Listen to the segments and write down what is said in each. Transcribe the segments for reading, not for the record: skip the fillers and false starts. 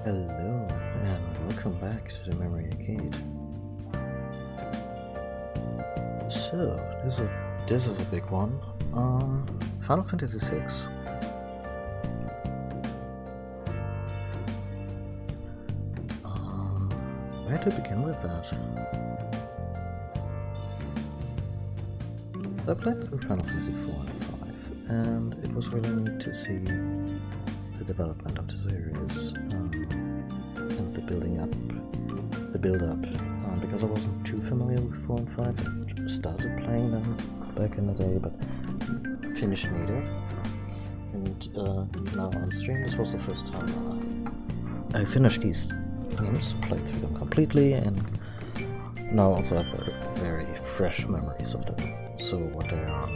Hello, and welcome back to the Memory Arcade. So, this is a big one. Final Fantasy VI. Where to begin with that? I played through Final Fantasy 4 and 5, and it was really neat to see the development of the series and the build-up, because I wasn't too familiar with 4 and 5. I started playing them back in the day, but finished neither. And now on stream, this was the first time I finished these games, played through them completely, and now also have very, very fresh memories of them. So what they are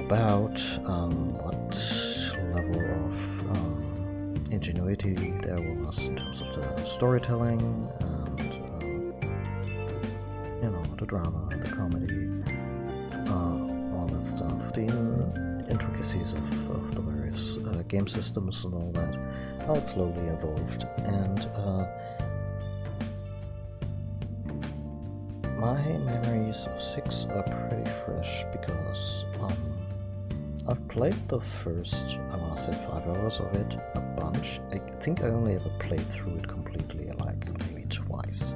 about, what level of ingenuity there was in terms of the storytelling, and the drama, the comedy, all that stuff, the intricacies of the various game systems and all that, how it slowly evolved, and my memories of 6 are pretty fresh because I've played the first, I want to say 5 hours of it a bunch. I think I only ever played through it completely like maybe twice.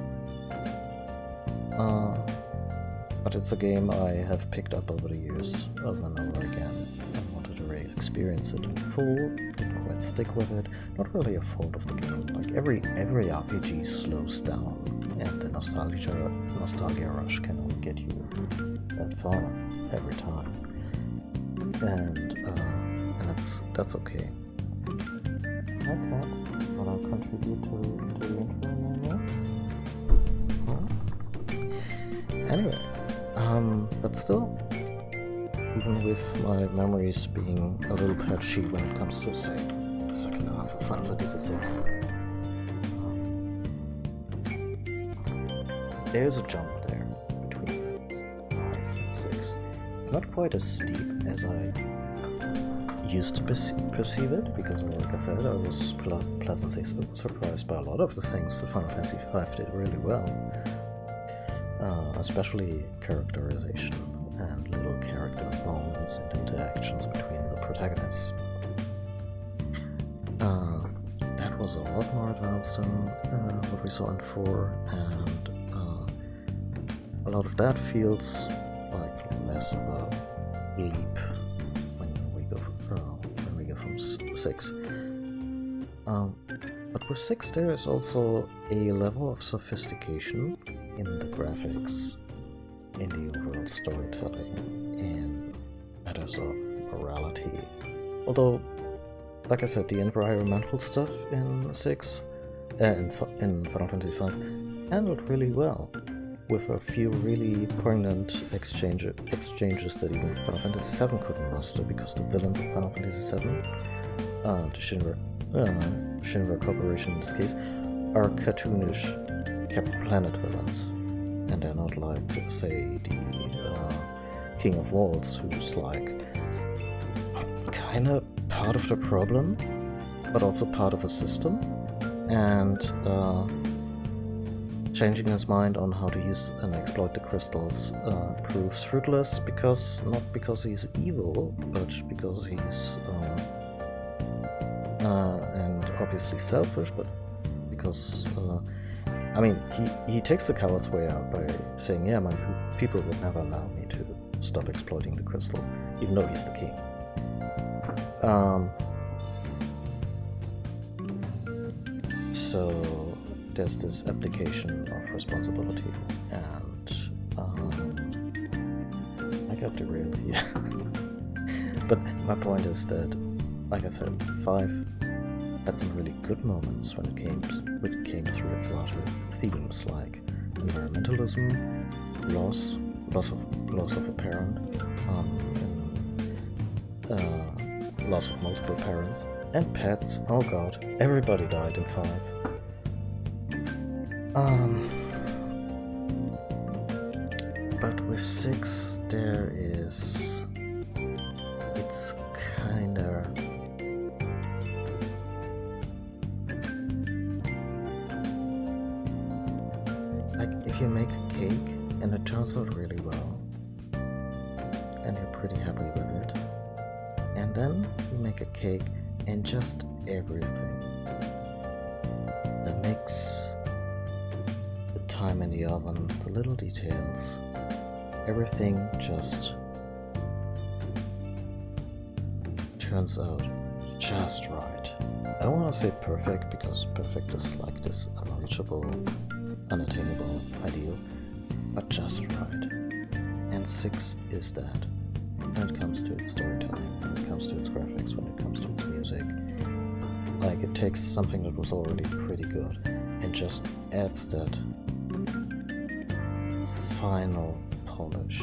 But it's a game I have picked up over the years over and over again and wanted to really experience it in full. Didn't quite stick with it. Not really a fault of the game. Like every RPG slows down, and the nostalgia rush can only get you that far every time. And that's okay. Okay, will I contribute to the intro now? Anyway, but still, even with my memories being a little patchy when it comes to, say, the second half of Final Fantasy VI, there's a jump there between 5 and 6. It's not quite as steep as I used to perceive it, because, like I said, I was pleasantly surprised by a lot of the things that Final Fantasy V did really well, especially characterization and little character moments and interactions between the protagonists. That was a lot more advanced than what we saw in 4, and a lot of that feels like less of a leap when we go from 6. But with 6 there is also a level of sophistication in the graphics, in the overall storytelling, in matters of morality. Although, like I said, the environmental stuff in 6, in Final Fantasy V, handled really well, with a few really poignant exchanges that even Final Fantasy VII couldn't master, because the villains of Final Fantasy VII, the Shinra Corporation in this case, are cartoonish Captain Planet villains, and they're not like, say, the King of Waltz, who's like kinda part of the problem, but also part of a system, and changing his mind on how to use and exploit the crystals proves fruitless, not because he's evil, but because he's and obviously selfish, but because I mean, he takes the coward's way out by saying, yeah, my people would never allow me to stop exploiting the crystal, even though he's the king. So there's this abdication of responsibility, and I got derailed here. But my point is that, like I said, 5 had some really good moments when it came through its larger themes, like environmentalism, loss of a parent, loss of multiple parents, and pets. Oh god, everybody died in 5. But with 6, it's kinda... like, if you make a cake and it turns out really well, and you're pretty happy with it, and then you make a cake and just everything, the mix, the time in the oven, the little details, everything just turns out just right. I don't want to say perfect, because perfect is like this unreachable, unattainable ideal, but just right. And 6 is that. When it comes to its storytelling, when it comes to its graphics, when it comes to its music. Like, it takes something that was already pretty good and just adds that final polish.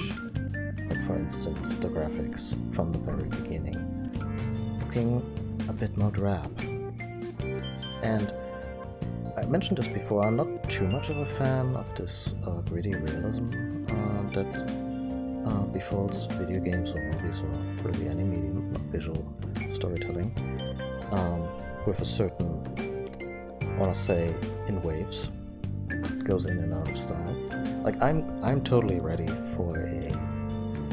Like, for instance, the graphics from the very beginning, looking a bit more drab. And I mentioned this before, I'm not too much of a fan of this gritty realism that befalls video games or movies or really any medium of visual storytelling, with a certain, I want to say, in waves. It goes in and out of style. Like, I'm totally ready for a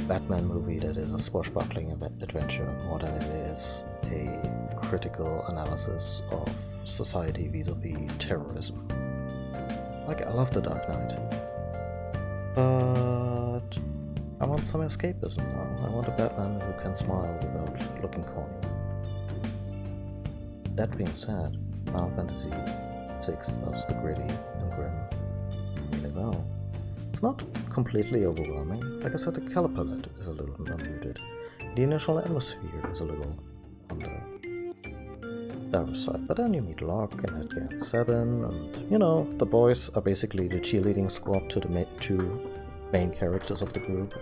Batman movie that is a swashbuckling adventure more than it is a critical analysis of society vis-a-vis terrorism. Like, I love The Dark Knight, but I want some escapism now. I want a Batman who can smile without looking corny. That being said, Final Fantasy VI does the gritty and grim really well. It's not completely overwhelming. Like I said, the color palette is a little unmuted. The initial atmosphere is a little on the darker side. But then you meet Locke and Edgar 7, and, you know, the boys are basically the cheerleading squad to main characters of the group,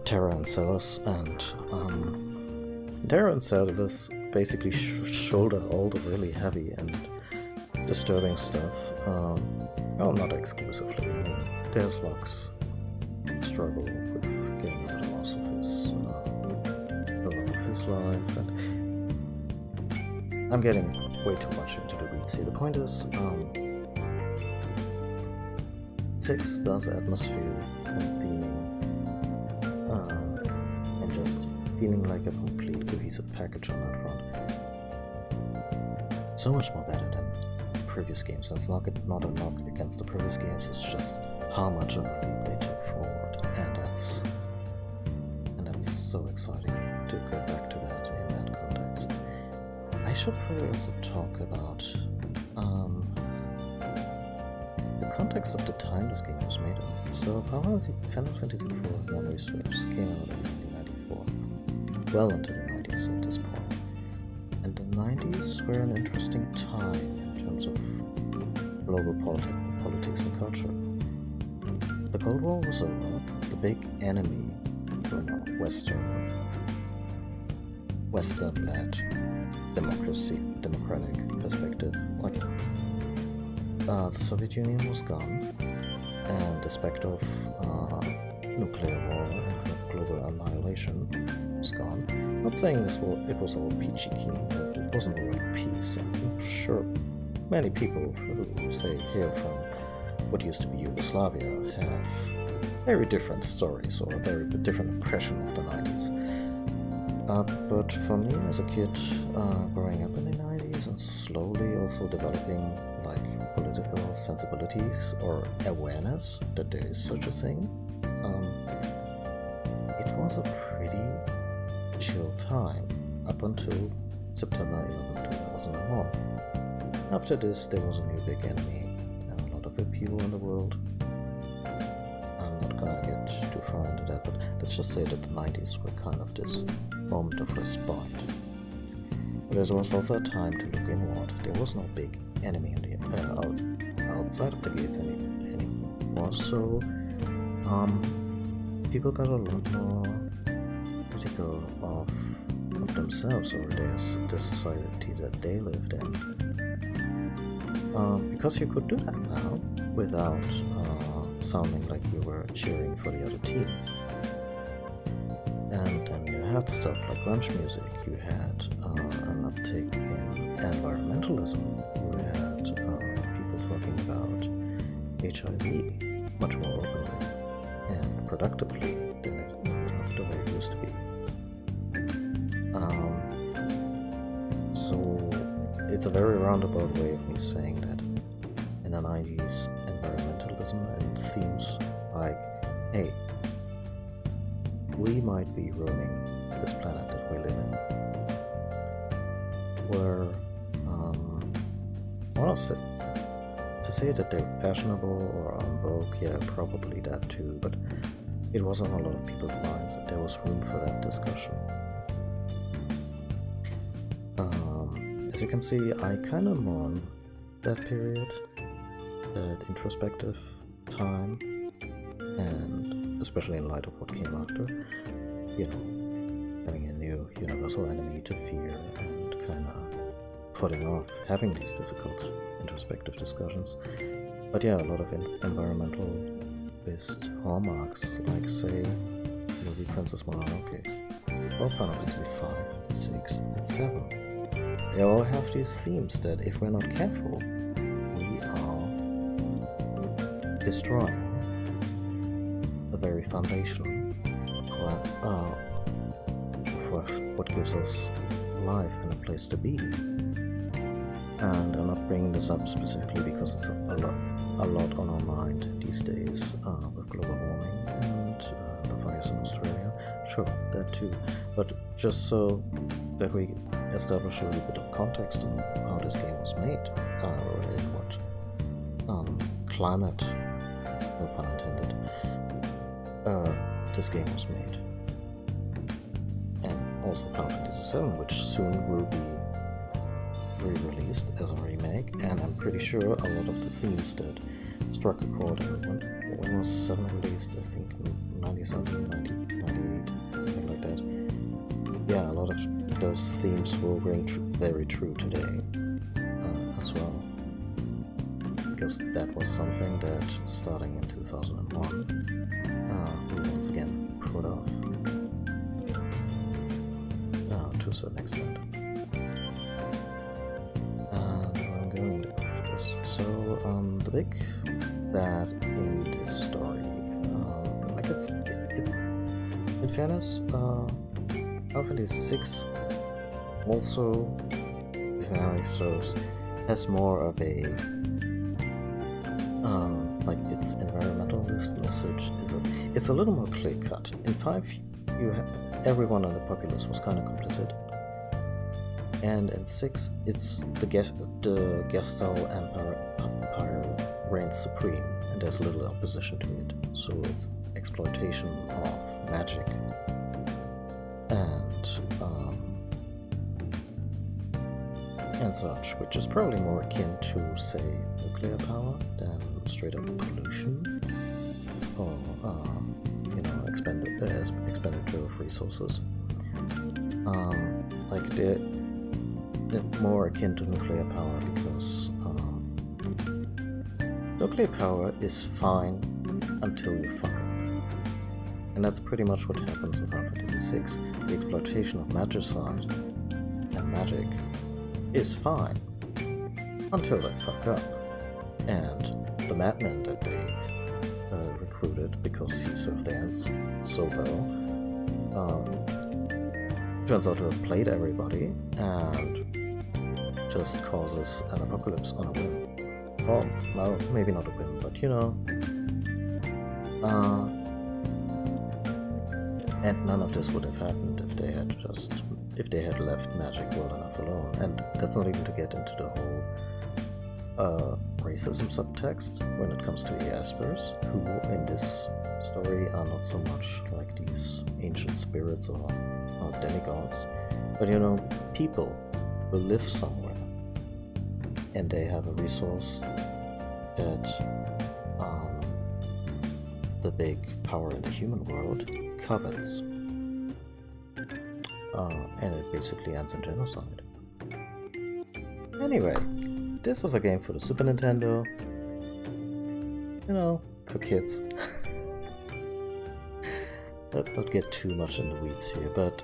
Terra and Celes, and Terra and Celes basically shoulder all the really heavy and disturbing stuff. Well, not exclusively. I mean, there's Locke's struggle with getting over the loss of his the love of his life, and I'm getting way too much into the weeds here. The point is, 6 does atmosphere and theming, and just feeling like a complete cohesive package on that front. So much more better than previous games. That's not a knock against the previous games, it's just how much of a leap they took forward, and that's so exciting to go back to that in that context. I should probably also talk about the context of the time this game was made in. So Final Fantasy IV Memories Waves came out in 1994, well into the 90s at this point. And the 90s were an interesting time in terms of global politics and culture. The Cold War was over, the big enemy from a Western-led democratic perspective, like the Soviet Union was gone, and the specter of nuclear war and global annihilation was gone. Not saying it was all peachy keen, but it wasn't all peace. I'm sure many people who say hail from what used to be Yugoslavia have very different stories or a very different impression of the 90s. But for me as a kid growing up in the 90s and slowly also developing like political sensibilities or awareness that there is such a thing, it was a pretty chill time up until September 11, 2001. After this, there was a new big enemy and a lot of upheaval in the world. I'm not gonna get too far into that, but let's just say that the 90s were kind of this moment of respite. But there was also a time to look inward. There was no big enemy in the, outside of the gates anymore, so people got a lot more critical of themselves or the society that they lived in. Because you could do that now without sounding like you were cheering for the other team. And then you had stuff like grunge music, you had an uptake in environmentalism, you had people talking about HIV much more openly and productively than the way it used to be. So it's a very roundabout way of me saying that in the 90s, environmentalism and themes like, hey, we might be ruining this planet that we live in, were, honestly, to say that they're fashionable or en vogue, yeah, probably that too, but it was on a lot of people's minds and there was room for that discussion. As you can see, I kind of mourn that period, that introspective time, and especially in light of what came after, you know, having a new universal enemy to fear and kind of putting off having these difficult introspective discussions. But yeah, a lot of environmental-based hallmarks, like say, movie Princess Mononoke, or Final Fantasy 5, 6, and 7. They all have these themes that, if we're not careful, we are destroying the very foundation for what gives us life and a place to be. And I'm not bringing this up specifically because it's a lot on our mind these days with global warming and the fires in Australia. Sure, that too. But just so that we establish a little bit of context on how this game was made, or in what climate, no pun intended, this game was made. And also Final Fantasy VII, which soon will be re-released as a remake, and I'm pretty sure a lot of the themes that struck a chord. When was 7 released? I think 97, 90, 98, something like that. Yeah, a lot of those themes will ring very true today as well. Because that was something that, starting in 2001, we once again put off to a certain extent. And I'm going to put this. So, the big bad in this story, like in fairness, Final Fantasy VI also, if memory serves, has more of a like its environmental usage it's a little more clear cut. In 5, everyone in the populace was kind of complicit, and in 6, it's the Gestalt Empire reigns supreme, and there's little opposition to it. So it's exploitation of magic and such, which is probably more akin to, say, nuclear power than straight up pollution or expenditure of resources. Like they're more akin to nuclear power because nuclear power is fine until you fuck up. And that's pretty much what happens in Final Fantasy VI. The exploitation of magicite and magic is fine until they fuck up. And the madman that they recruited because he served their ends so well turns out to have played everybody and just causes an apocalypse on a whim. Well, no, maybe not a whim, but you know. And none of this would have happened if they had left magic well enough alone. And that's not even to get into the whole racism subtext when it comes to Jaspers, who in this story are not so much like these ancient spirits or demigods, but you know, people who live somewhere and they have a resource that the big power in the human world covets, and it basically ends in genocide. Anyway, this is a game for the Super Nintendo, you know, for kids. Let's not get too much in the weeds here, but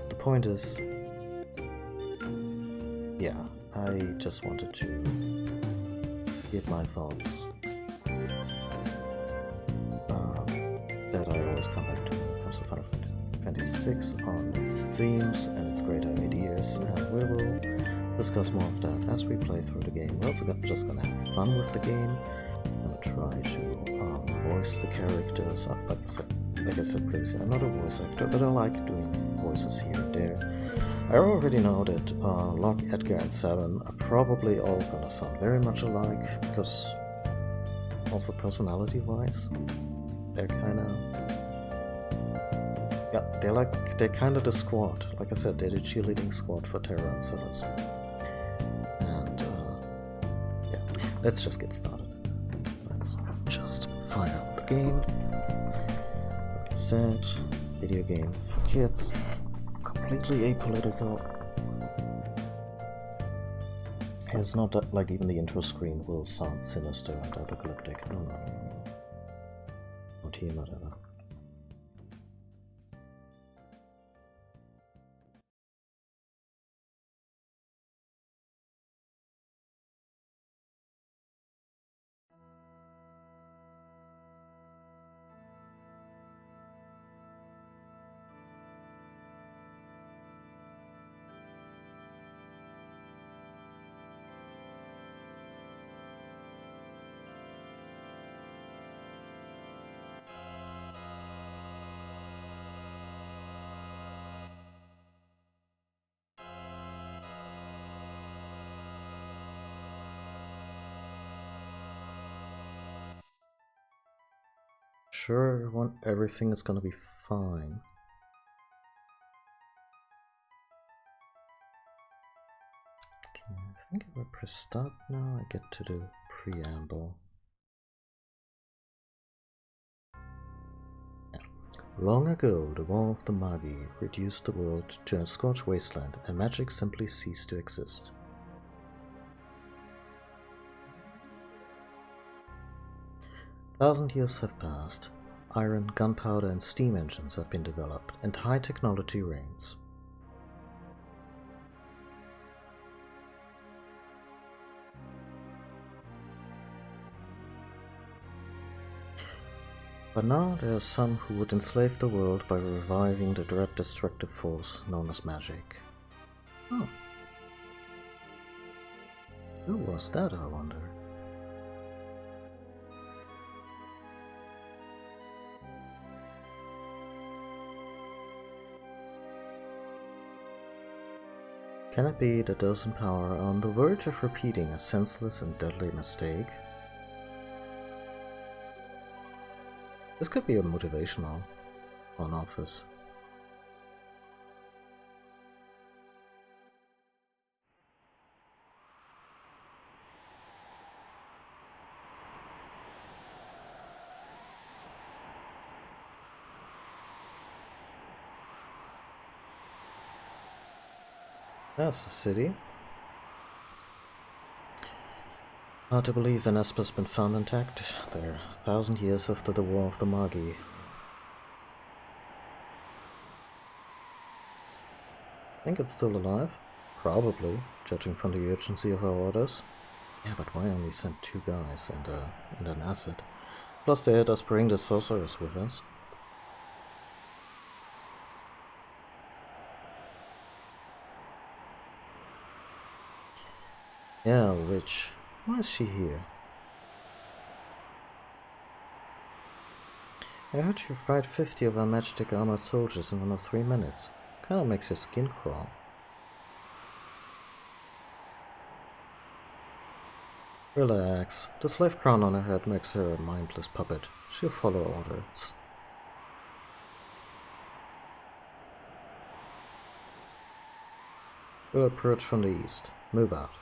the point is, yeah, I just wanted to give my thoughts that I always come back to when it comes to Final Fantasy VI on its themes and its great ideas, and we will discuss more of that as we play through the game. We're also just gonna have fun with the game. I'm gonna try to voice the characters. Like I said previously, I'm not a voice actor, but I like doing voices here and there. I already know that Locke, Edgar, and Sabin are probably all gonna sound very much alike, because also personality-wise, they're kind of... yeah, they're kind of the squad. Like I said, they're the cheerleading squad for Terra and Celes. And, yeah, let's just get started. Let's just find out the game. Like I said, video game for kids. Completely apolitical. It's not that, like, even the intro screen will sound sinister and apocalyptic. No. Not here, not ever. Sure, everything is gonna be fine. Okay, I think if I press start now, I get to the preamble. Long ago, the War of the Magi reduced the world to a scorched wasteland, and magic simply ceased to exist. Thousand years have passed. Iron, gunpowder, and steam engines have been developed, and high technology reigns. But now there are some who would enslave the world by reviving the dread destructive force known as magic. Oh. Who was that, I wonder? Can it be that those in power are on the verge of repeating a senseless and deadly mistake? This could be a motivational on office. That's the city. Hard to believe Venespa's been found intact there, 1,000 years after the War of the Magi. Think it's still alive? Probably, judging from the urgency of our orders. Yeah, but why only send 2 guys and an asset? Plus they had us bring the sorcerers with us. Yeah, Witch. Why is she here? I heard you fight 50 of our magic armored soldiers in under 3 minutes. Kinda makes your skin crawl. Relax. The slave crown on her head makes her a mindless puppet. She'll follow orders. We'll approach from the east. Move out.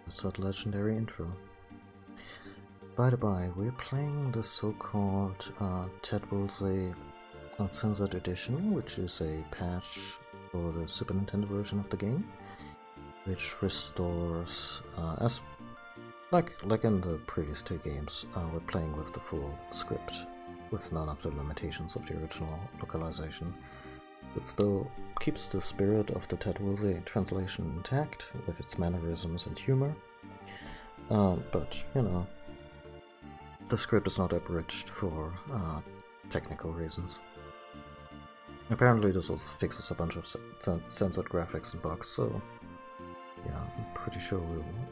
That's that legendary intro. By the by, we're playing the so-called Ted Woolsey Uncensored Edition, which is a patch for the Super Nintendo version of the game, which restores, as like in the previous 2 games, we're playing with the full script, with none of the limitations of the original localization. It still keeps the spirit of the Ted Woolsey translation intact, with its mannerisms and humor, but, you know, the script is not abridged for technical reasons. Apparently this also fixes a bunch of censored graphics and bugs, so yeah, I'm pretty sure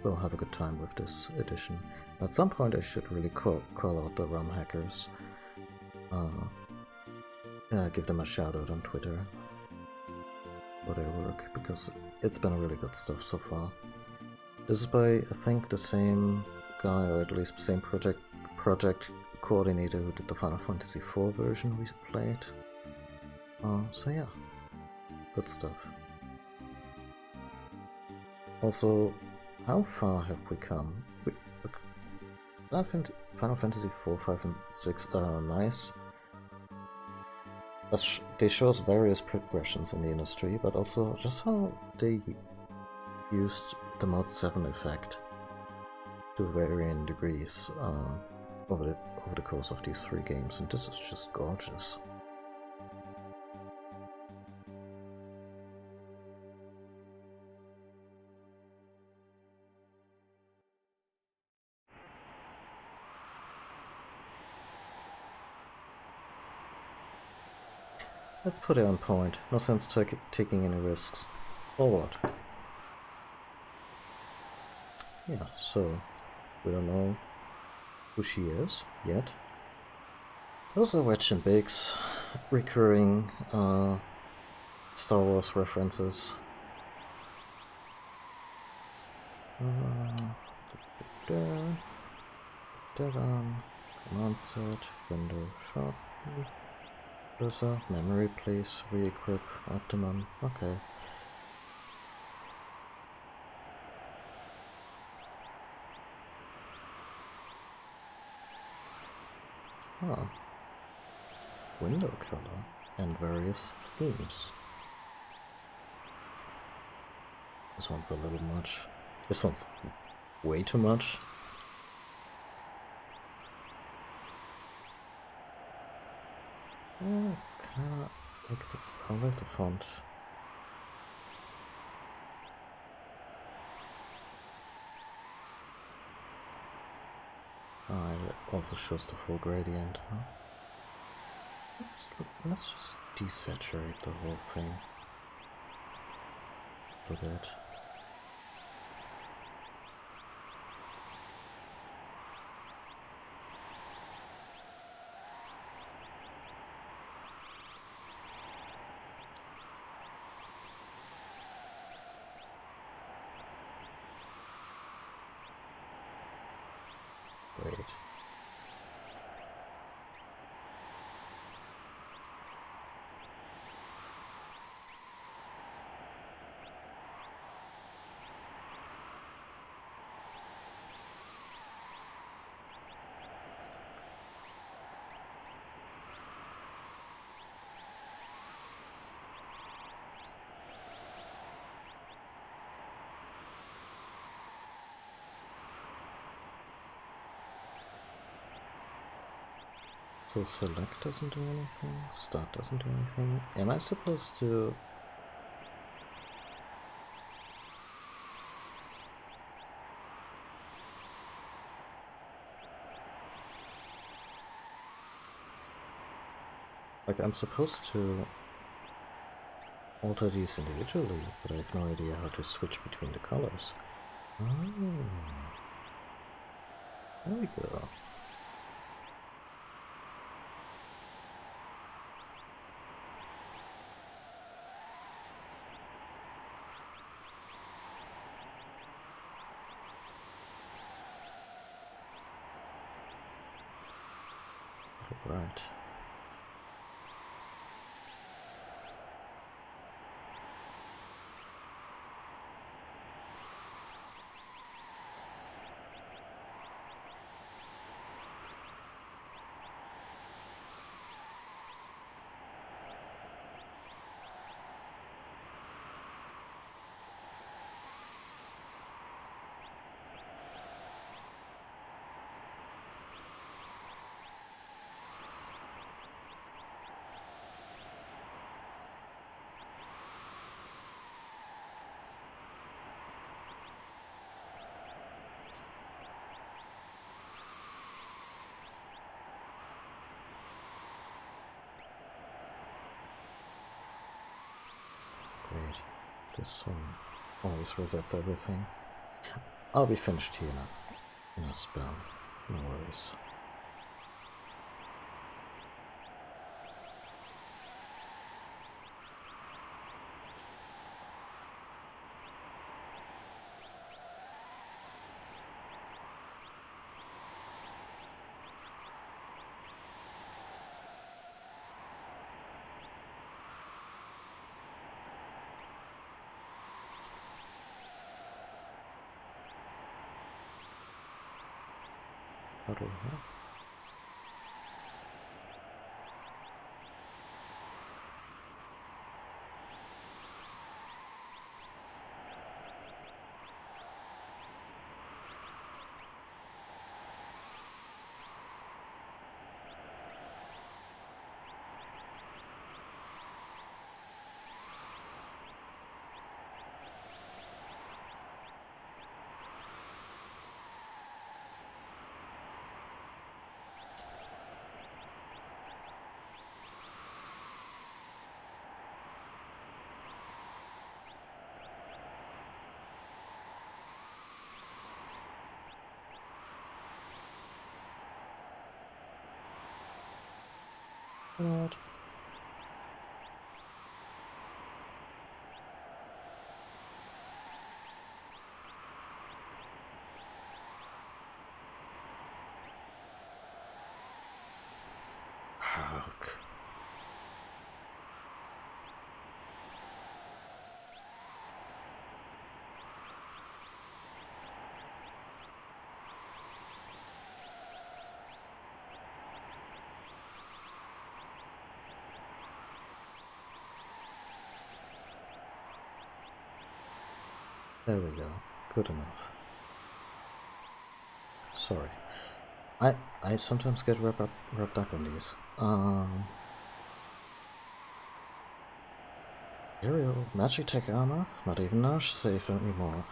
we'll have a good time with this edition. At some point I should really call out the ROM hackers. Give them a shout out on Twitter for their work, because it's been really good stuff so far. This is by, I think, the same guy, or at least same project coordinator who did the Final Fantasy IV version we played. So yeah, good stuff. Also, how far have we come? Final Fantasy IV, 5, and 6 are nice. They show us various progressions in the industry, but also just how they used the Mod 7 effect to varying degrees over the course of these 3 games, and this is just gorgeous. Let's put it on point. No sense taking any risks. Or what? Yeah, so we don't know who she is yet. Those are Wedge and Biggs, recurring Star Wars references. that on. Command set, window shot. Cursor, memory please, re-equip, optimum, okay. Oh. Window color and various themes. This one's a little much. This one's way too much. Kinda like I like the font. It also shows the full gradient, huh? Let's just desaturate the whole thing a bit. Wait. So select doesn't do anything, start doesn't do anything. Am I supposed to... Like, I'm supposed to alter these individually, but I have no idea how to switch between the colors. Oh, there we go. Right. Great. This one always resets everything. I'll be finished here in a spell. No worries. Puddle, huh? What? look. There we go. Good enough. Sorry. I sometimes get wrapped up in these. Aerial magic tech armor? Not even Nash safe anymore.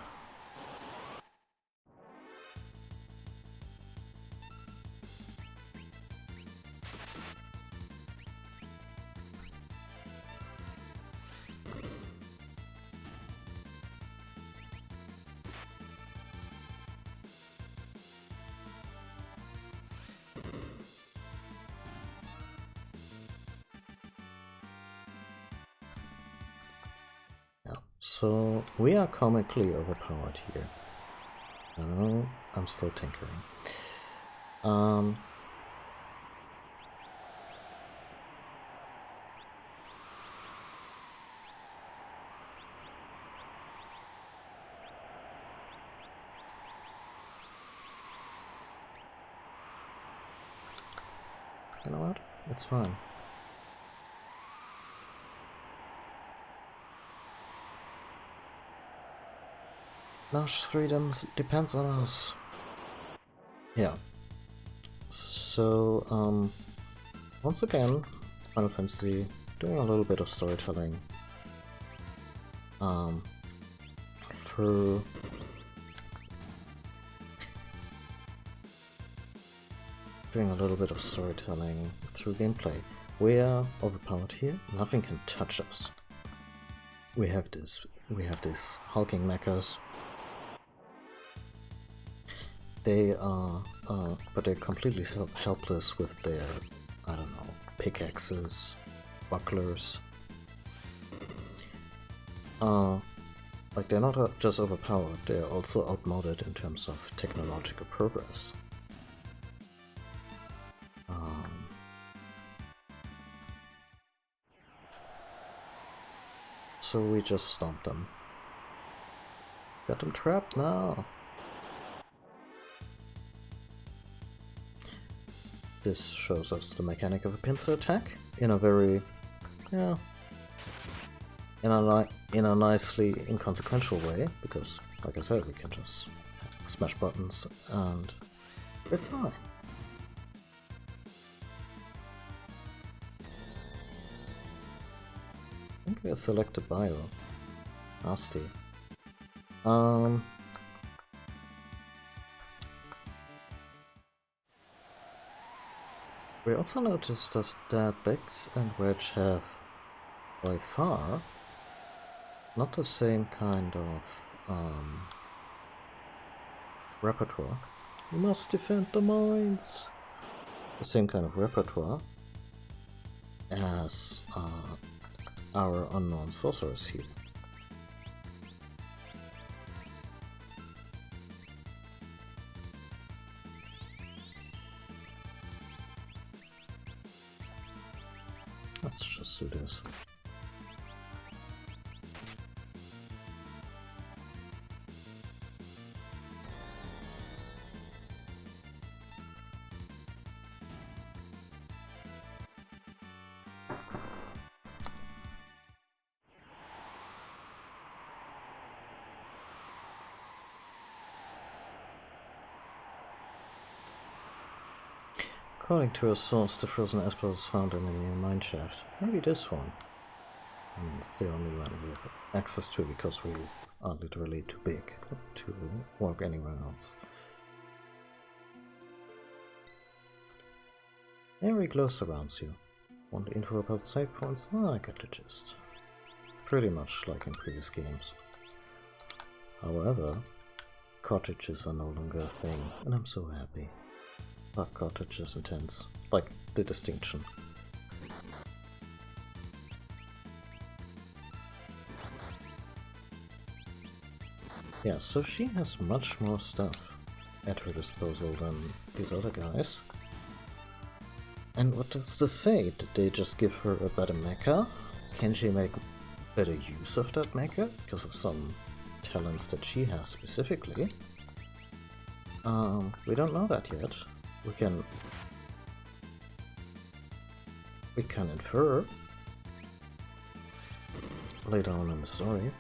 So we are comically overpowered here. No, I'm still tinkering. You know what? It's fine. Nash freedom depends on us. Yeah. So, once again, Final Fantasy doing a little bit of storytelling. Through doing a little bit of storytelling through gameplay. We are overpowered here. Nothing can touch us. We have these hulking mechas. They are, but they're completely helpless with their, I don't know, pickaxes, bucklers. Like, they're not just overpowered, they're also outmoded in terms of technological progress. So we just stomped them. Got them trapped now! This shows us the mechanic of a pincer attack in a very, yeah, in a nicely inconsequential way, because, like I said, we can just smash buttons and we're fine. I think we are selected bio. Nasty. We also noticed that Bex and Wedge have, by far, not the same kind of repertoire. We must defend the mines! The same kind of repertoire as our unknown sorcerers here. Let's just do this. According to a source, the frozen Esper was found in a new mine shaft. Maybe this one. And it's the only one we have access to because we are literally too big to walk anywhere else. Every glow surrounds you. Want info about save points? Oh, I get the gist. Pretty much like in previous games. However, cottages are no longer a thing, and I'm so happy. Fuck cottages and tents. Like, the distinction. Yeah, so she has much more stuff at her disposal than these other guys. And what does this say? Did they just give her a better mecha? Can she make better use of that mecha because of some talents that she has specifically? We don't know that yet. We can infer later on in the story.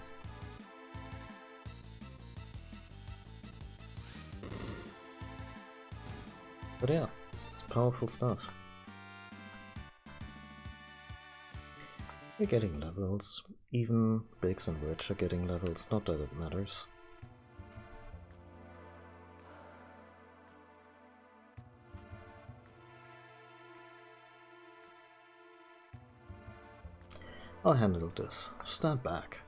But yeah, it's powerful stuff. We're getting levels. Even Biggs and Wedge are getting levels, not that it matters. I'll handle this. Stand back.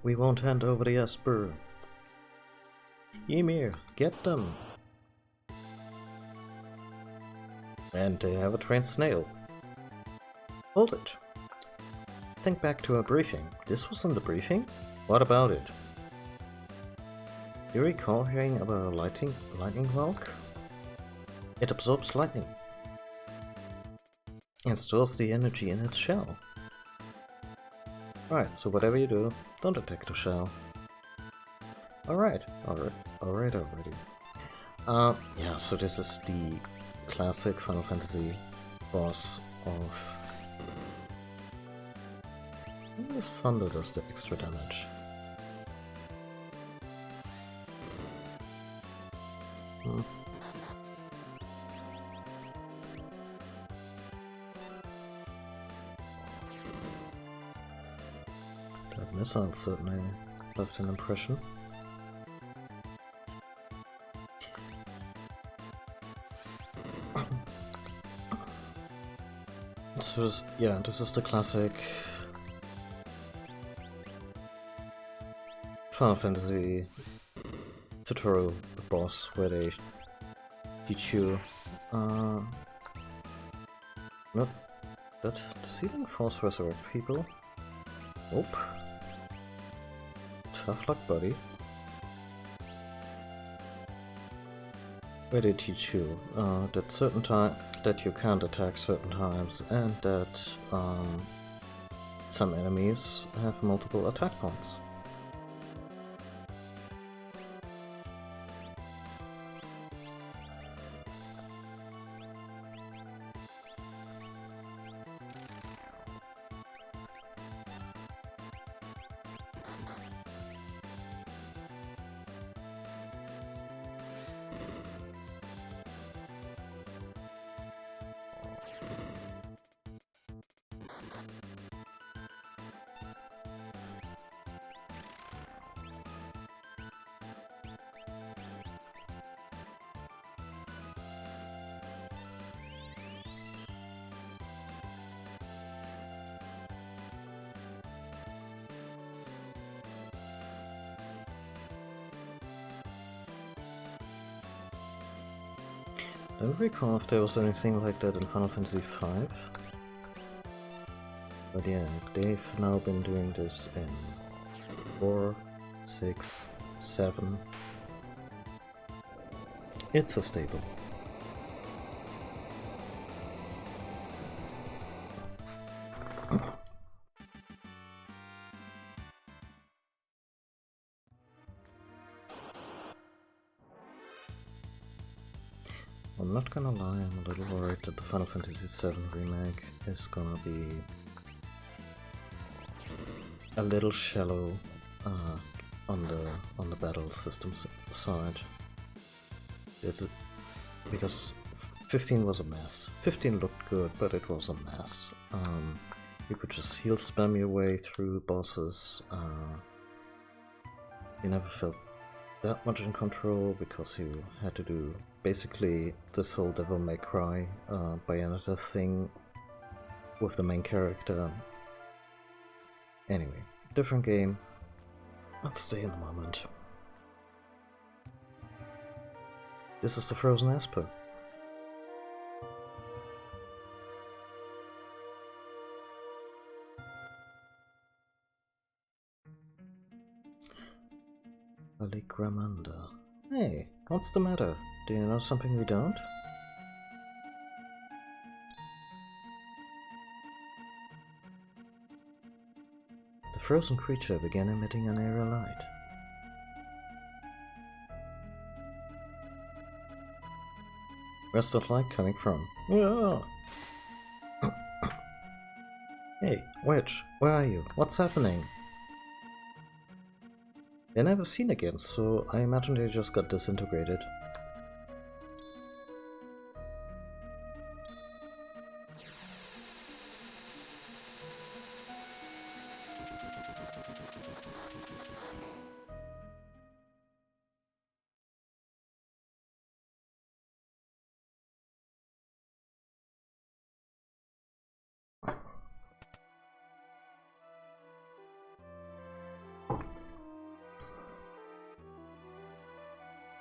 We won't hand over the Esper. Ymir, get them! And they have a trained snail. Hold it. Think back to our briefing. This wasn't the briefing? What about it? You recall hearing about a lightning valk? It absorbs lightning and stores the energy in its shell. Alright, so whatever you do, don't attack the shell. Alright already. Yeah, so this is the classic Final Fantasy boss of... Maybe Thunder does the extra damage. That missile certainly left an impression. So yeah, this is the classic Final Fantasy tutorial boss where they teach you not that the Sealing Force resurrect people. Nope. Tough luck, buddy. Where they teach you that you can't attack certain times, and that some enemies have multiple attack points. I don't recall if there was anything like that in Final Fantasy V. But yeah, they've now been doing this in 4, 6, 7. It's a staple. I'm not gonna lie, I'm a little worried that the Final Fantasy VII remake is gonna be a little shallow on the battle systems side. Because 15 was a mess. 15 looked good, but it was a mess. You could just heal spam your way through bosses. You never felt that much in control because you had to do basically this whole Devil May Cry Bayonetta thing with the main character. Anyway, different game. Let's stay in the moment. This is the Frozen Esper. Gramanda. Hey, what's the matter? Do you know something we don't? The frozen creature began emitting an eerie light. Where's that light coming from? Yeah. Hey, witch, where are you? What's happening? They're never seen again, so I imagine they just got disintegrated.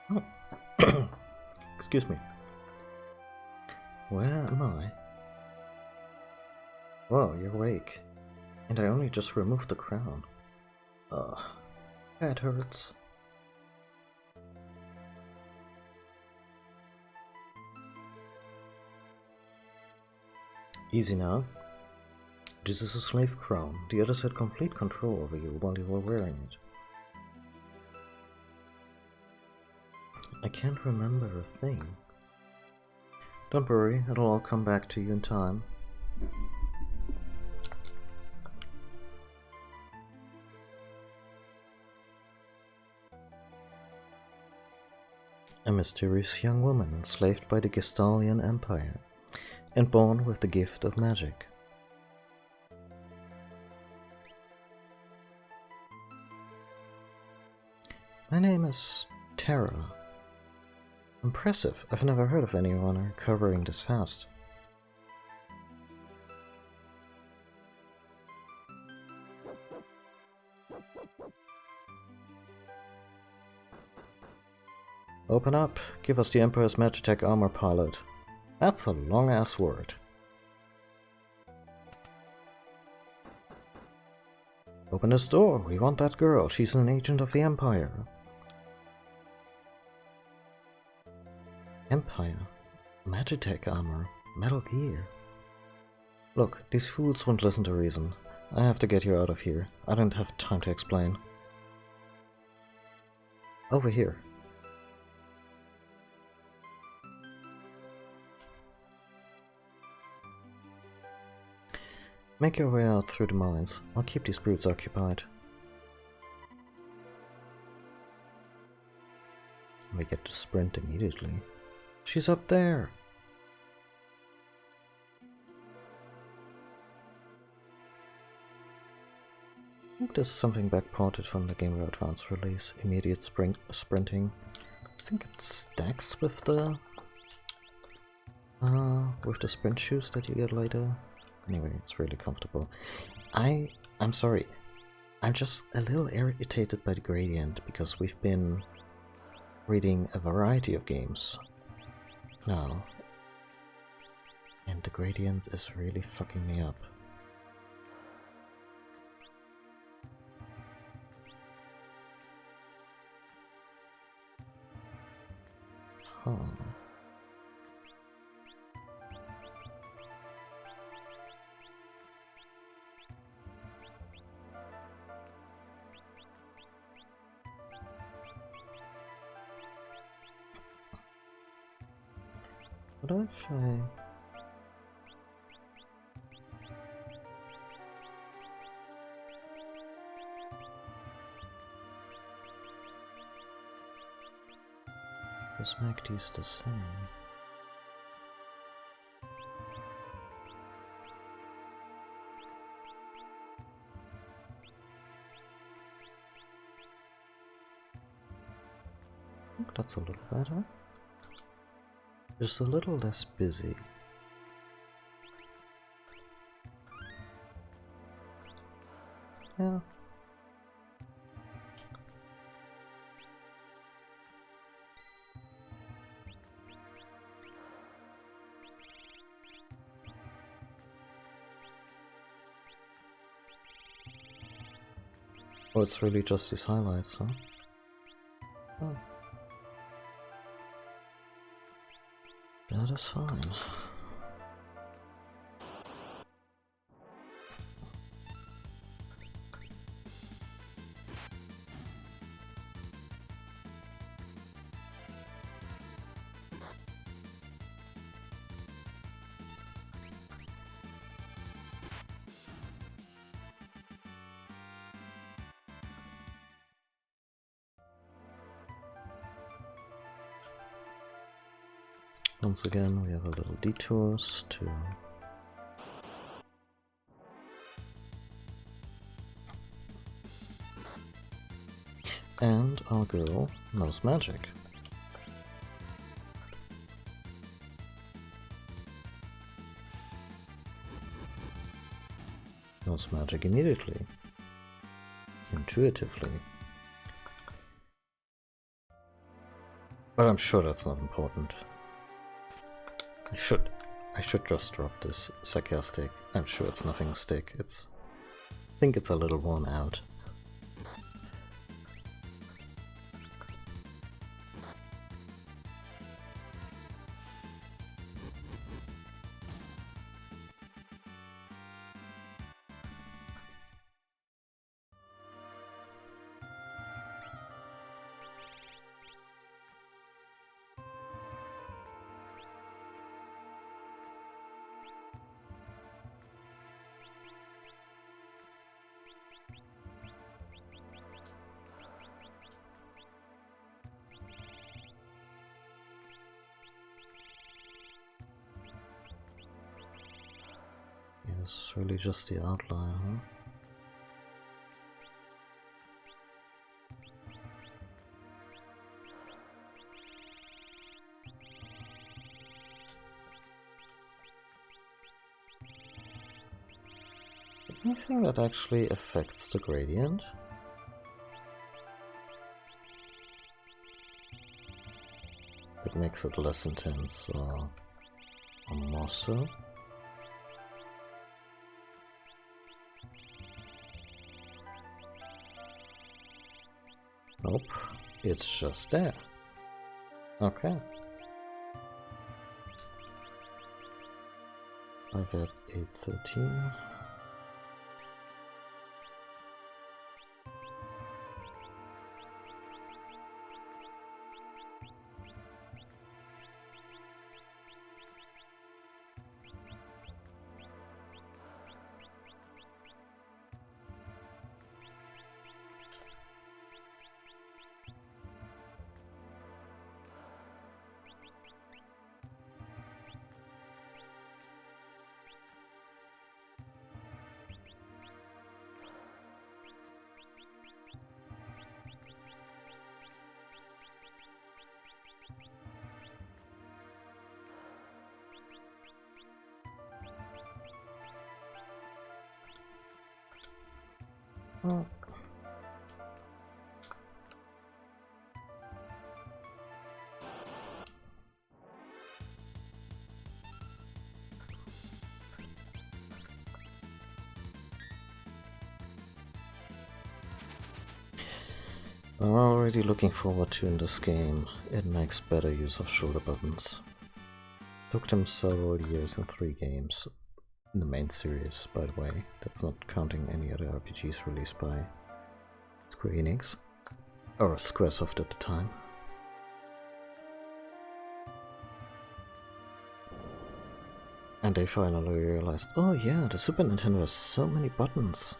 Oh. Excuse me. Where am I? Whoa, you're awake. And I only just removed the crown. Ugh. That hurts. Easy now. This is a slave crown. The others had complete control over you while you were wearing it. I can't remember a thing. Don't worry, it'll all come back to you in time. A mysterious young woman enslaved by the Gestalian Empire and born with the gift of magic. My name is Terra. Impressive. I've never heard of anyone recovering this fast. Open up. Give us the Emperor's Magitech armor pilot. That's a long-ass word. Open this door. We want that girl. She's an agent of the Empire. Empire? Magitech armor? Metal Gear? Look, these fools won't listen to reason. I have to get you out of here. I don't have time to explain. Over here. Make your way out through the mines. I'll keep these brutes occupied. We get to sprint immediately. She's up there! I think there's something backported from the Game Boy Advance release. Immediate sprinting. I think it stacks with the sprint shoes that you get later. Anyway, it's really comfortable. I'm sorry. I'm just a little irritated by the gradient because we've been reading a variety of games now. And the gradient is really fucking me up. Huh. What if I... Let's make these the same. I think that's a little better. Just a little less busy. Yeah. Oh, it's really just these highlights, huh? That is fine. Once again, we have a little detours to and our girl knows magic. Knows magic immediately, intuitively. But I'm sure that's not important. I should just drop this sarcastic. I'm sure it's nothing stick. I think it's a little worn out. It's really just the outline, huh? Anything that actually affects the gradient? It makes it less intense or more so? Nope, it's just there. Okay. I've got 813. Oh. I'm already looking forward to in this game. It makes better use of shoulder buttons. Took them several years and 3 games. In the main series, by the way. That's not counting any other RPGs released by Square Enix. Or Squaresoft at the time. And they finally realized, oh yeah, the Super Nintendo has so many buttons.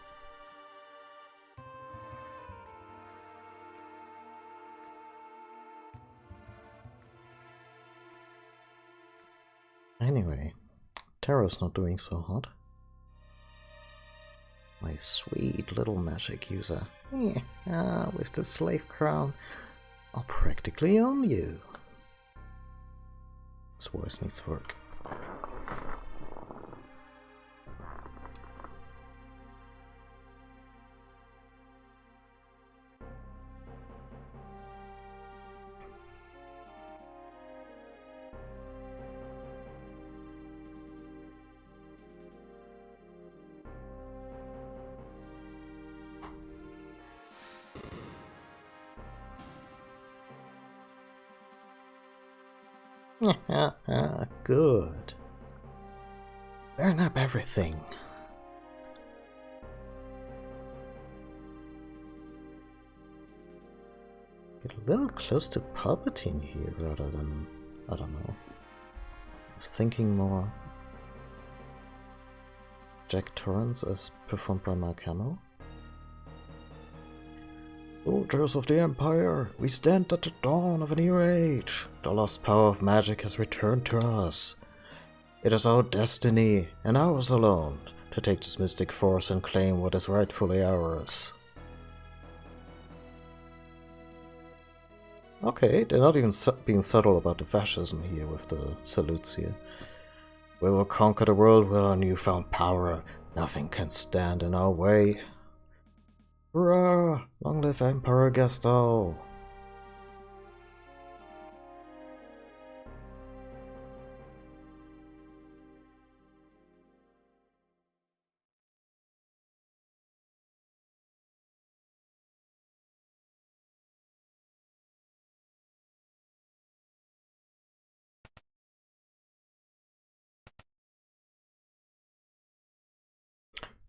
Anyway, Terra's not doing so hot. My sweet little magic user. With the slave crown, I'll practically own you. This voice needs work. Good. Burn up everything. Get a little close to Palpatine here rather than, I don't know, thinking more Jack Torrance as performed by Mark Hamill. Soldiers of the Empire, we stand at the dawn of a new age. The lost power of magic has returned to us. It is our destiny, and ours alone, to take this mystic force and claim what is rightfully ours. Okay, they're not even being subtle about the fascism here with the salutes here. We will conquer the world with our newfound power. Nothing can stand in our way. Hurrah! Long live Emperor Gaston!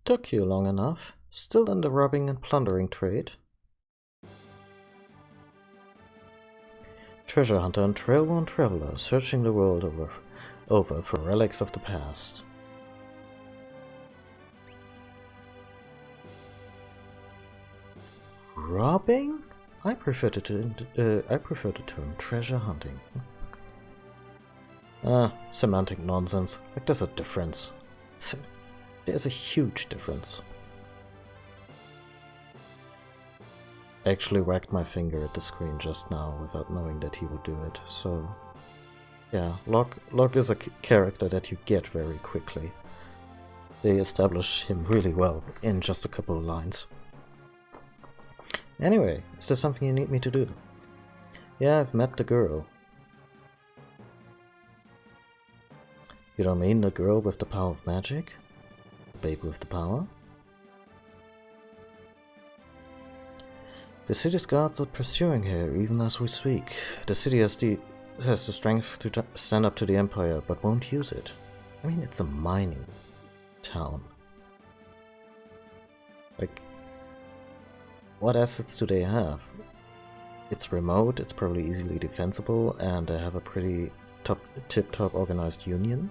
Took you long enough. Still in the robbing and plundering trade. Treasure hunter and trail-worn traveler searching the world over for relics of the past. Robbing? I prefer the term treasure hunting. Semantic nonsense. Like there's a difference. There's a huge difference. I actually whacked my finger at the screen just now without knowing that he would do it, so... Yeah, Locke is a character that you get very quickly. They establish him really well in just a couple of lines. Anyway, is there something you need me to do? Yeah, I've met the girl. You don't mean the girl with the power of magic? The babe with the power? The city's guards are pursuing her even as we speak. The city has the strength to stand up to the Empire, but won't use it. I mean, it's a mining town. Like, what assets do they have? It's remote, it's probably easily defensible, and they have a pretty tip-top organized union.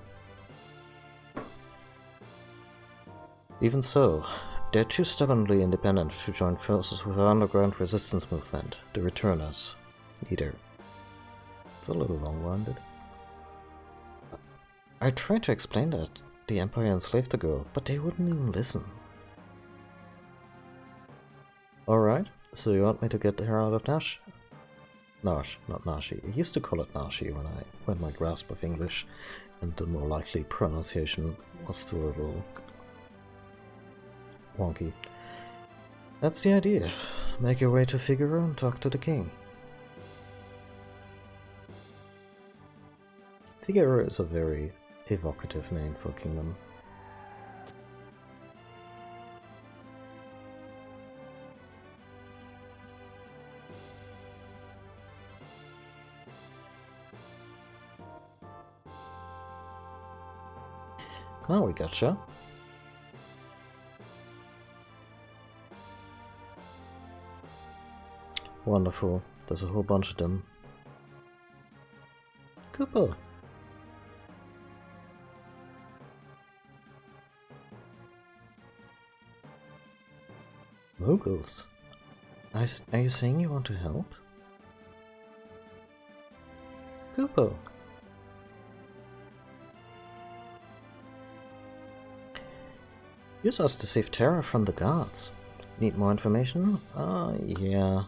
Even so, they're too stubbornly independent to join forces with our underground resistance movement, the Returners. Either. It's a little long-winded. I tried to explain that the Empire enslaved the girl, but they wouldn't even listen. Alright, so you want me to get her out of Nash? Nash, not Nashi. I used to call it Nashi when my grasp of English and the more likely pronunciation was still a little wonky. That's the idea. Make your way to Figaro and talk to the king. Figaro is a very evocative name for a kingdom. Now we gotcha. Wonderful. There's a whole bunch of them. Cooper. Moguls. Are you saying you want to help? Cooper. Use us to save Terra from the guards. Need more information? Yeah.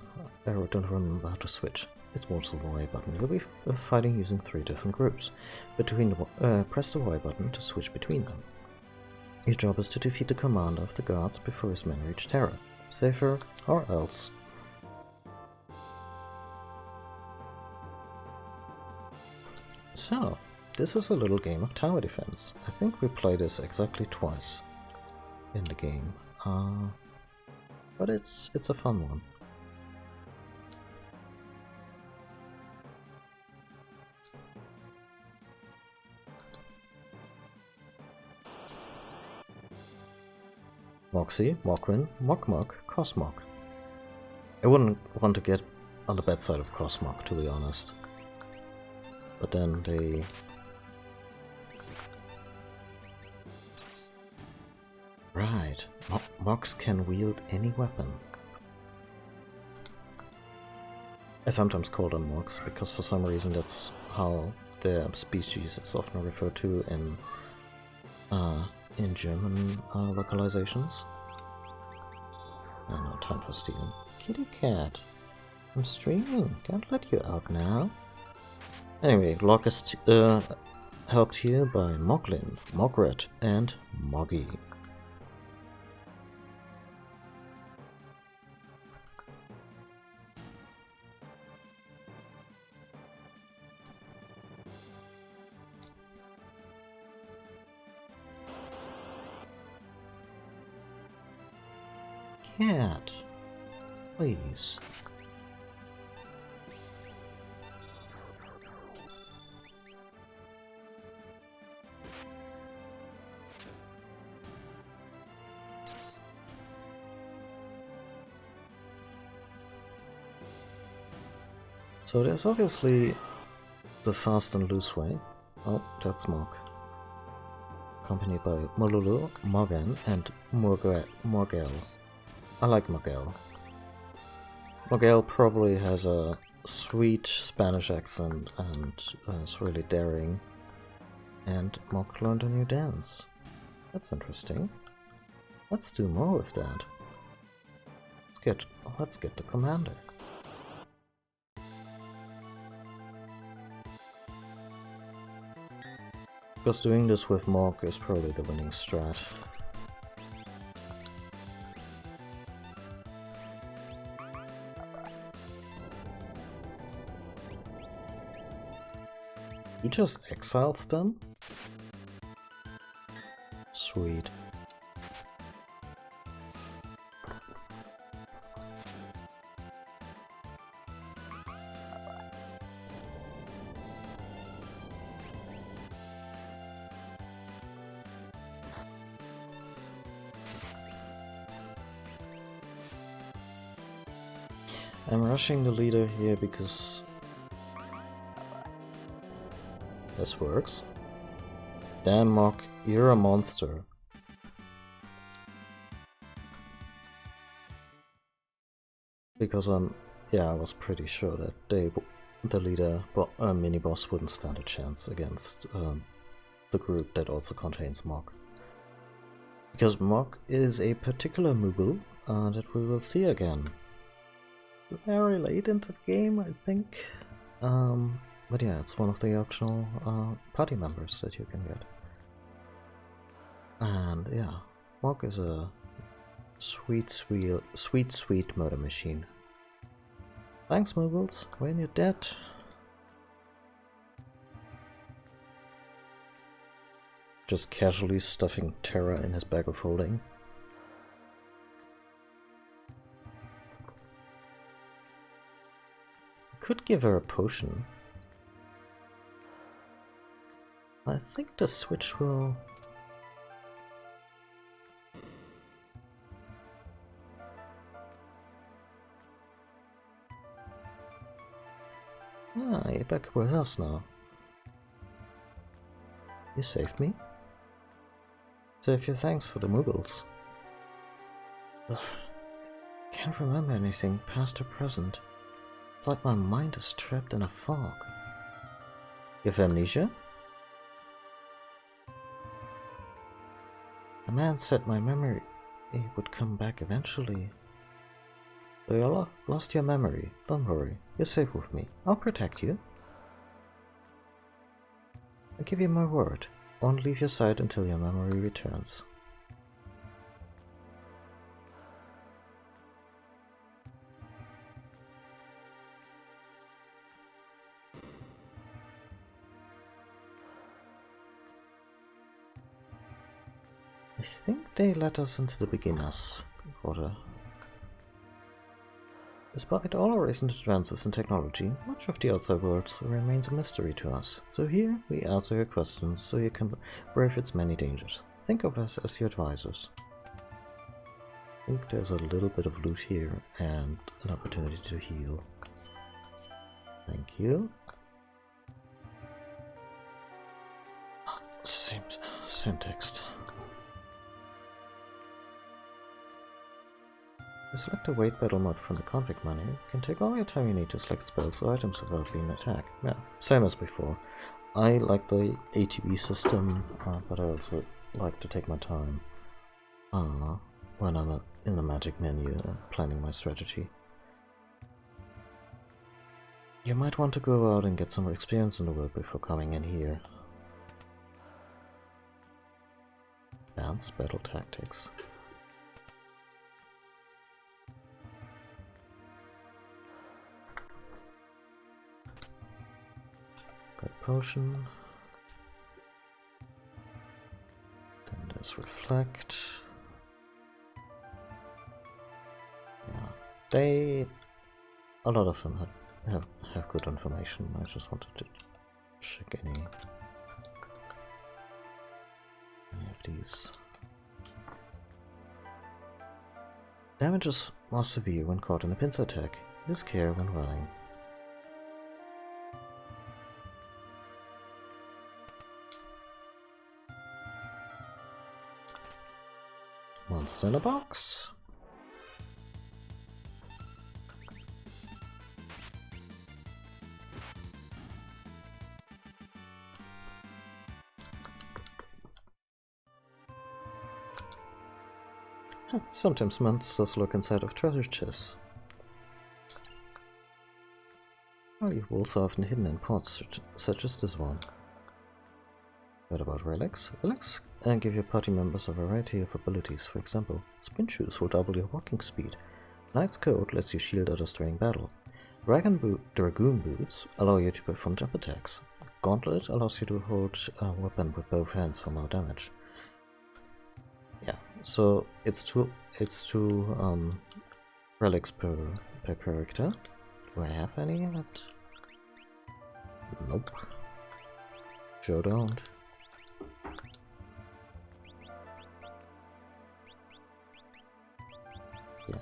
I don't remember how to switch. It's more to the Y button. You'll be fighting using 3 different groups. Press the Y button to switch between them. Your job is to defeat the commander of the guards before his men reach Terra. Save her, or else. So, this is a little game of tower defense. I think we play this exactly twice in the game. But it's a fun one. Moxie, Mokrin, Mokmok, Cosmog. I wouldn't want to get on the bad side of Cosmog, to be honest. But then they... Right, Mox can wield any weapon. I sometimes call them Mox, because for some reason that's how their species is often referred to in German localizations. No time for stealing. Kitty cat, I'm streaming, can't let you out now. Anyway, Locke is helped here by Moglin, Mogret, and Moggy. Cat, please. So there's obviously the fast and loose way. Oh, that's Mog. Accompanied by Molulu, Morgan, and Morgel. I like Morgel. Morgel probably has a sweet Spanish accent and is really daring. And Mog learned a new dance. That's interesting. Let's do more with that. Let's get the commander. Because doing this with Mog is probably the winning strat. He just exiles them? Sweet. I'm rushing the leader here because this works. Damn, Mog, you're a monster. Because I was pretty sure that the leader, mini-boss wouldn't stand a chance against the group that also contains Mog. Because Mog is a particular Moogle that we will see again. Very late into the game, I think. But yeah, it's one of the optional party members that you can get. And yeah, Mog is a sweet murder machine. Thanks, Moogles. When you're dead. Just casually stuffing Terra in his bag of holding. Could give her a potion. I think the switch will... Ah, you're back with us now. You saved me? Save your thanks for the Moogles. Ugh. Can't remember anything, past or present. It's like my mind is trapped in a fog. You have amnesia? The man said my memory would come back eventually. So you lost your memory. Don't worry, you're safe with me. I'll protect you. I give you my word. Won't leave your side until your memory returns. I think they let us into the beginners quarter. Despite all our recent advances in technology, much of the outside world remains a mystery to us. So here, we answer your questions so you can brave its many dangers. Think of us as your advisors. think there's a little bit of loot here and an opportunity to heal. Thank you. Same text. Select a wait battle mod from the config menu. You can take all your time you need to select spells or items without being attacked. Yeah, same as before. I like the ATB system, but I also like to take my time when I'm in the magic menu planning my strategy. You might want to go out and get some experience in the world before coming in here. Advanced battle tactics. Got potion. Then there's reflect. Yeah, a lot of them have good information. I just wanted to check any of these. Damage is more severe when caught in a pincer attack. Use care when running. Monster in a box. Sometimes monsters lurk inside of treasure chests. Valuables are often hidden in pots such as this one. What about relics? Relics give your party members a variety of abilities. For example, Spin Shoes will double your walking speed. Knight's Coat lets you shield others during battle. Dragoon Boots allow you to perform jump attacks. Gauntlet allows you to hold a weapon with both hands for more damage. Yeah, so it's two relics per character. Do I have any of it? Nope. Sure don't. Yeah.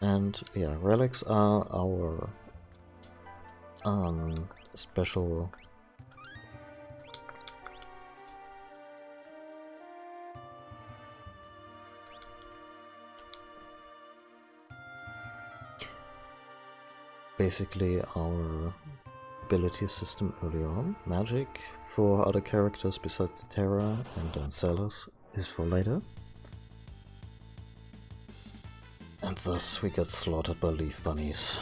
And yeah, relics are our special basically our ability system early on. Magic for other characters besides Terra and then Celes is for later. And thus we get slaughtered by leaf bunnies.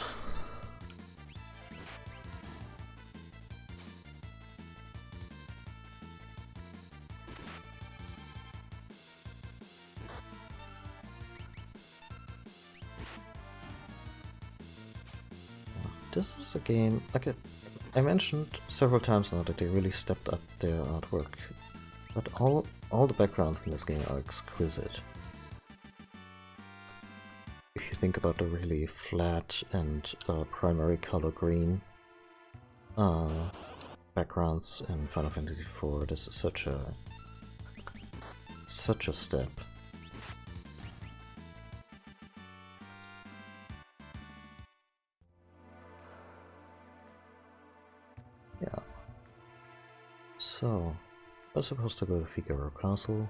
This is a game, like I mentioned several times now that they really stepped up their artwork, but all the backgrounds in this game are exquisite. If you think about the really flat and primary color green backgrounds in Final Fantasy IV, this is such a step. Yeah. So, we're supposed to go to Figaro Castle.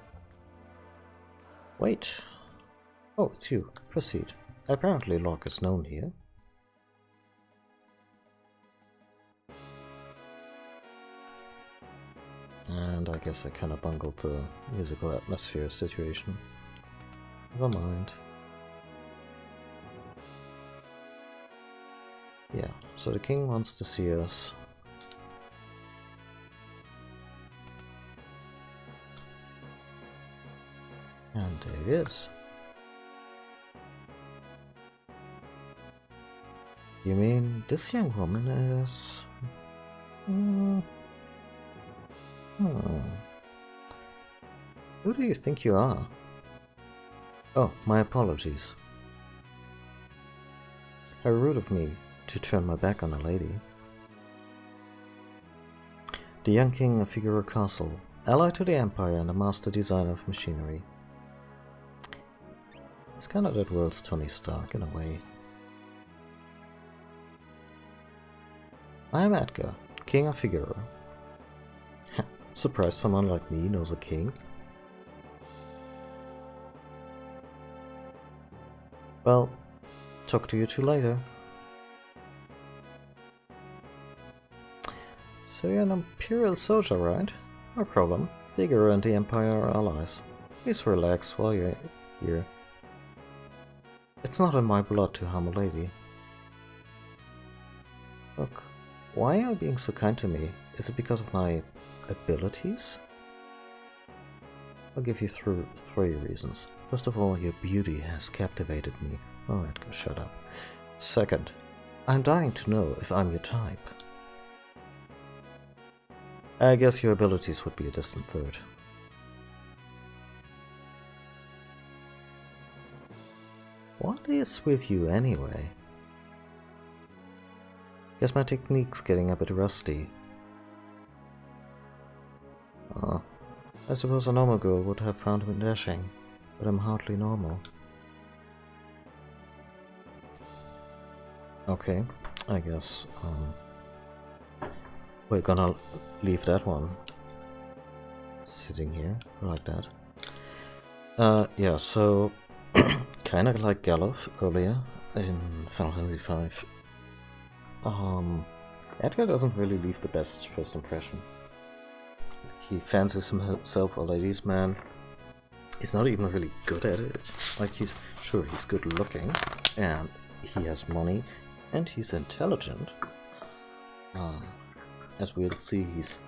Wait! Oh, it's you. Proceed. Apparently Locke is known here. And I guess I kinda bungled the musical atmosphere situation. Never mind. Yeah, so the king wants to see us. And there it is. You mean this young woman is... Who do you think you are? Oh, my apologies. How rude of me to turn my back on a lady. The young king of Figaro Castle, allied to the Empire and a master designer of machinery. He's kind of that world's Tony Stark in a way. I am Edgar, King of Figaro. Surprised someone like me knows a king? Well, talk to you two later. So you're an Imperial soldier, right? No problem. Figaro and the Empire are allies. Please relax while you're here. It's not in my blood to harm a lady. Look, why are you being so kind to me? Is it because of my abilities? I'll give you three reasons. First of all, your beauty has captivated me. Oh, Edgar, shut up. Second, I'm dying to know if I'm your type. I guess your abilities would be a distant third. What is with you anyway? Guess my technique's getting a bit rusty. I suppose a normal girl would have found me dashing, but I'm hardly normal. Okay, I guess we're gonna leave that one sitting here like that. Yeah, so kinda like Galuf earlier in Final Fantasy V. Edgar doesn't really leave the best first impression. He fancies himself a ladies' man. He's not even really good at it. Like, he's good looking, and he has money, and he's intelligent. As we'll see, he's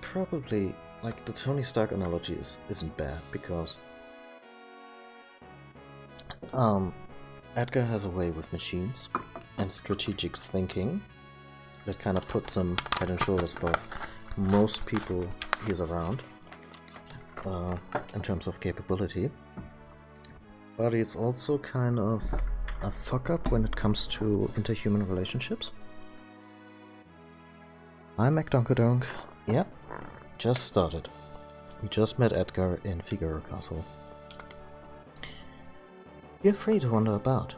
probably, like, the Tony Stark analogy isn't bad, because Edgar has a way with machines and strategic thinking that kind of puts him head and shoulders above most people he's around in terms of capability. But he's also kind of a fuck up when it comes to interhuman relationships. I'm McDonkedonk. Yeah, just started. We just met Edgar in Figaro Castle. Feel free to wander about.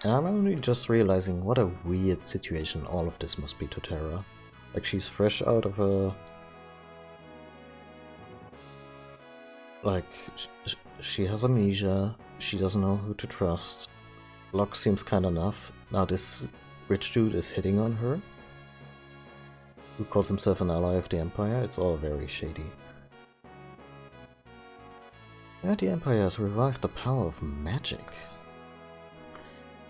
I'm only just realizing what a weird situation all of this must be to Terra. Like, she's fresh out of a... Like, she has amnesia, she doesn't know who to trust. Locke seems kind enough. Now this rich dude is hitting on her, who calls himself an ally of the Empire. It's all very shady. Yeah, the Empire has revived the power of magic.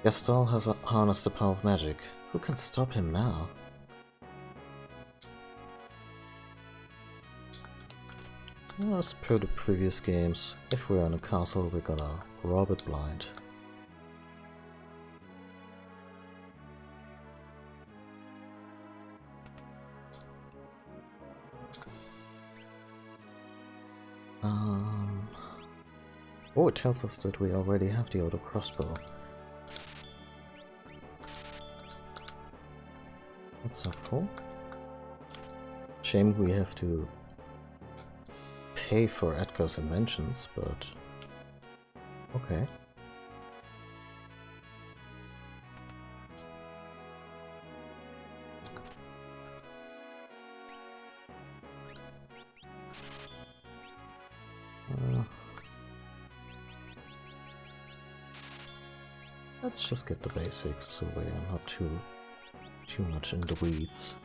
Gaston has harnessed the power of magic. Who can stop him now? As per the previous games, if we're in a castle, we're gonna rob it blind. Oh, it tells us that we already have the auto crossbow. That's helpful. Shame we have to pay for Edgar's inventions, but okay. Let's just get the basics so we are not too much in the weeds.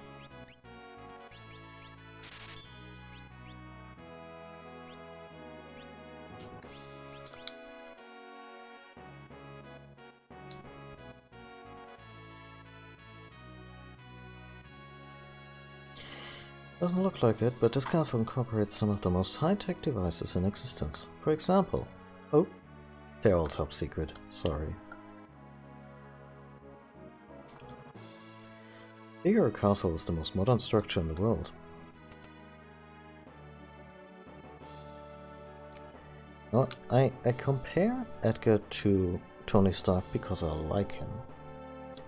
Doesn't look like it, but this castle incorporates some of the most high-tech devices in existence. For example... Oh, they're all top secret, sorry. Figaro Castle is the most modern structure in the world. Now, I compare Edgar to Tony Stark because I like him.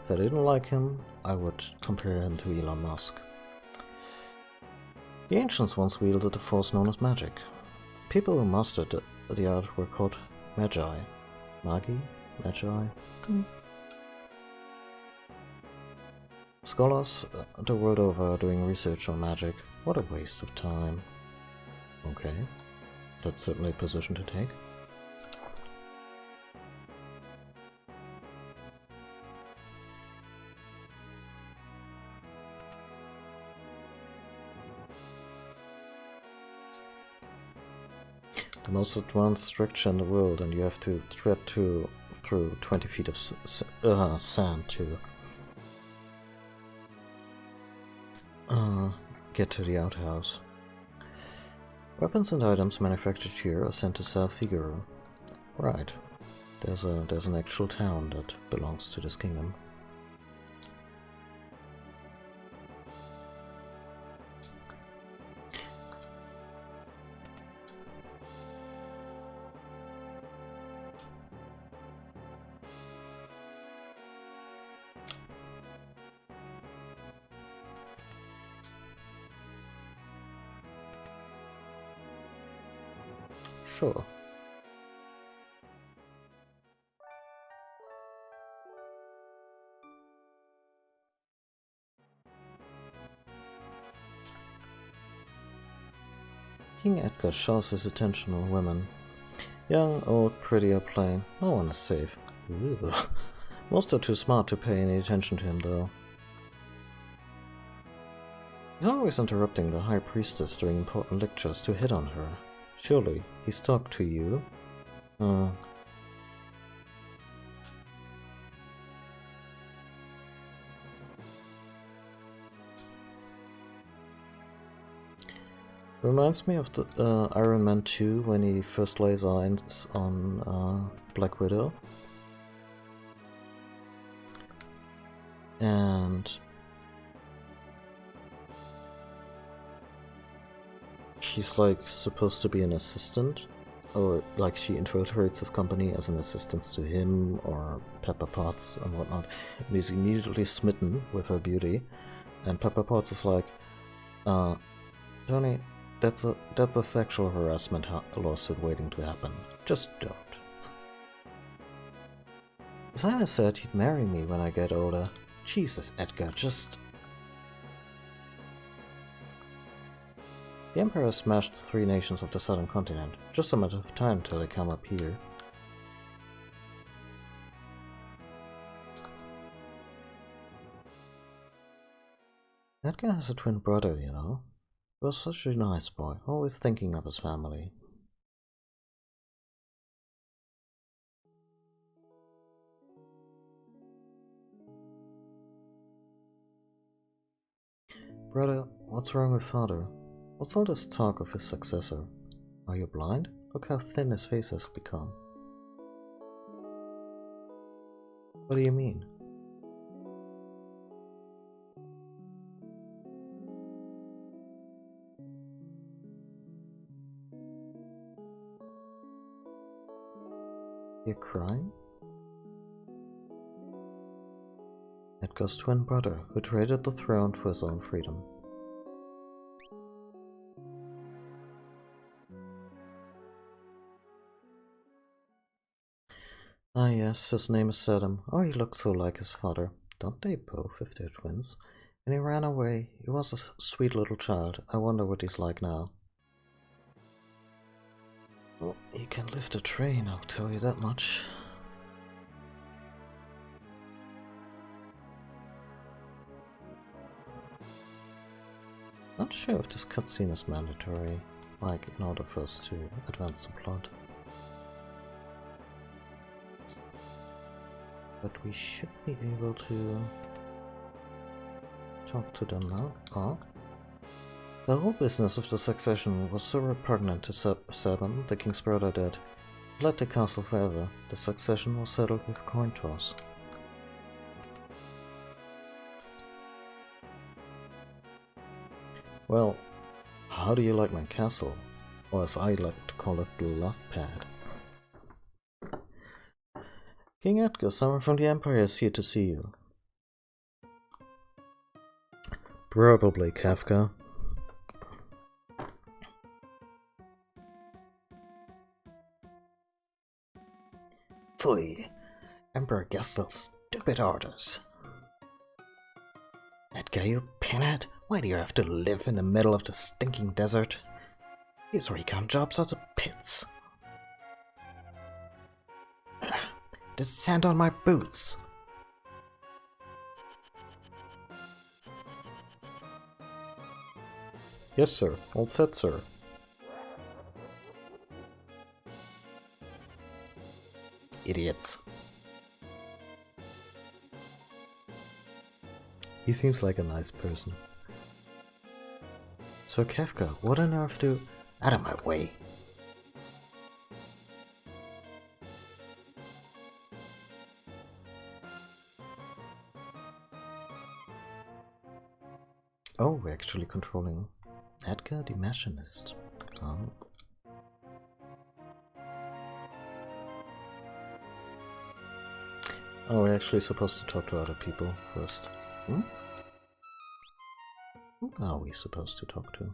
If I didn't like him, I would compare him to Elon Musk. The ancients once wielded a force known as magic. People who mastered the art were called magi. Magi? Magi? Scholars the world over are doing research on magic. What a waste of time. Okay, that's certainly a position to take. The most advanced structure in the world, and you have to tread through 20 feet of sand to get to the outhouse. Weapons and items manufactured here are sent to Sal Figaro. Right. There's an actual town that belongs to this kingdom. Sure. King Edgar shows his attention on women. Young, old, pretty, or plain, no one is safe. Ugh. Most are too smart to pay any attention to him, though. He's always interrupting the High Priestess during important lectures to hit on her. Surely, he's talked to you? Reminds me of the Iron Man 2 when he first lays eyes on Black Widow. And she's like supposed to be an assistant, or like she infiltrates his company as an assistant to him or Pepper Potts and whatnot, and he's immediately smitten with her beauty, and Pepper Potts is like, Tony, that's a sexual harassment lawsuit waiting to happen. Just don't. Simon said he'd marry me when I get older. Jesus, Edgar, just... The Emperor smashed 3 nations of the southern continent. Just a matter of time till they come up here. Edgar has a twin brother, you know. He was such a nice boy, always thinking of his family. Brother, what's wrong with father? What's all this talk of his successor? Are you blind? Look how thin his face has become. What do you mean? You're crying? Edgar's twin brother, who traded the throne for his own freedom. Ah yes, his name is Saddam. Oh, he looks so like his father. Don't they both, if they're twins? And he ran away. He was a sweet little child. I wonder what he's like now. Well, he can lift a train, I'll tell you that much. Not sure if this cutscene is mandatory, like in order for us to advance the plot. But we should be able to talk to them now. Oh. The whole business of the succession was so repugnant to Saban, the king's brother, that he left the castle forever. The succession was settled with a coin toss. Well, how do you like my castle? Or as I like to call it, the love pad. King Edgar, someone from the Empire is here to see you. Probably Kafka. Pfui. Emperor Gestel's stupid orders. Edgar, you pinhead, why do you have to live in the middle of the stinking desert? These recon jobs are the pits. Ugh, the sand on my boots. Yes, sir. All set, sir. Idiots. He seems like a nice person. Sir Kefka, what on earth do... Out of my way. Oh, we're actually controlling Edgar the Machinist. Oh. Oh, we're actually supposed to talk to other people first. Hmm? Who are we supposed to talk to?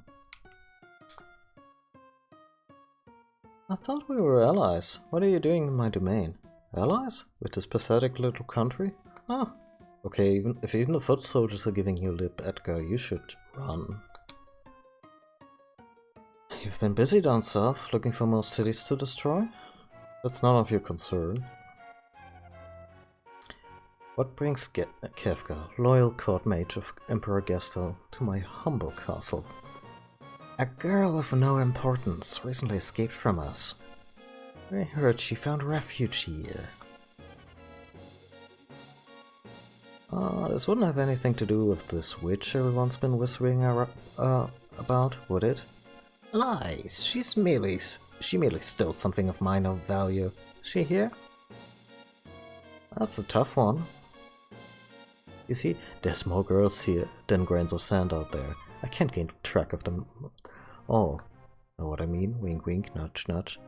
I thought we were allies. What are you doing in my domain? Allies? With this pathetic little country? Ah. Okay, if even the foot soldiers are giving you lip, Edgar, you should run. You've been busy down south, looking for more cities to destroy? That's none of your concern. What brings Kefka, loyal court mage of Emperor Gestel, to my humble castle? A girl of no importance recently escaped from us. I heard she found refuge here. This wouldn't have anything to do with this witch everyone's been whispering about, would it? Lies. She merely stole something of minor value. Is she here? That's a tough one. You see, there's more girls here than grains of sand out there. I can't gain track of them all. Know what I mean? Wink wink, nudge nudge.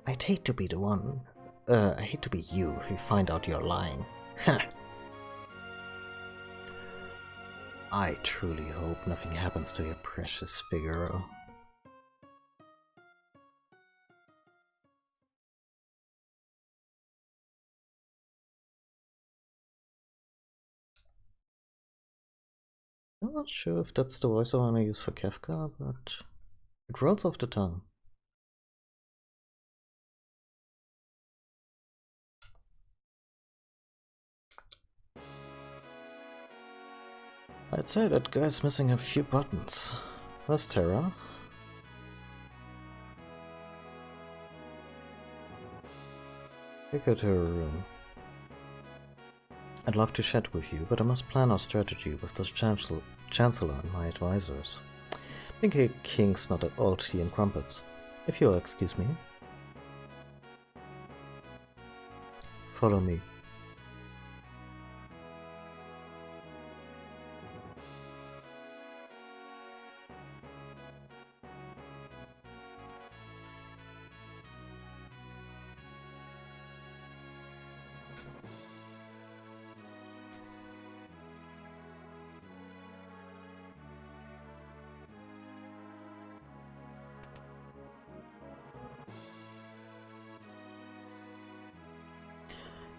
I'd hate to be the one. I hate to be you if you find out you're lying. Ha! I truly hope nothing happens to your precious Figaro. I'm not sure if that's the voice I want to use for Kefka, but it rolls off the tongue. I'd say that guy's missing a few buttons. Where's Terra? Take her to her room. I'd love to chat with you, but I must plan our strategy with the Chancellor and my advisors. Pinky King's not at all tea and crumpets, if you'll excuse me. Follow me.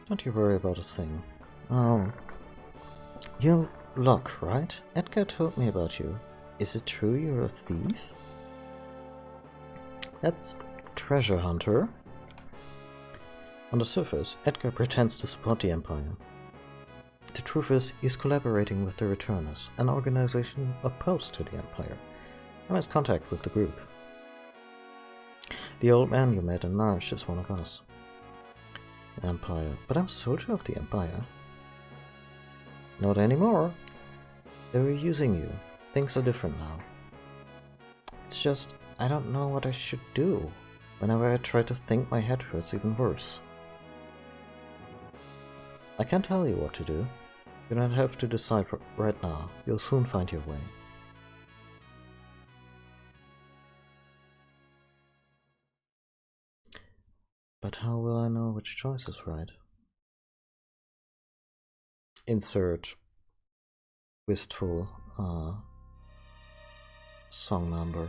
Don't you worry about a thing. You're Locke, right? Edgar told me about you. Is it true you're a thief? That's Treasure Hunter. On the surface, Edgar pretends to support the Empire. The truth is, he's collaborating with the Returners, an organization opposed to the Empire. I'm in contact with the group. The old man you met in Narsh is one of us. Empire, but I'm a soldier of the Empire. Not anymore. They were using you. Things are different now. It's just, I don't know what I should do. Whenever I try to think, my head hurts even worse. I can't tell you what to do. You don't have to decide right now. You'll soon find your way. But how will I know which choice is right? Insert wistful song number.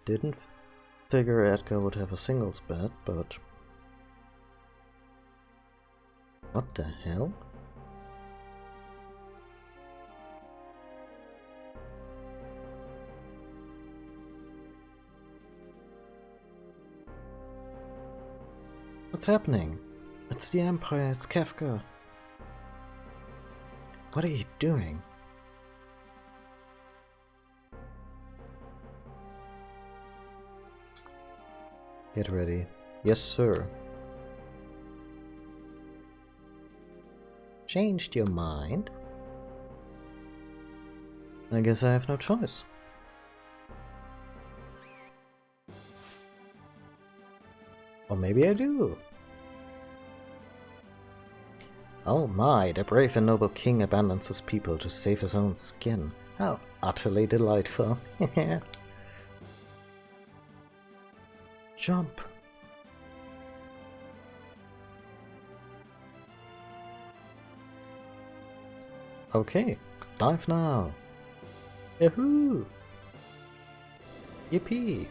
Didn't figure Edgar would have a singles bed, but... What the hell? What's happening? It's the Empire, it's Kefka. What are you doing? Get ready. Yes, sir. Changed your mind? I guess I have no choice. Or maybe I do. Oh my, the brave and noble king abandons his people to save his own skin. How utterly delightful. Jump. Okay, dive now. Yahoo! Yippee!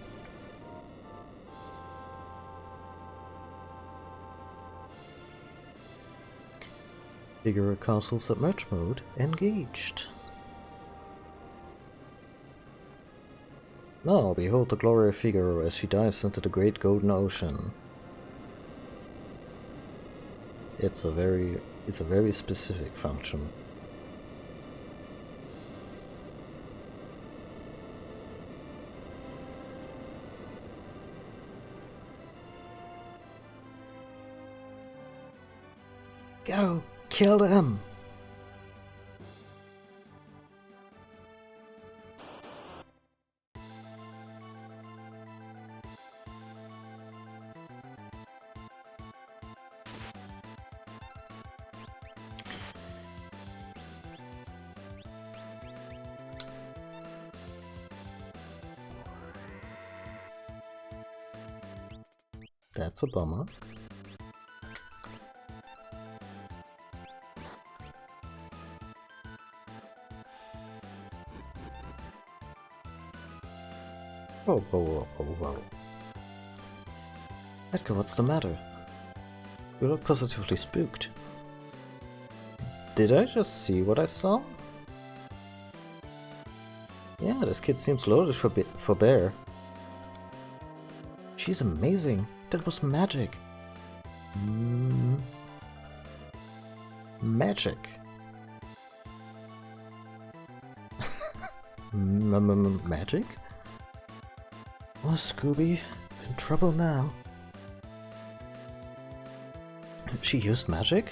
Figaro Castle submerge mode engaged. Now behold the glory of Figaro as she dives into the great golden ocean. It's a very specific function. Go! Kill them! That's a bummer. Whoa. Edgar, what's the matter? You look positively spooked. Did I just see what I saw? Yeah, this kid seems loaded for bear. She's amazing. That was magic. Magic. Magic? Oh, Scooby, in trouble now. She used magic?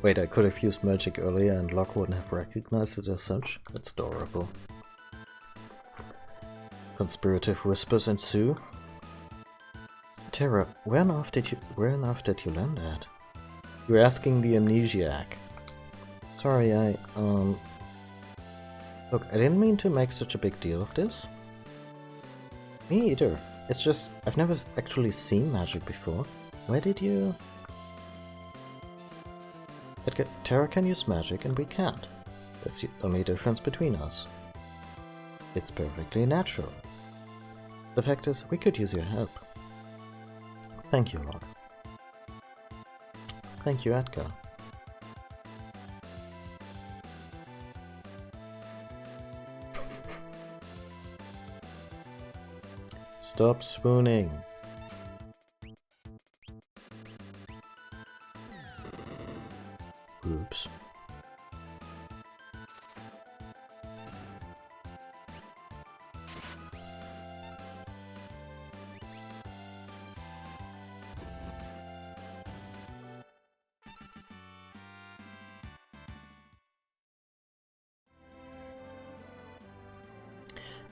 Wait, I could have used magic earlier and Locke wouldn't have recognized it as such? That's adorable. Conspirative whispers ensue. Terra, where on earth did you learn that? You're asking the amnesiac. Sorry, Look, I didn't mean to make such a big deal of this. Me either. It's just, I've never actually seen magic before. Where did you... Terra can use magic and we can't. That's the only difference between us. It's perfectly natural. The fact is, we could use your help. Thank you, Locke. Thank you, Edgar. Stop swooning. Oops.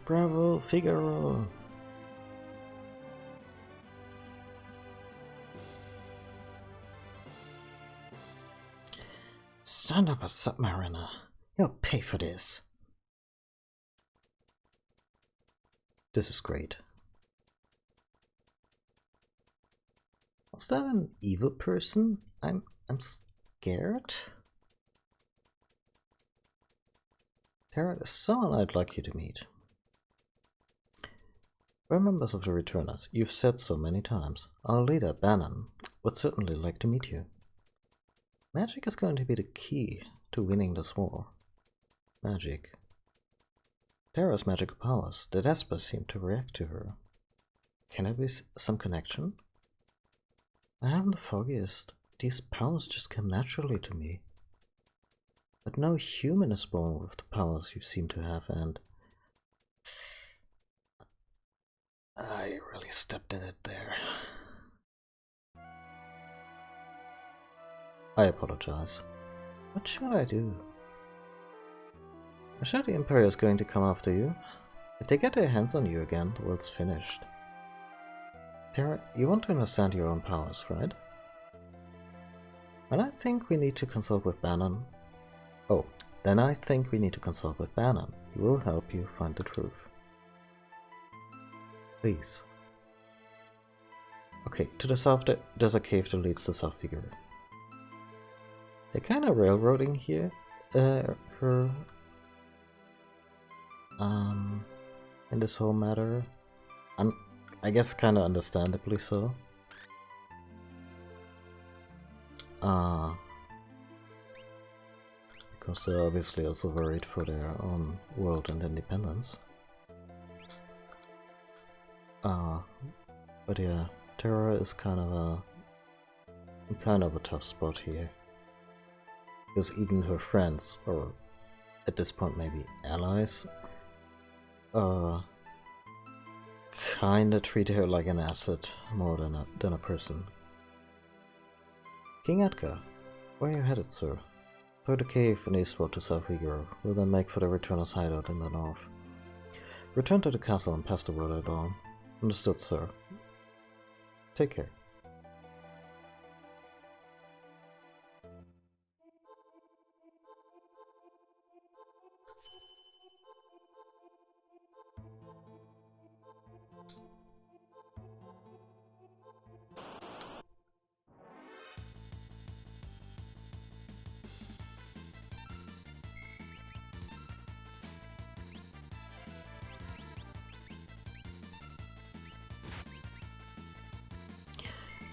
Bravo, Figaro! Son of a submariner! You'll pay for this! This is great. Was that an evil person? I'm scared. Terra is someone I'd like you to meet. We're members of the Returners. You've said so many times. Our leader, Bannon, would certainly like to meet you. Magic is going to be the key to winning this war. Magic. Terra's magical powers. The Desper seem to react to her. Can there be some connection? I haven't the foggiest. These powers just come naturally to me. But no human is born with the powers you seem to have, and I really stepped in it there. I apologize. What should I do? I'm sure the Empire is going to come after you. If they get their hands on you again, the world's finished. Terra, you want to understand your own powers, right? And I think we need to consult with Bannon. Oh, then I think we need to consult with Bannon. He will help you find the truth. Please. Okay, to the south there's a cave that leads to South Figure. They're kind of railroading here, in this whole matter. And I guess kind of understandably so. Because they're obviously also worried for their own world and independence. But yeah, Terra is kind of a tough spot here. Because even her friends, or at this point maybe allies, kinda treat her like an asset more than a person. King Edgar, where are you headed, sir? Through the cave and eastward to South Vigor. We'll then make for the Returners' hideout in the north. Return to the castle and pass the word at dawn. Understood, sir. Take care.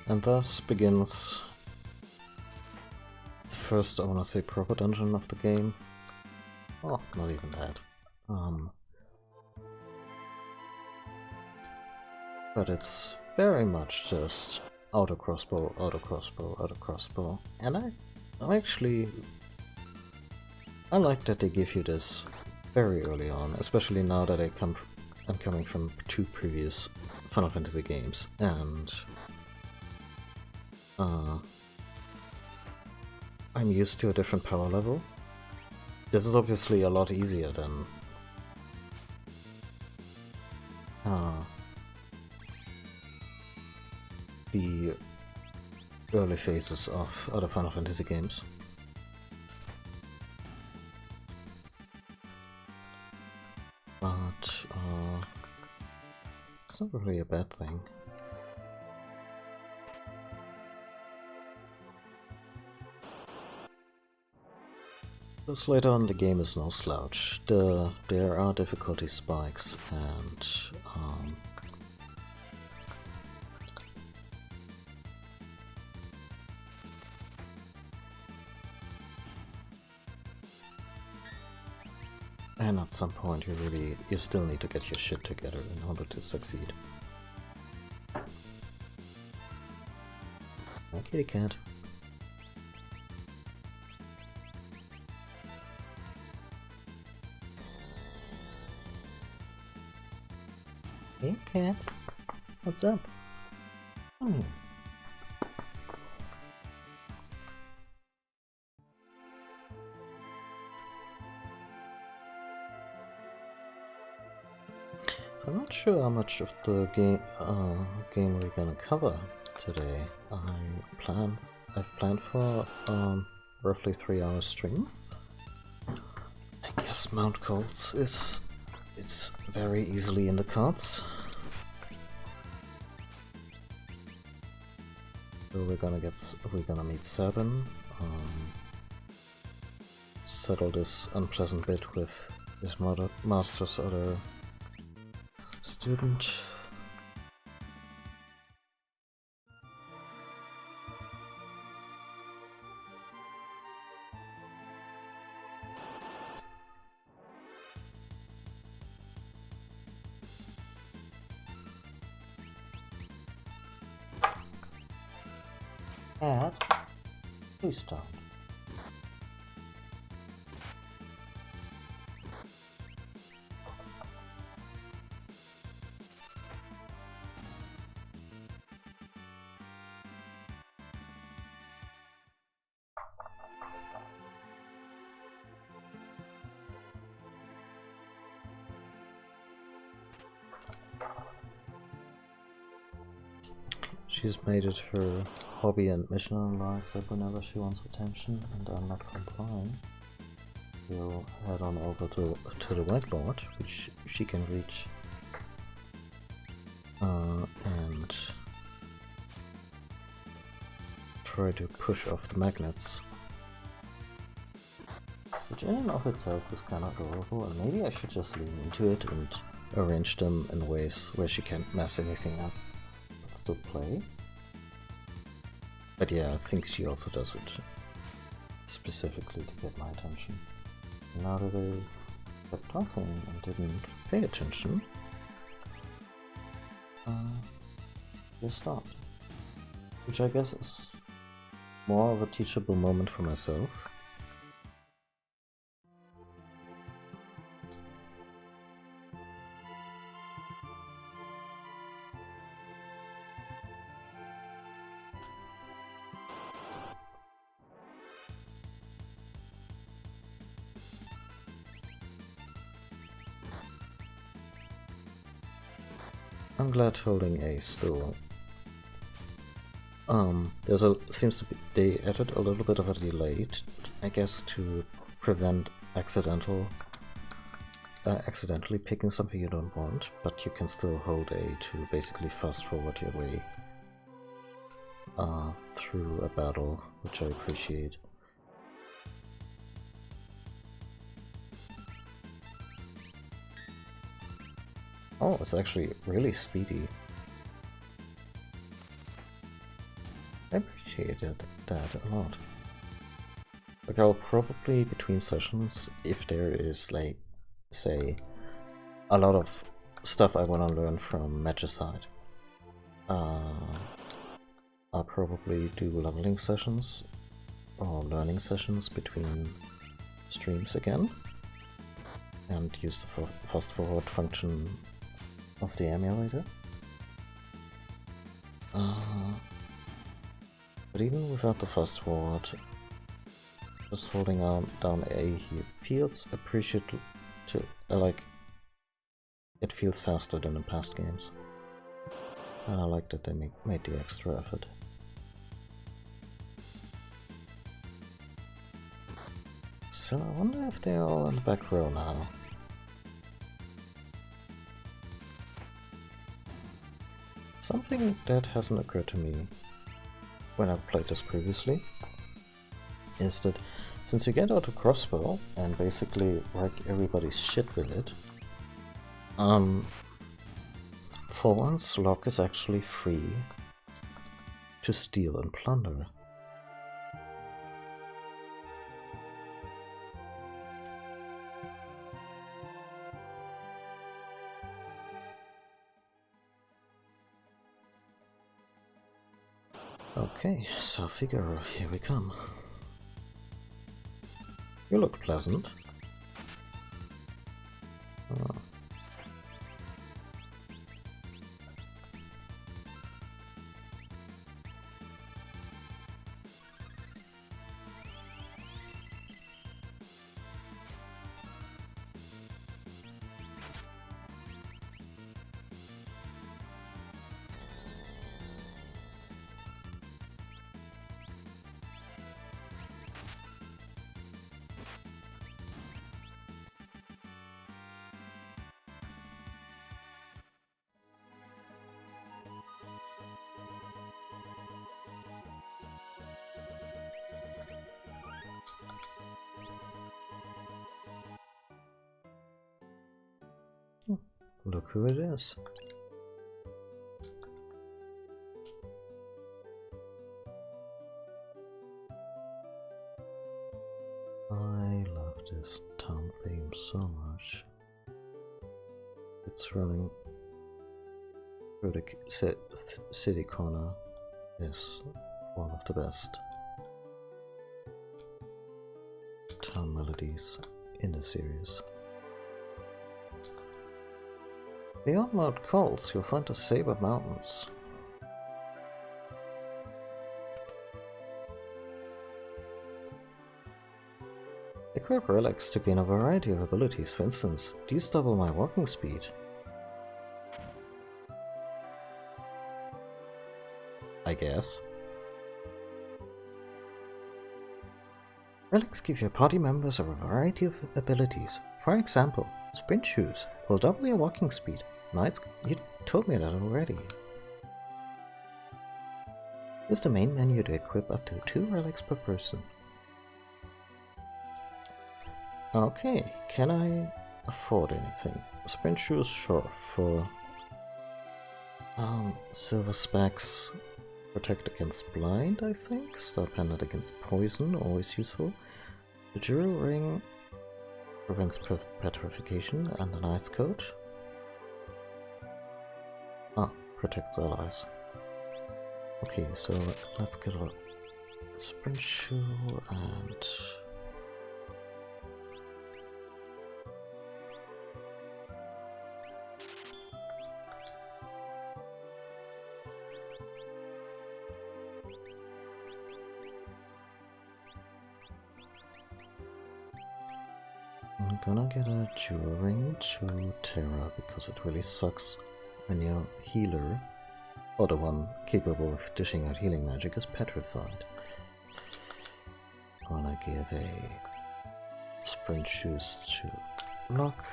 And thus begins the first, I wanna say, proper dungeon of the game. Oh, not even that. But it's very much just auto crossbow, auto crossbow, auto crossbow. And I like that they give you this very early on, especially now that I'm coming from 2 previous Final Fantasy games, and I'm used to a different power level. This is obviously a lot easier than the early phases of other Final Fantasy games. But it's not really a bad thing. Because later on the game is no slouch. There are difficulty spikes, and at some point you still need to get your shit together in order to succeed. Okay, cat. Hey, cat. What's up? Hmm. I'm not sure how much of the game we're gonna cover today. I've planned for roughly 3-hour stream. I guess Mount Colts it's very easily in the cards. So we're gonna meet Sabin, settle this unpleasant bit with his master's other student, Cat, please don't. She's made it her hobby and mission in life that whenever she wants attention and I'm not complying, she'll head on over to the whiteboard, which she can reach, and try to push off the magnets. Which in and of itself is kind of adorable, and maybe I should just lean into it and arrange them in ways where she can't mess anything up. To play. But yeah, I think she also does it specifically to get my attention. Now that I kept talking and didn't pay attention, they stopped. Which I guess is more of a teachable moment for myself. I'm glad holding A still. Seems to be they added a little bit of a delay, I guess, to prevent accidentally picking something you don't want, but you can still hold A to basically fast forward your way through a battle, which I appreciate. Oh, it's actually really speedy. I appreciated that a lot. Like, I'll probably, between sessions, if there is, like, say, a lot of stuff I want to learn from Magicide, I'll probably do leveling sessions or learning sessions between streams again, and use the fast forward function of the emulator. But even without the fast forward, just holding down A here feels appreciative. Like, it feels faster than in past games. And I like that they made the extra effort. So I wonder if they're all in the back row now. Something that hasn't occurred to me when I've played this previously is that since you get out a crossbow and basically wreck everybody's shit with it, for once Locke is actually free to steal and plunder. Okay, so Figaro, here we come. You look pleasant. Look who it is. I love this town theme so much. It's running through the city corner. Yes, one of the best town melodies in the series. Beyond Mount Coles, you'll find the Saber Mountains. Equip relics to gain a variety of abilities. For instance, these double my walking speed. I guess. Relics give your party members a variety of abilities. For example, sprint shoes will double your walking speed. Knights, you told me that already. Use the main menu to equip up to 2 relics per person. Okay, can I afford anything? Sprint shoes, sure. For silver specs, protect against blind, I think. Star pendant against poison, always useful. The jewel ring prevents petrification, and the knight's coat. Protects allies. Okay, so let's get a sprint shoe and I'm gonna get a jewel ring to Terra because it really sucks when your healer, or the one capable of dishing out healing magic, is petrified. I'm gonna give a sprint shoes to Locke,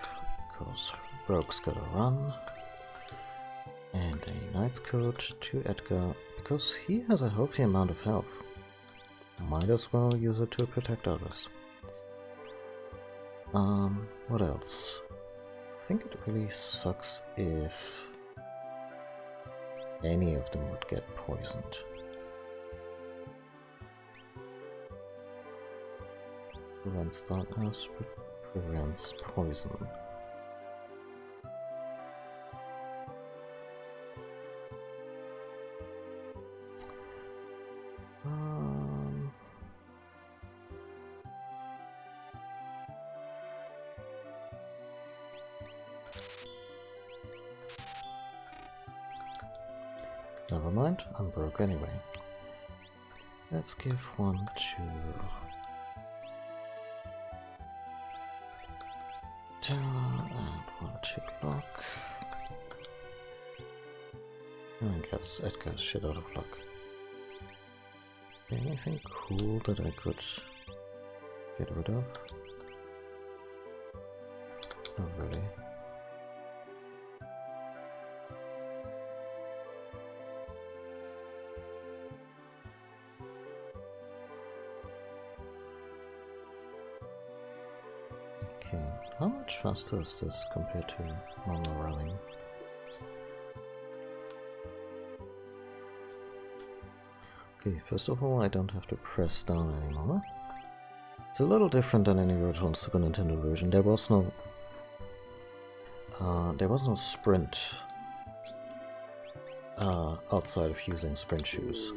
because Rogue's gotta run, and a knight's coat to Edgar, because he has a healthy amount of health. Might as well use it to protect others. What else? I think it really sucks if any of them would get poisoned. Prevents darkness, prevents poison. Never mind, I'm broke anyway. Let's give one to Terra and one to Locke. I guess Edgar's shit out of luck. Anything cool that I could get rid of? Not really. Okay, how much faster is this compared to normal running? Okay, first of all, I don't have to press down anymore. It's a little different than in the original Super Nintendo version. There was no sprint outside of using sprint shoes.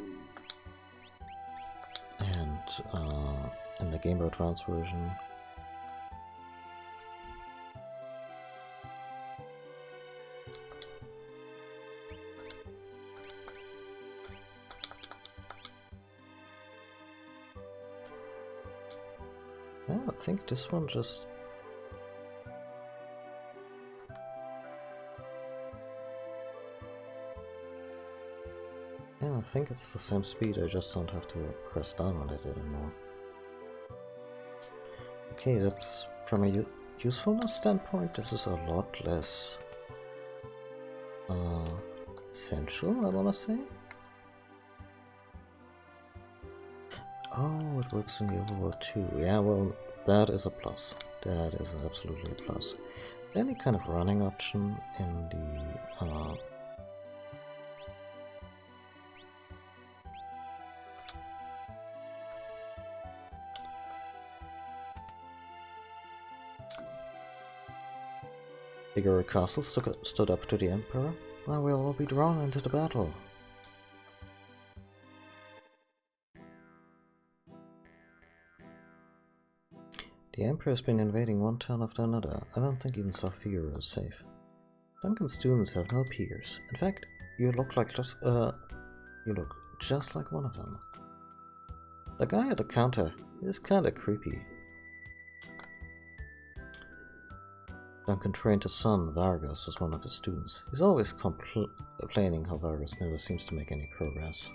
And in the Game Boy Advance version, I think this one just... Yeah, I think it's the same speed, I just don't have to press down on it anymore. Okay, that's... from a usefulness standpoint, this is a lot less... essential, I wanna say. Oh, it works in the overworld too. Yeah, well, that is a plus. That is absolutely a plus. Is there any kind of running option in the... Figaro Castle stood up to the Emperor? Now we'll all be drawn into the battle. The Emperor's been invading one town after another. I don't think even Saphira is safe. Duncan's students have no peers. In fact, you look just like one of them. The guy at the counter is kinda creepy. Duncan trained his son, Vargas, as one of his students. He's always complaining how Vargas never seems to make any progress.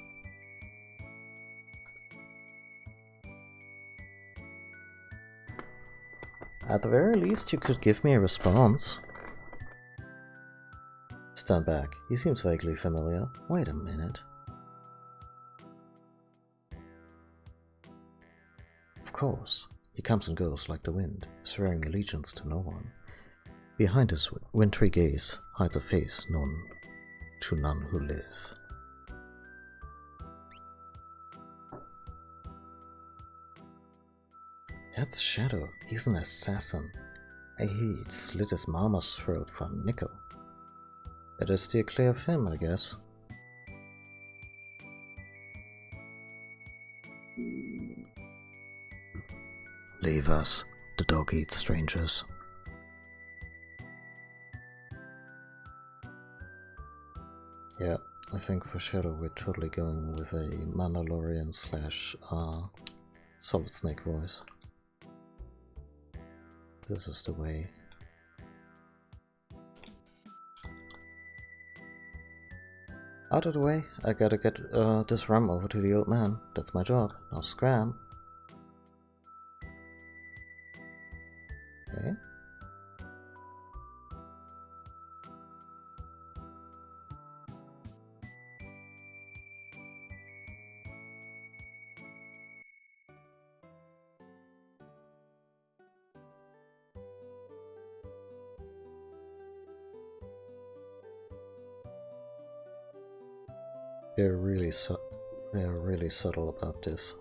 At the very least, you could give me a response. Stand back. He seems vaguely familiar. Wait a minute. Of course. He comes and goes like the wind, swearing allegiance to no one. Behind his wintry gaze hides a face known to none who live. That's Shadow. He's an assassin. He'd slit his mama's throat for a nickel. Better steer clear of him, I guess. Leave us. The dog eats strangers. Yeah, I think for Shadow we're totally going with a Mandalorian / Solid Snake voice. This is the way. Out of the way, I gotta get this rum over to the old man. That's my job. Now scram. Okay. They're really subtle about this.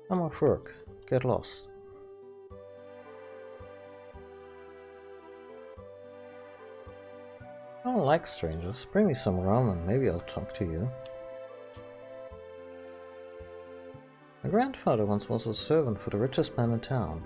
I'm off work. Get lost. I don't like strangers. Bring me some rum and maybe I'll talk to you. My grandfather once was a servant for the richest man in town.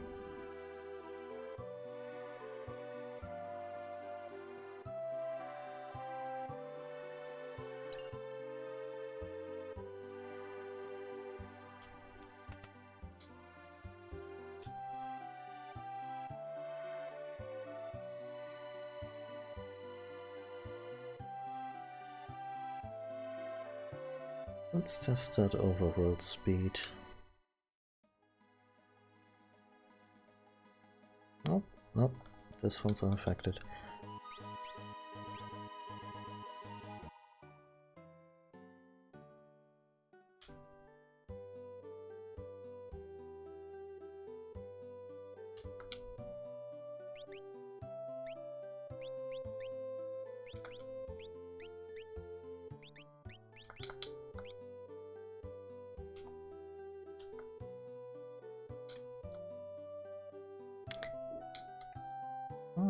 Let's test that overworld speed. Nope, this one's unaffected.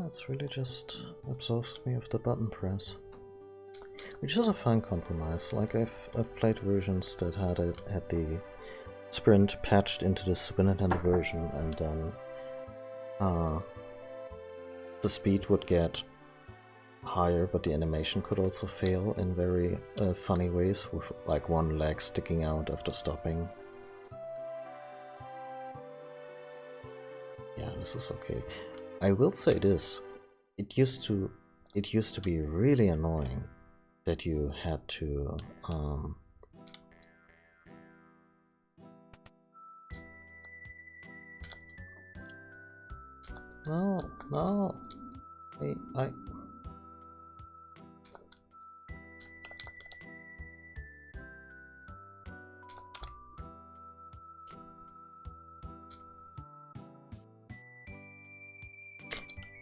It's really just absolves me of the button press, which is a fine compromise. Like I've played versions that had the sprint patched into the Super Nintendo version, and then the speed would get higher, but the animation could also fail in very funny ways, with like one leg sticking out after stopping. Yeah, this is okay. I will say this, it used to be really annoying that you had to no, hey,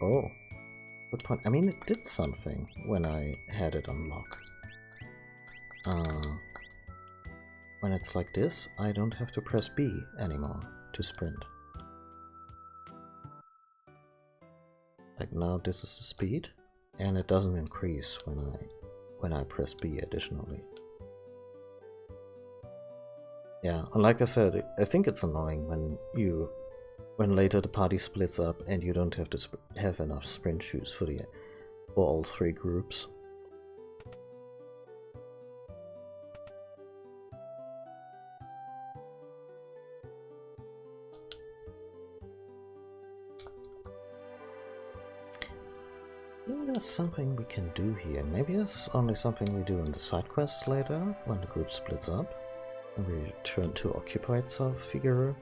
oh, good point. I mean, it did something when I had it on lock. When it's like this, I don't have to press B anymore to sprint. Like now this is the speed, and it doesn't increase when I press B additionally. Yeah, and like I said, I think it's annoying when later the party splits up and you don't have to have enough sprint shoes for all three groups. Yeah, there's something we can do here. Maybe it's only something we do in the side quests later when the group splits up. And we return to occupied Figaro,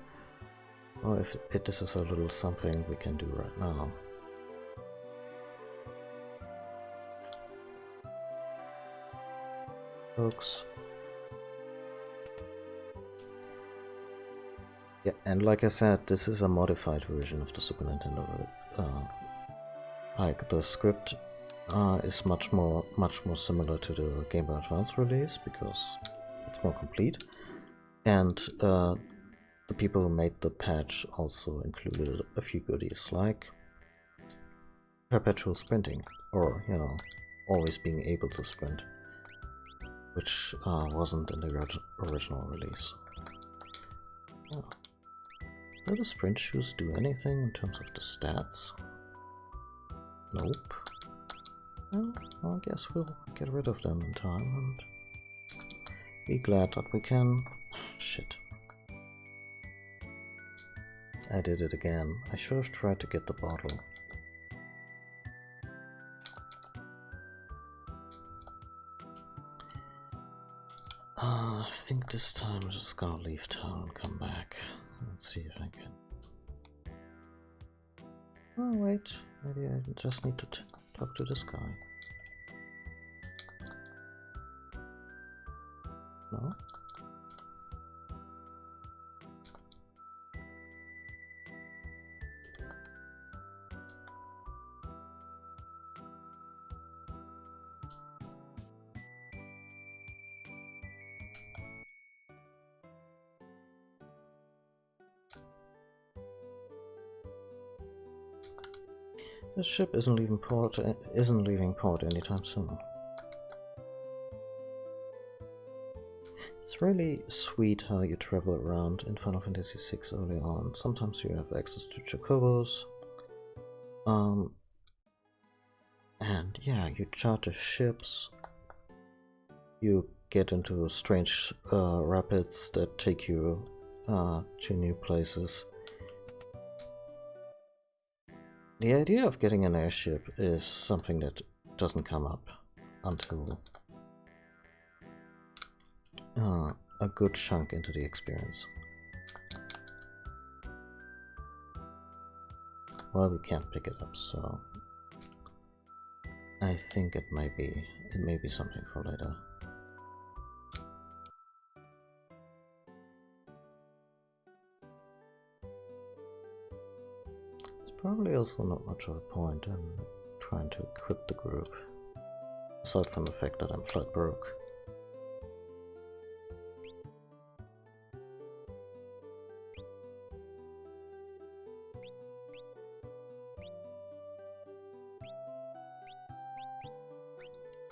or if this is a little something we can do right now. Folks. Yeah, and like I said, this is a modified version of the Super Nintendo. Like the script is much more similar to the Game Boy Advance release because it's more complete. And the people who made the patch also included a few goodies like perpetual sprinting, or, you know, always being able to sprint, which wasn't in the original release. Yeah. Do the sprint shoes do anything in terms of the stats? Nope. Well, I guess we'll get rid of them in time and be glad that we can... Shit. I did it again. I should have tried to get the bottle. I think this time I'm just gonna leave town and come back. Let's see if I can... Oh wait, maybe I just need to talk to this guy. No? This ship isn't leaving port anytime soon. It's really sweet how you travel around in Final Fantasy VI early on. Sometimes you have access to chocobos. And yeah, you charter ships. You get into strange rapids that take you to new places. The idea of getting an airship is something that doesn't come up until a good chunk into the experience. Well, we can't pick it up, so I think it may be something for later. Probably also not much of a point in trying to equip the group, aside from the fact that I'm flat broke.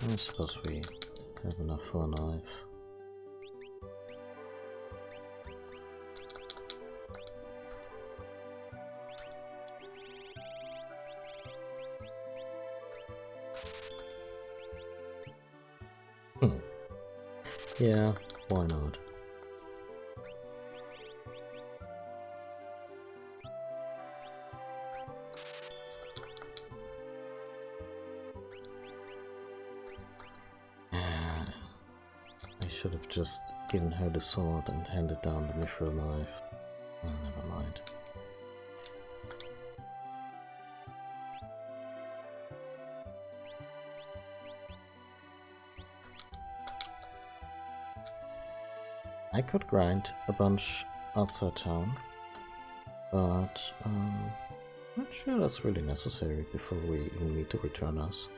I suppose we have enough for a knife. Yeah, why not? I should have just given her the sword and handed down the mithril knife. Oh, never mind. I could grind a bunch outside town, but I'm not sure that's really necessary before we even meet the returners.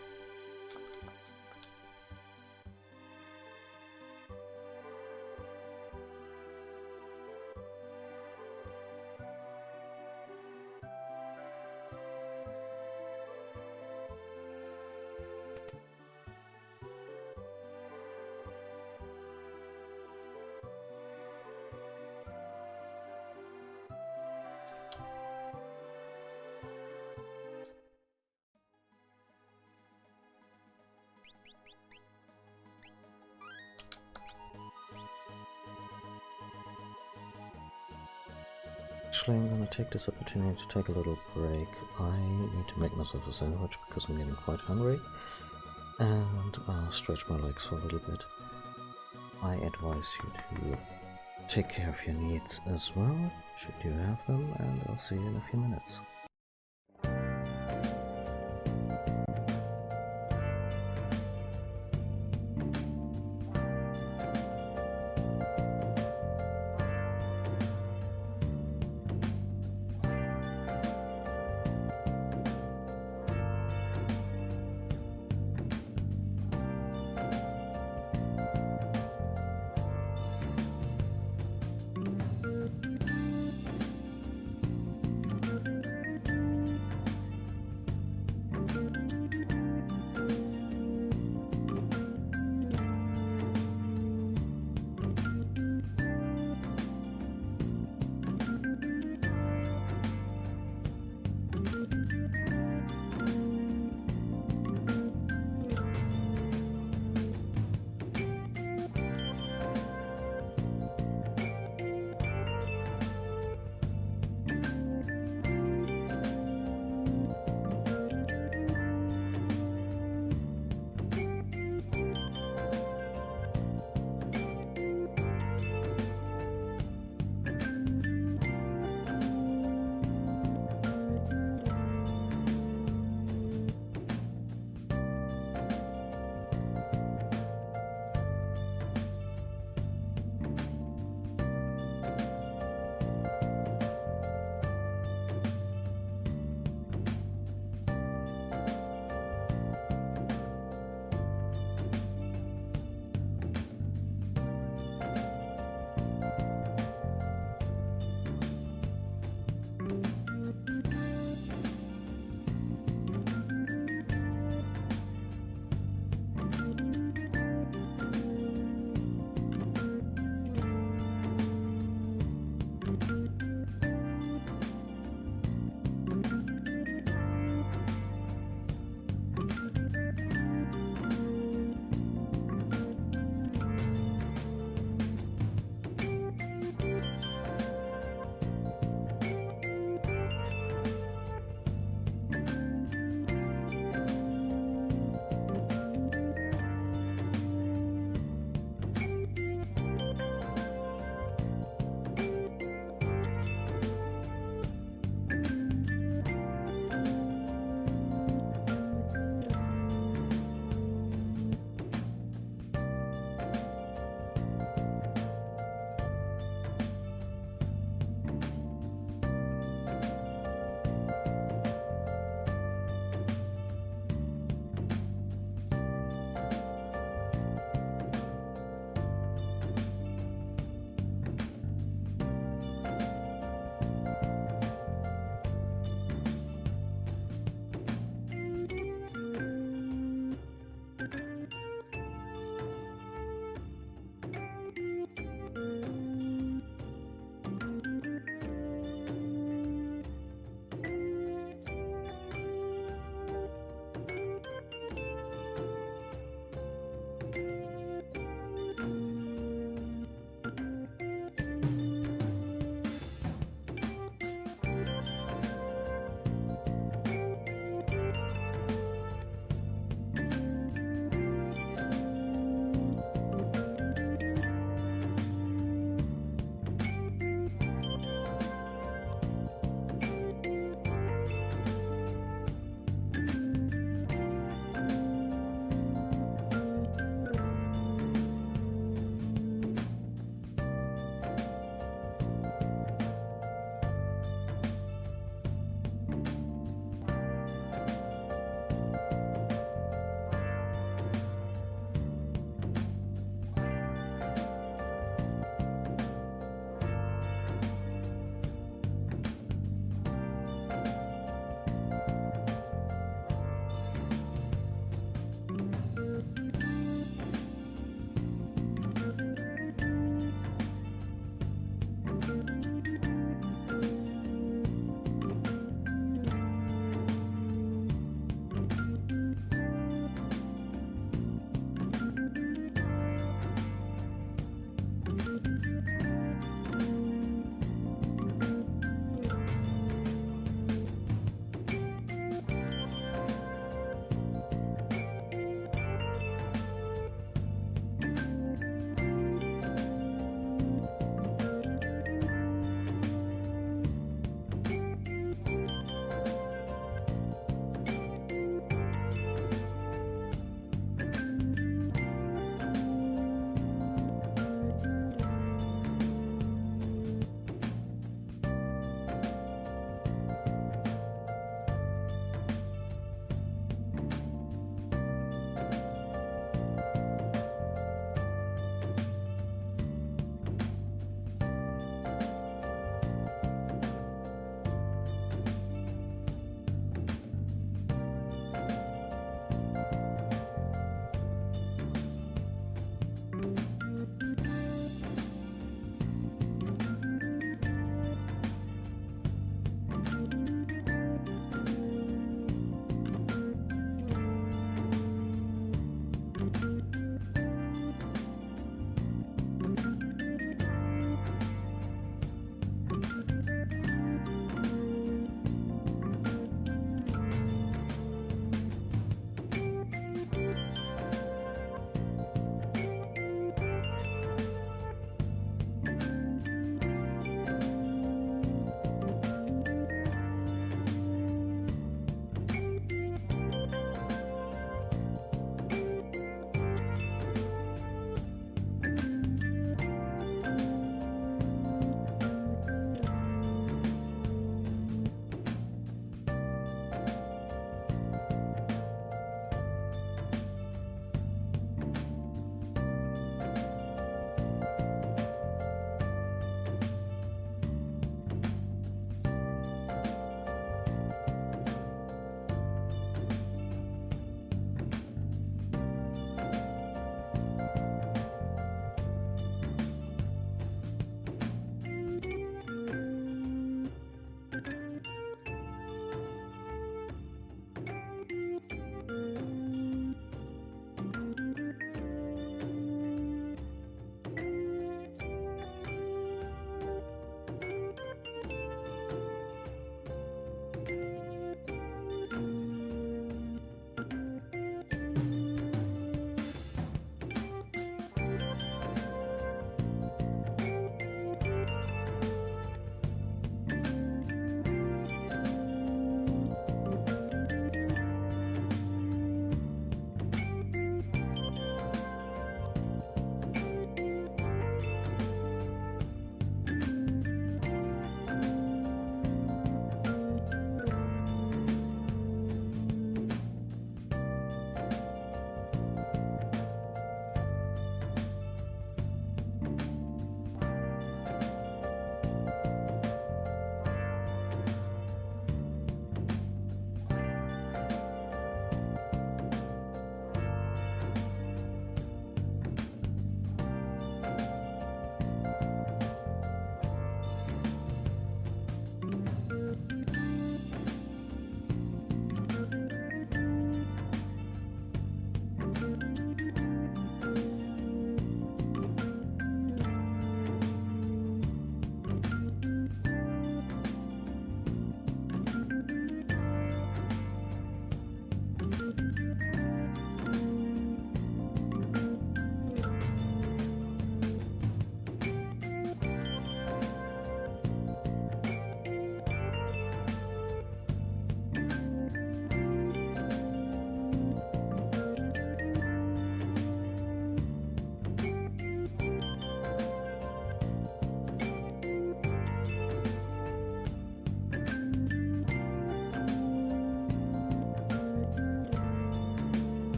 Actually, I'm gonna take this opportunity to take a little break. I need to make myself a sandwich because I'm getting quite hungry, and stretch my legs for a little bit. I advise you to take care of your needs as well, should you have them, and I'll see you in a few minutes.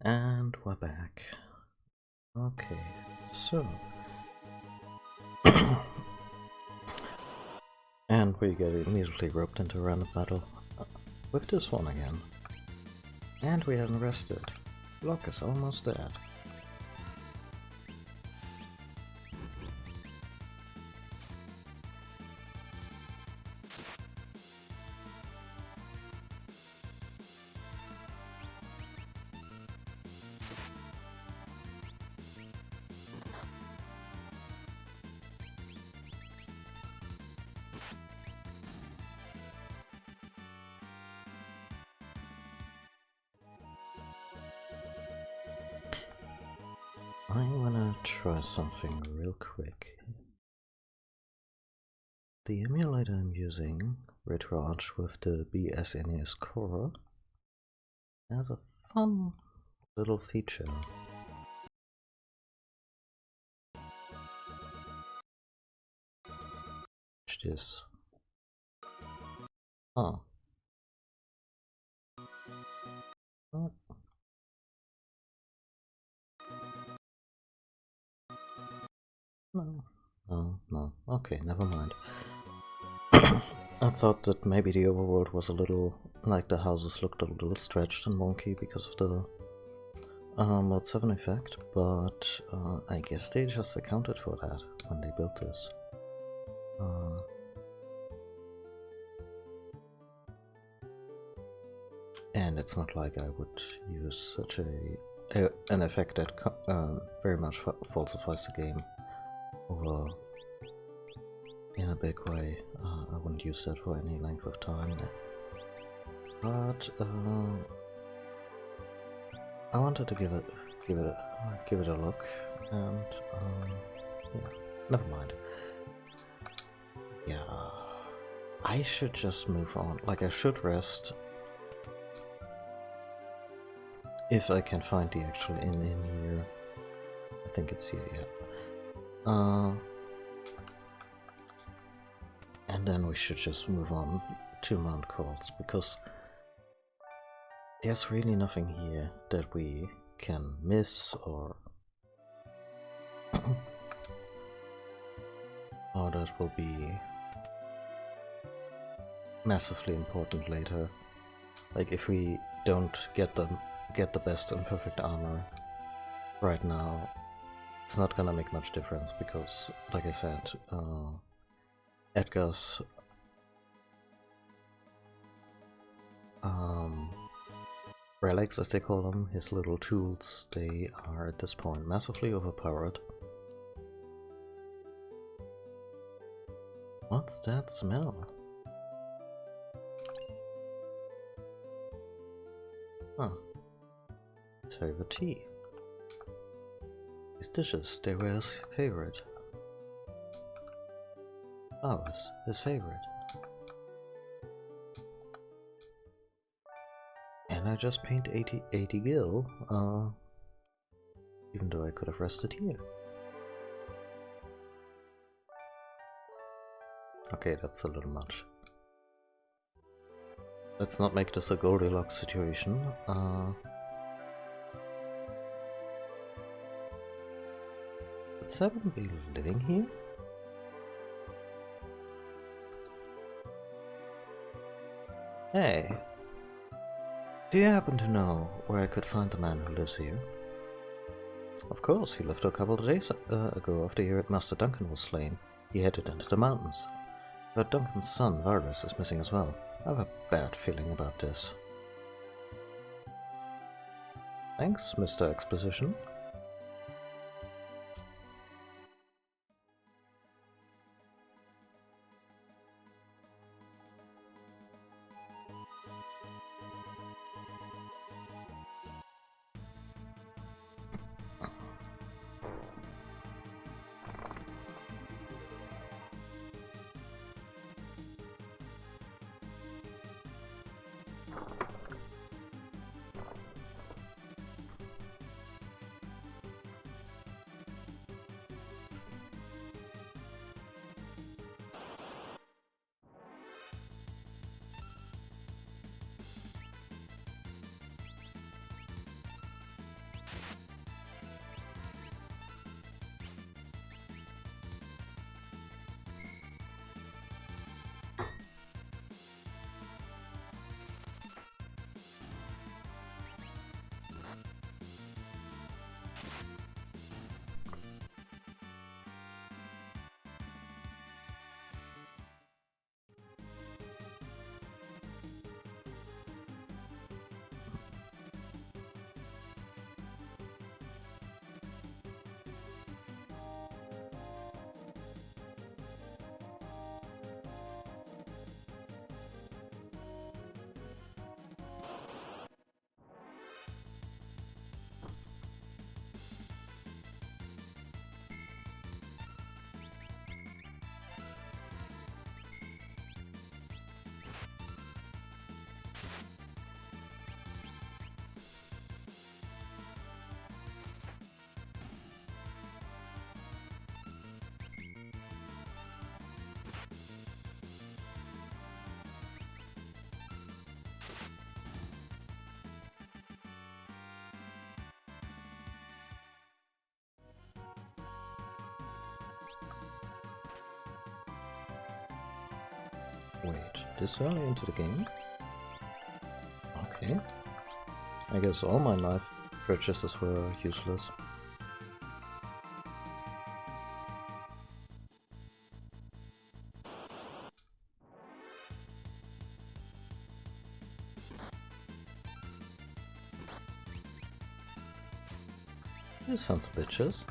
And we're back. Okay, so... and we get immediately roped into a random battle with this one again. And we haven't rested. Locke is almost dead. I wanna try something real quick. The emulator I'm using, RetroArch with the BSNES Core, has a fun little feature. Which is... oh. Oh. No. Okay, never mind. I thought that maybe the overworld was a little, like the houses looked a little stretched and wonky because of the Mod 7 effect, but I guess they just accounted for that when they built this. And it's not like I would use such an effect that very much falsifies the game, or in a big way. I wouldn't use that for any length of time. But I wanted to give it a look, and yeah, never mind. Yeah, I should just move on. Like, I should rest if I can find the actual inn in here. I think it's here, yeah. And then we should just move on to Mount Calls, because there's really nothing here that we can miss or or that will be massively important later. Like, if we don't get the best and perfect armor right now, it's not gonna make much difference, because, like I said, Edgar's relics, as they call them, his little tools, they are at this point massively overpowered. What's that smell? Huh. His favorite tea. These dishes, they were his favorite. Flowers, his favorite. And I just paint 80 gil, even though I could have rested here. Okay, that's a little much. Let's not make this a Goldilocks situation. Would Seven be living here? Hey, do you happen to know where I could find the man who lives here? Of course, he left a couple of days ago after you heard Master Duncan was slain. He headed into the mountains. But Duncan's son, Vargas, is missing as well. I have a bad feeling about this. Thanks, Mr. Exposition. this early into the game? Okay. I guess all my life purchases were useless. You sons of bitches.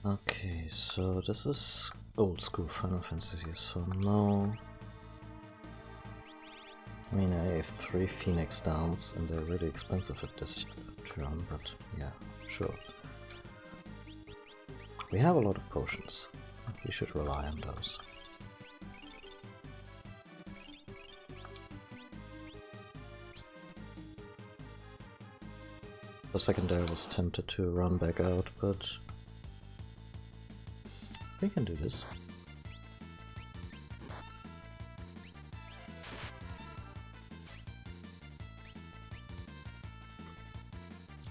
Okay, so this is old school Final Fantasy, so no. I mean, I have 3 Phoenix Downs and they're really expensive at this turn, but yeah, sure. We have a lot of potions. We should rely on those. For a second there I was tempted to run back out, but we can do this.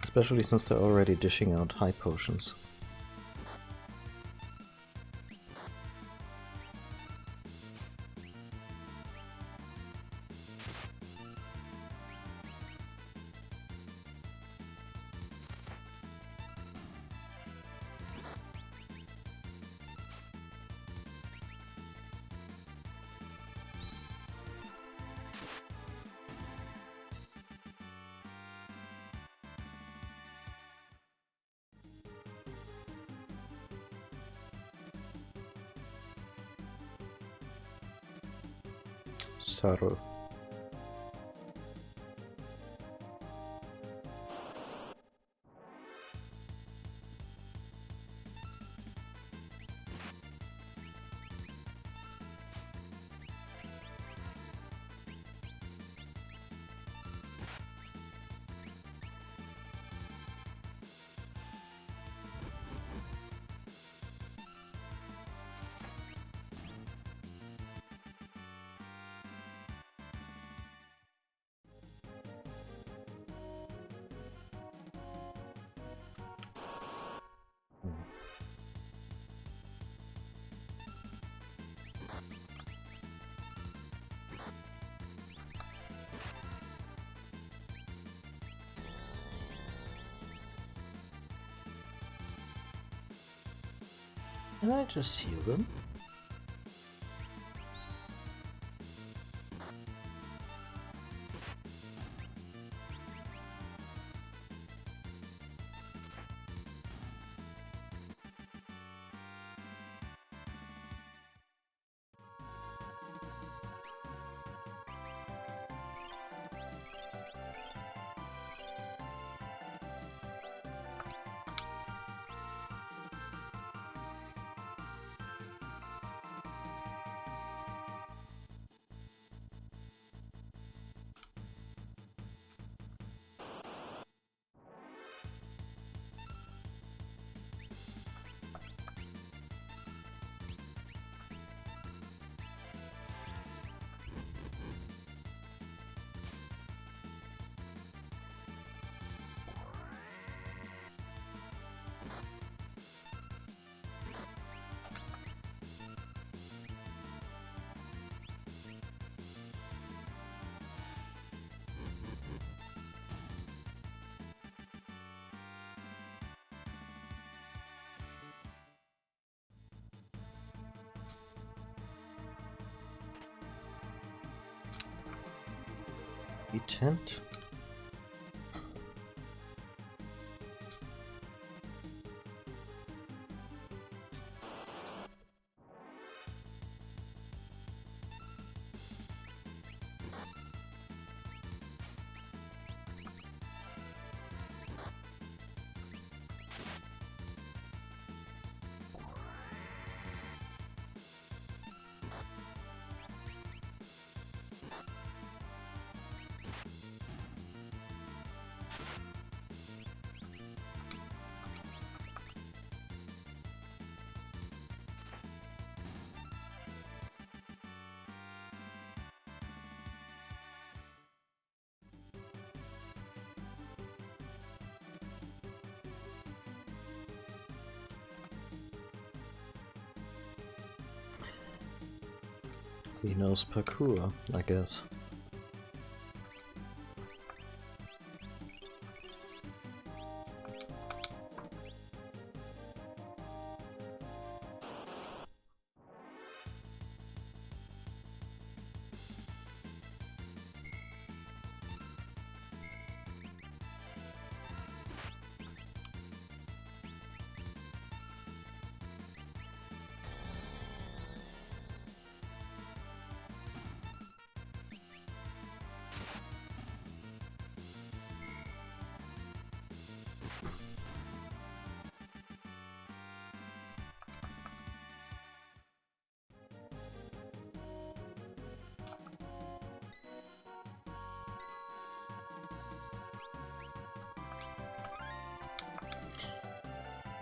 Especially since they're already dishing out high potions. Saru. Can I just heal them? Tent. He knows parkour, I guess.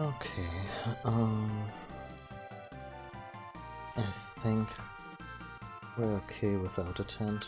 Okay, I think we're okay without a tent.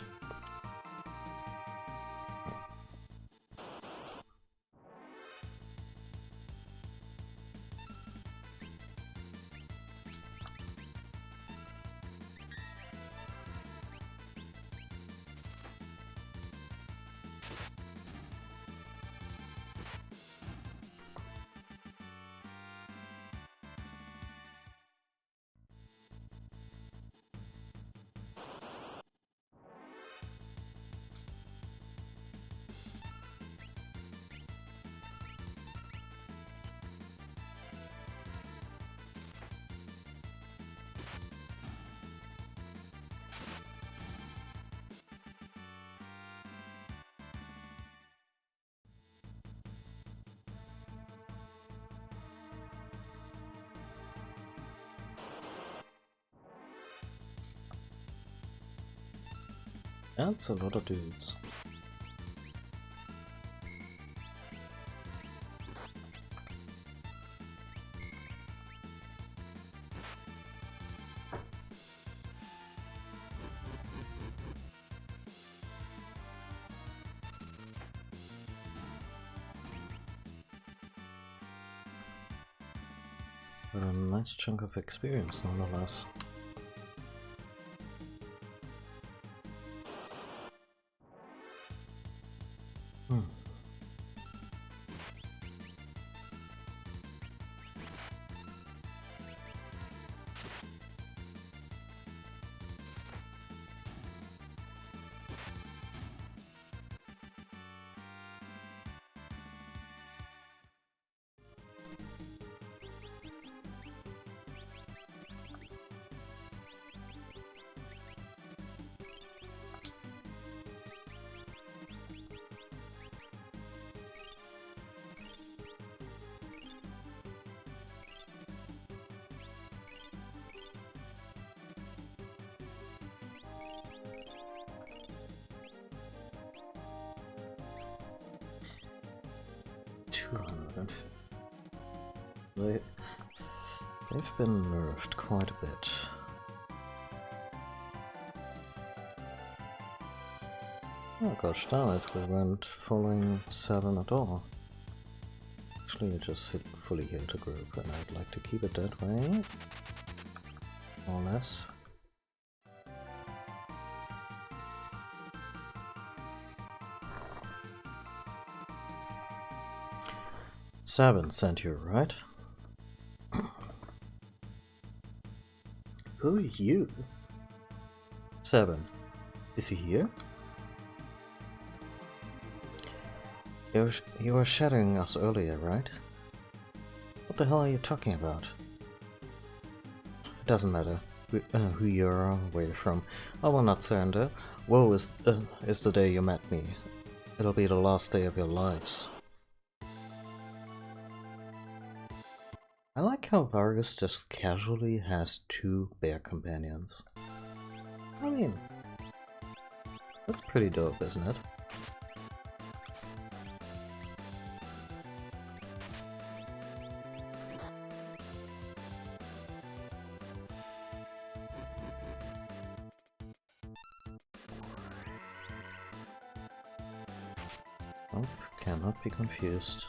That's a lot of dudes. But a nice chunk of experience, nonetheless. They've been nerfed quite a bit. Oh gosh darn it, we weren't following 7 at all. Actually, I just fully healed a group and I'd like to keep it that way. More or less. Seven sent you, right? Who are you? 7. Is he here? You were shadowing us earlier, right? What the hell are you talking about? It doesn't matter who you are or where you're from. I will not surrender. Woe is the day you met me. It'll be the last day of your lives. I like how Vargas just casually has 2 bear companions. I mean, that's pretty dope, isn't it? Oh, cannot be confused.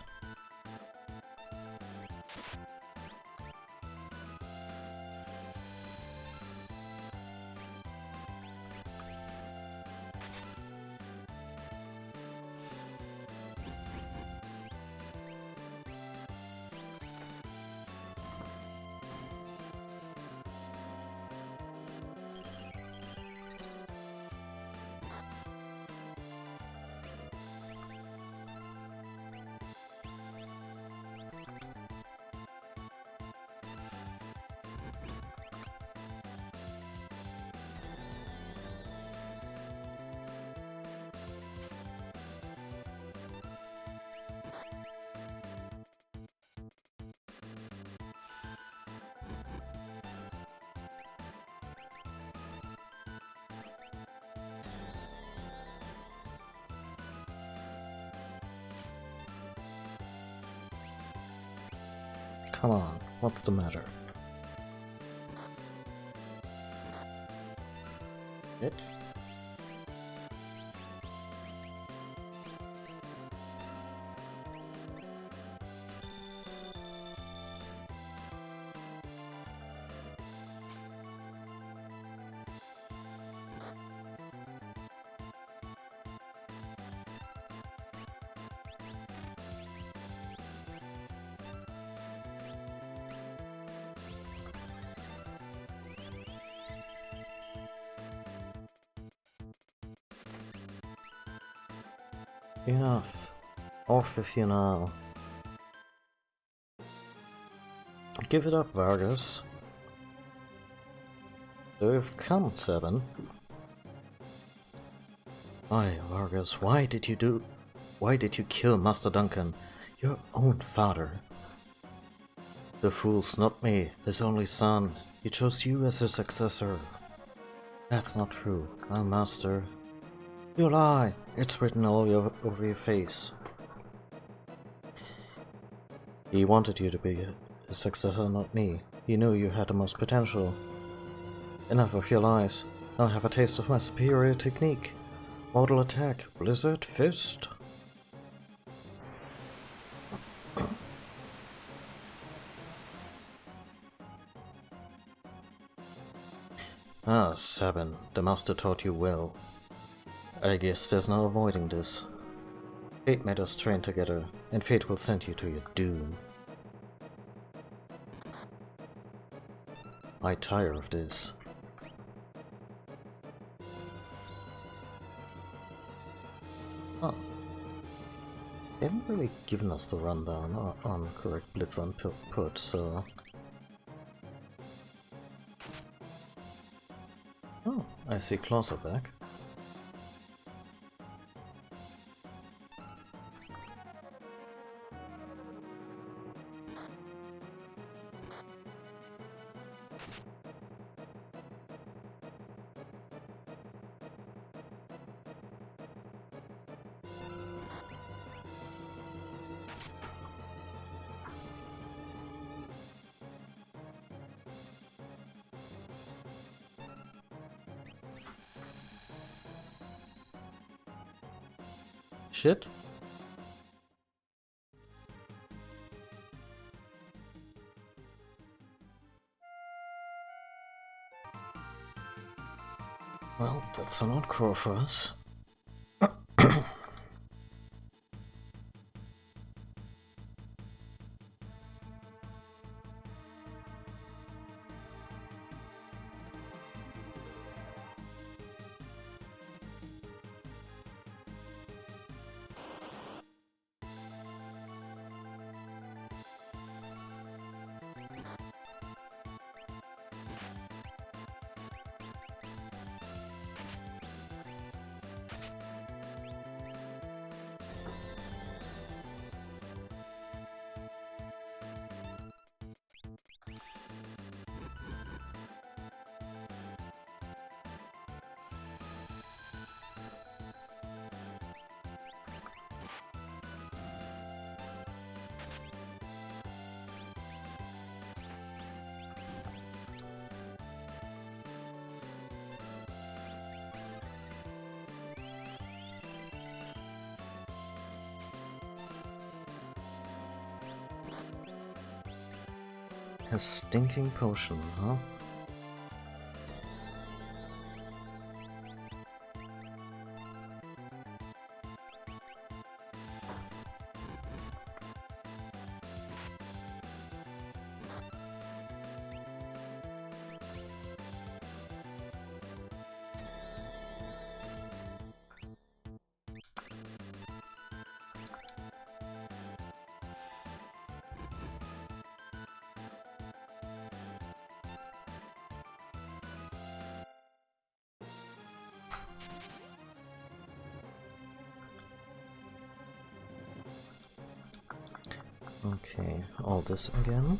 come on, what's the matter? It? Enough. Off with you now. Give it up, Vargas. So you've come, Seven. Why, Vargas, why did you kill Master Duncan, your own father? The fool's not me, his only son. He chose you as his successor. That's not true, my master. You lie! It's written all over your face. He wanted you to be his successor, not me. He knew you had the most potential. Enough of your lies. Now have a taste of my superior technique. Mortal attack, Blizzard Fist. Ah, Seven, the master taught you well. I guess there's no avoiding this. Fate made us train together, and fate will send you to your doom. I tire of this. Oh. They haven't really given us the rundown on correct blitz on put, so... Oh, I see claws are back. Shit. Well, that's an encore for us. A stinking potion, huh? Okay, all this again.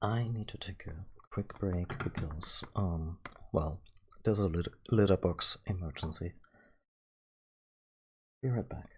I need to take a quick break because, well, there's a litter box emergency. Be right back.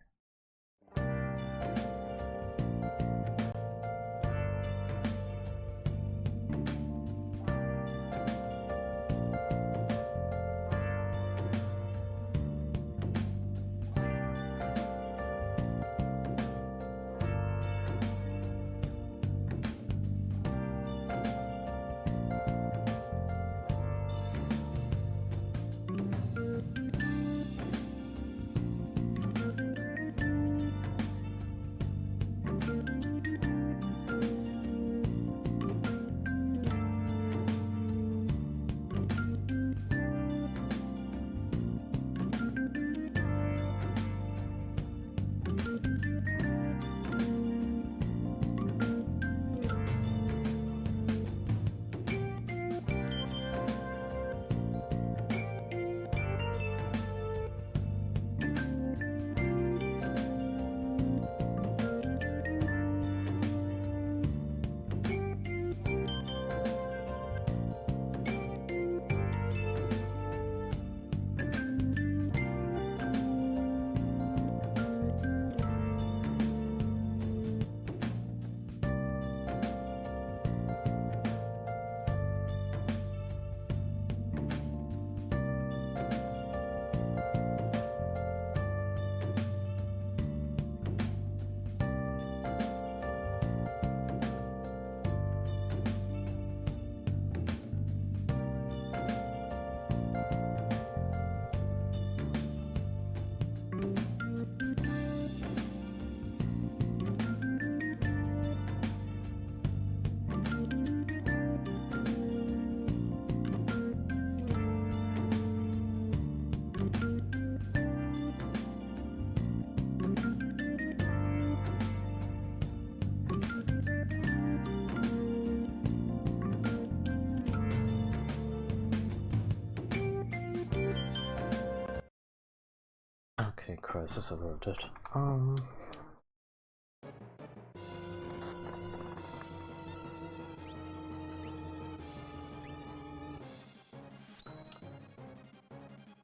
Okay, crisis averted.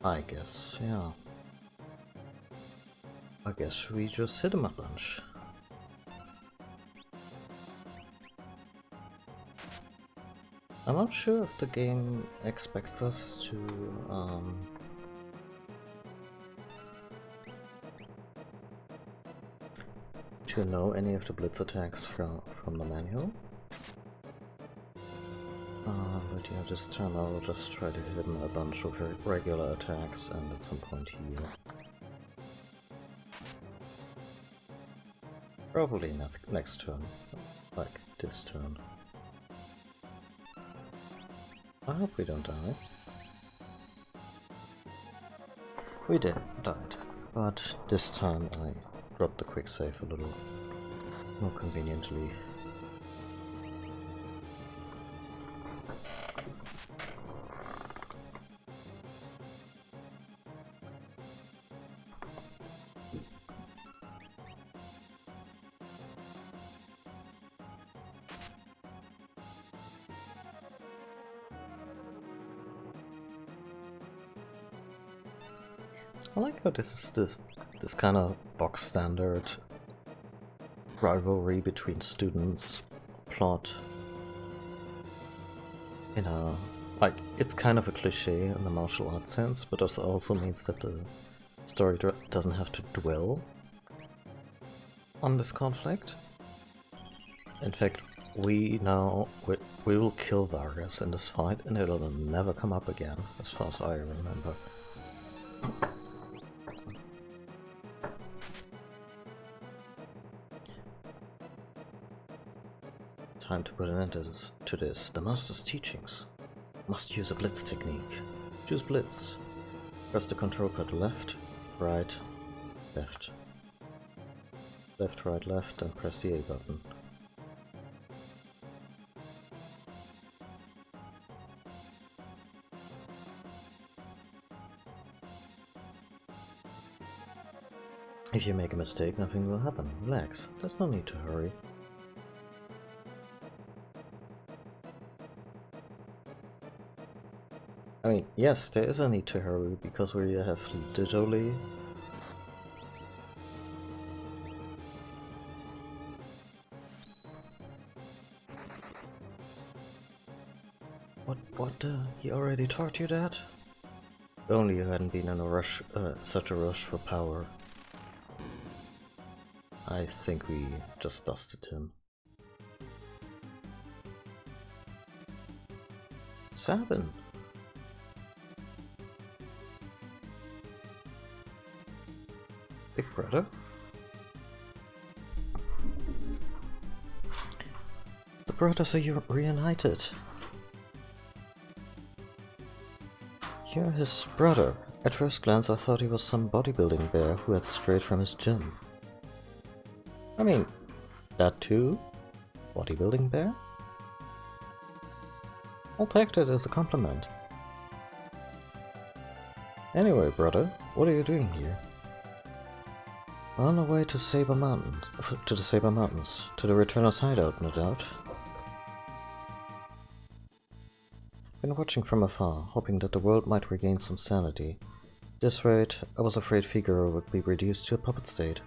I guess, yeah. I guess we just hit him at lunch. I'm not sure if the game expects us to know any of the blitz attacks from the manual. But yeah, this time I'll just try to hit him a bunch of regular attacks and at some point heal. Probably next turn, like this turn. I hope we don't die. We died, but this time I dropped the quick save a little more conveniently. I like how this is this kind of box standard rivalry between students plot. You know, like it's kind of a cliche in the martial arts sense, but this also means that the story doesn't have to dwell on this conflict. In fact, we will kill Vargas in this fight, and it'll never come up again, as far as I remember. Time to put an end to this. The Master's teachings. Must use a blitz technique. Choose blitz. Press the control pad left, right, left. Left, right, left, and press the A button. If you make a mistake, nothing will happen. Relax. There's no need to hurry. I mean, yes, there is a need to hurry because we have literally... What, he already taught you that? If only you hadn't been in a rush, such a rush for power. I think we just dusted him. Sabin! Big brother? The brothers are reunited. You're his brother. At first glance I thought he was some bodybuilding bear who had strayed from his gym. I mean, that too? Bodybuilding bear? I'll take that as a compliment. Anyway, brother, what are you doing here? On the way to Saber Mountains, to the Returner's hideout, no doubt. Been watching from afar, hoping that the world might regain some sanity. At this rate, I was afraid Figaro would be reduced to a puppet state.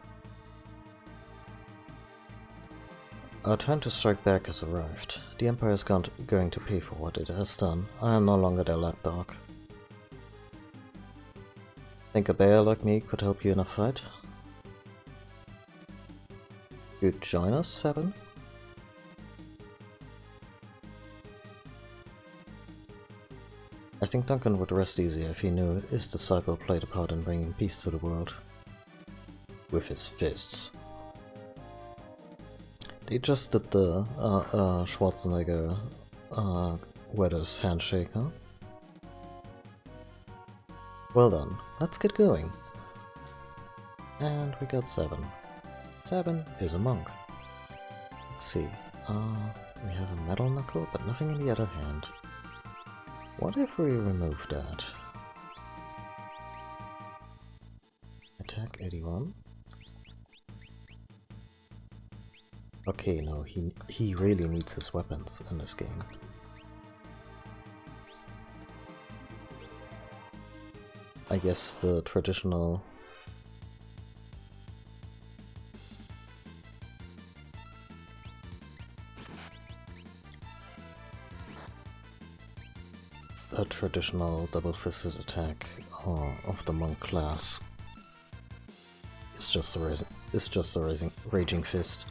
Our time to strike back has arrived. The Empire is going to pay for what it has done. I am no longer their lapdog. Think a bear like me could help you in a fight? You'd join us, Sabin? I think Duncan would rest easier if he knew his disciple played a part in bringing peace to the world. With his fists. They just did the Schwarzenegger Weathers handshake, huh? Well done, let's get going. And we got Sabin. Sabin is a monk. Let's see, we have a metal knuckle, but nothing in the other hand. What if we remove that? Attack 81. Okay, no, he really needs his weapons in this game. I guess the traditional... a traditional double-fisted attack of the monk class is just a raging fist.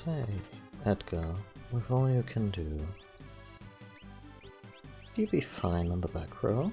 Say, Edgar, with all you can do, you'd be fine on the back row.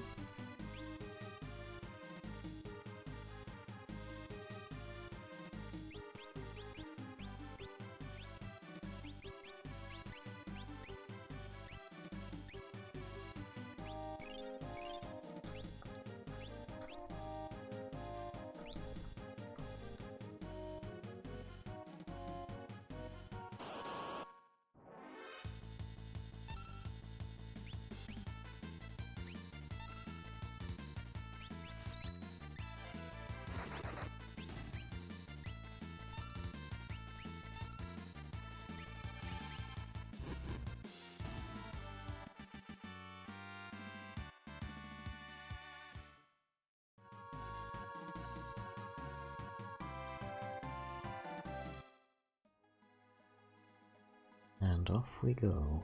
And off we go.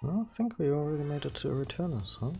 Well, I think we already made it to Returners, huh?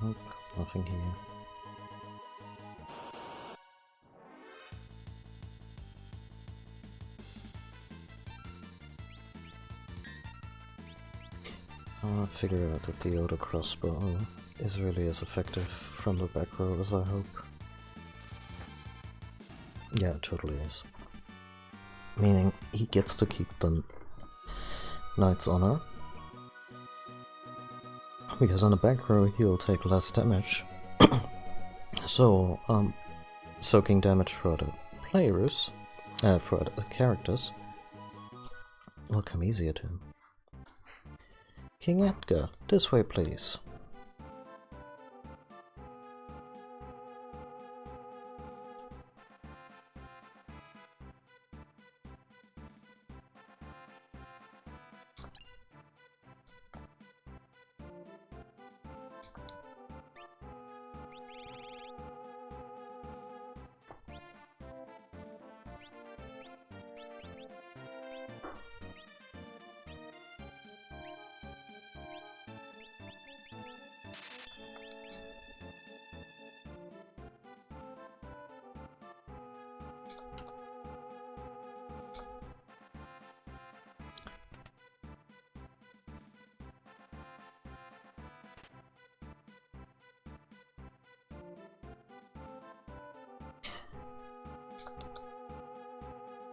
Nope, nothing here. I want to figure out if the auto crossbow is really as effective from the back row as I hope. Yeah, it totally is. Meaning he gets to keep the Knight's Honor. Because on the back row he'll take less damage. So, soaking damage for the players, for the characters, will come easier to him. King Edgar, this way please.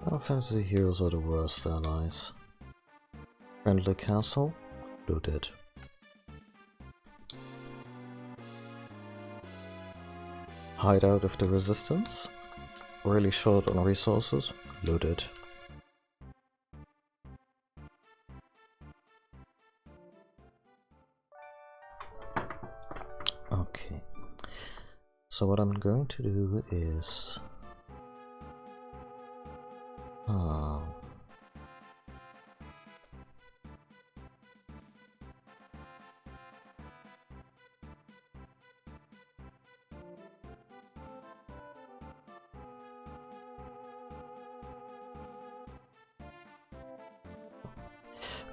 Final Fantasy heroes are the worst allies. Friendly castle? Looted. Hideout of the resistance? Really short on resources? Looted. Okay. So what I'm going to do is...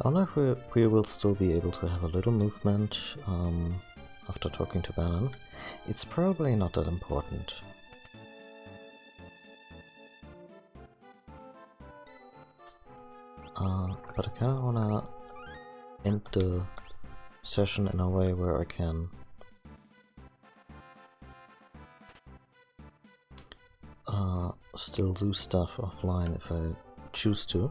I wonder if we will still be able to have a little movement after talking to Banon. It's probably not that important. But I kinda wanna end the session in a way where I can still do stuff offline if I choose to.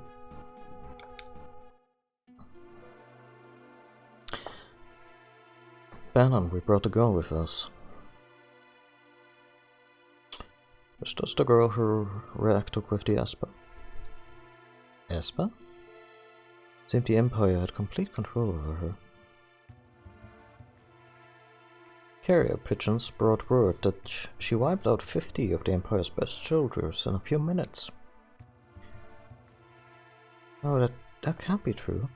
Banon, we brought the girl with us. Is this the girl who React took with the Esper? Esper? Seemed the Empire had complete control over her. Carrier pigeons brought word that she wiped out 50 of the Empire's best soldiers in a few minutes. Oh, that can't be true.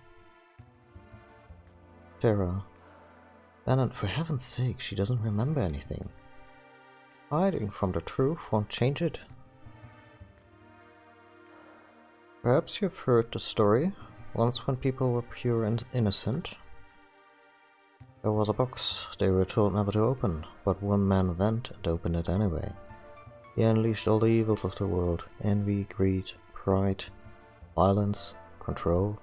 Terra. Banon, for heaven's sake, she doesn't remember anything. Hiding from the truth won't change it. Perhaps you've heard the story. Once when people were pure and innocent, there was a box they were told never to open, but one man went and opened it anyway. He unleashed all the evils of the world: envy, greed, pride, violence, control.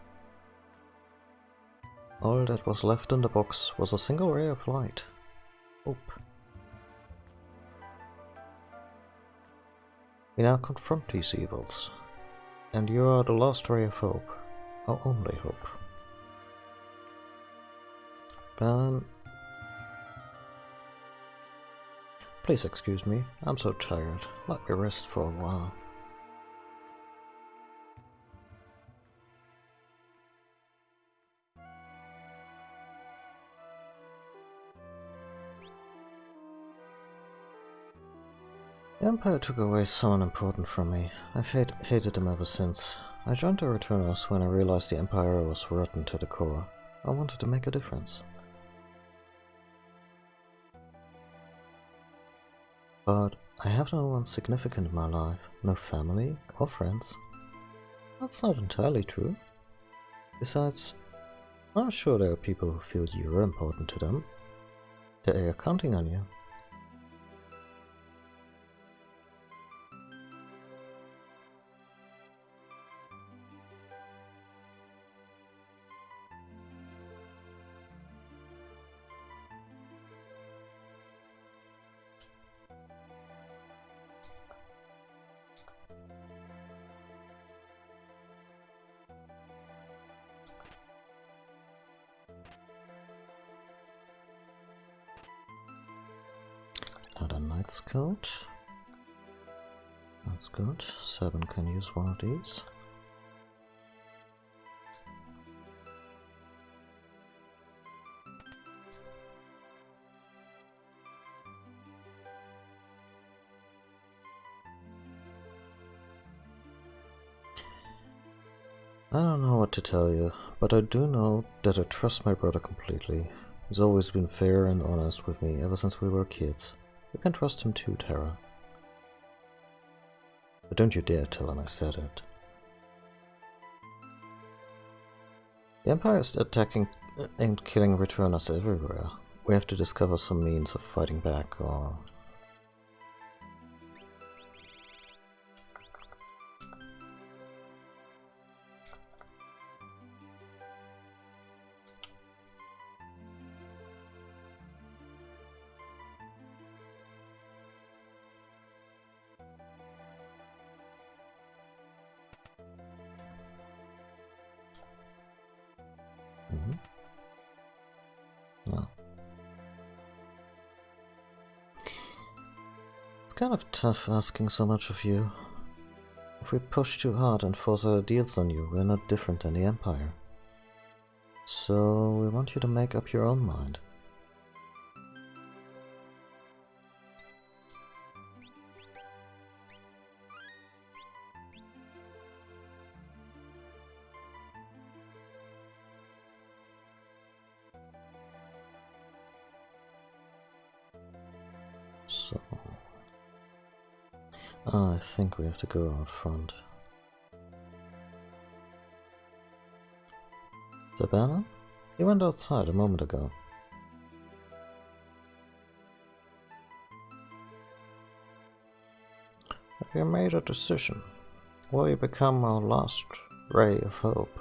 All that was left in the box was a single ray of light. Hope. We now confront these evils, and you are the last ray of hope. Our only hope. Banon, please excuse me, I'm so tired. Let me rest for a while. The Empire took away someone important from me. I've hated them ever since. I joined the Returners when I realized the Empire was rotten to the core. I wanted to make a difference. But I have no one significant in my life. No family or friends. That's not entirely true. Besides, I'm sure there are people who feel you're important to them. They're counting on you. Another Night Scout. That's good. 7 can use one of these. I don't know what to tell you, but I do know that I trust my brother completely. He's always been fair and honest with me ever since we were kids. You can trust him too, Terra. But don't you dare tell him I said it. The Empire is attacking and killing returners everywhere. We have to discover some means of fighting back, or... No. It's kind of tough asking so much of you. If we push too hard and force our deals on you, we're not different than the Empire. So we want you to make up your own mind. So... I think we have to go out front. Sabana? He went outside a moment ago. Have you made a decision? Will you become our last ray of hope?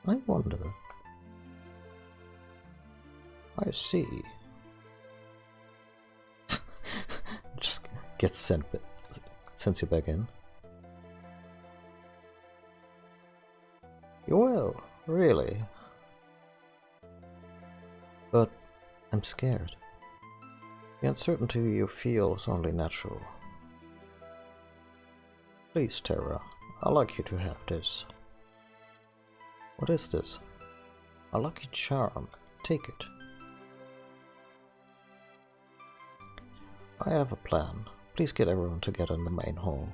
I wonder. I see. Just gets sends you back in. You will, really. But I'm scared. The uncertainty you feel is only natural. Please, Terra, I'd like you to have this. What is this? A lucky charm. Take it. I have a plan. Please get everyone together in the main hall.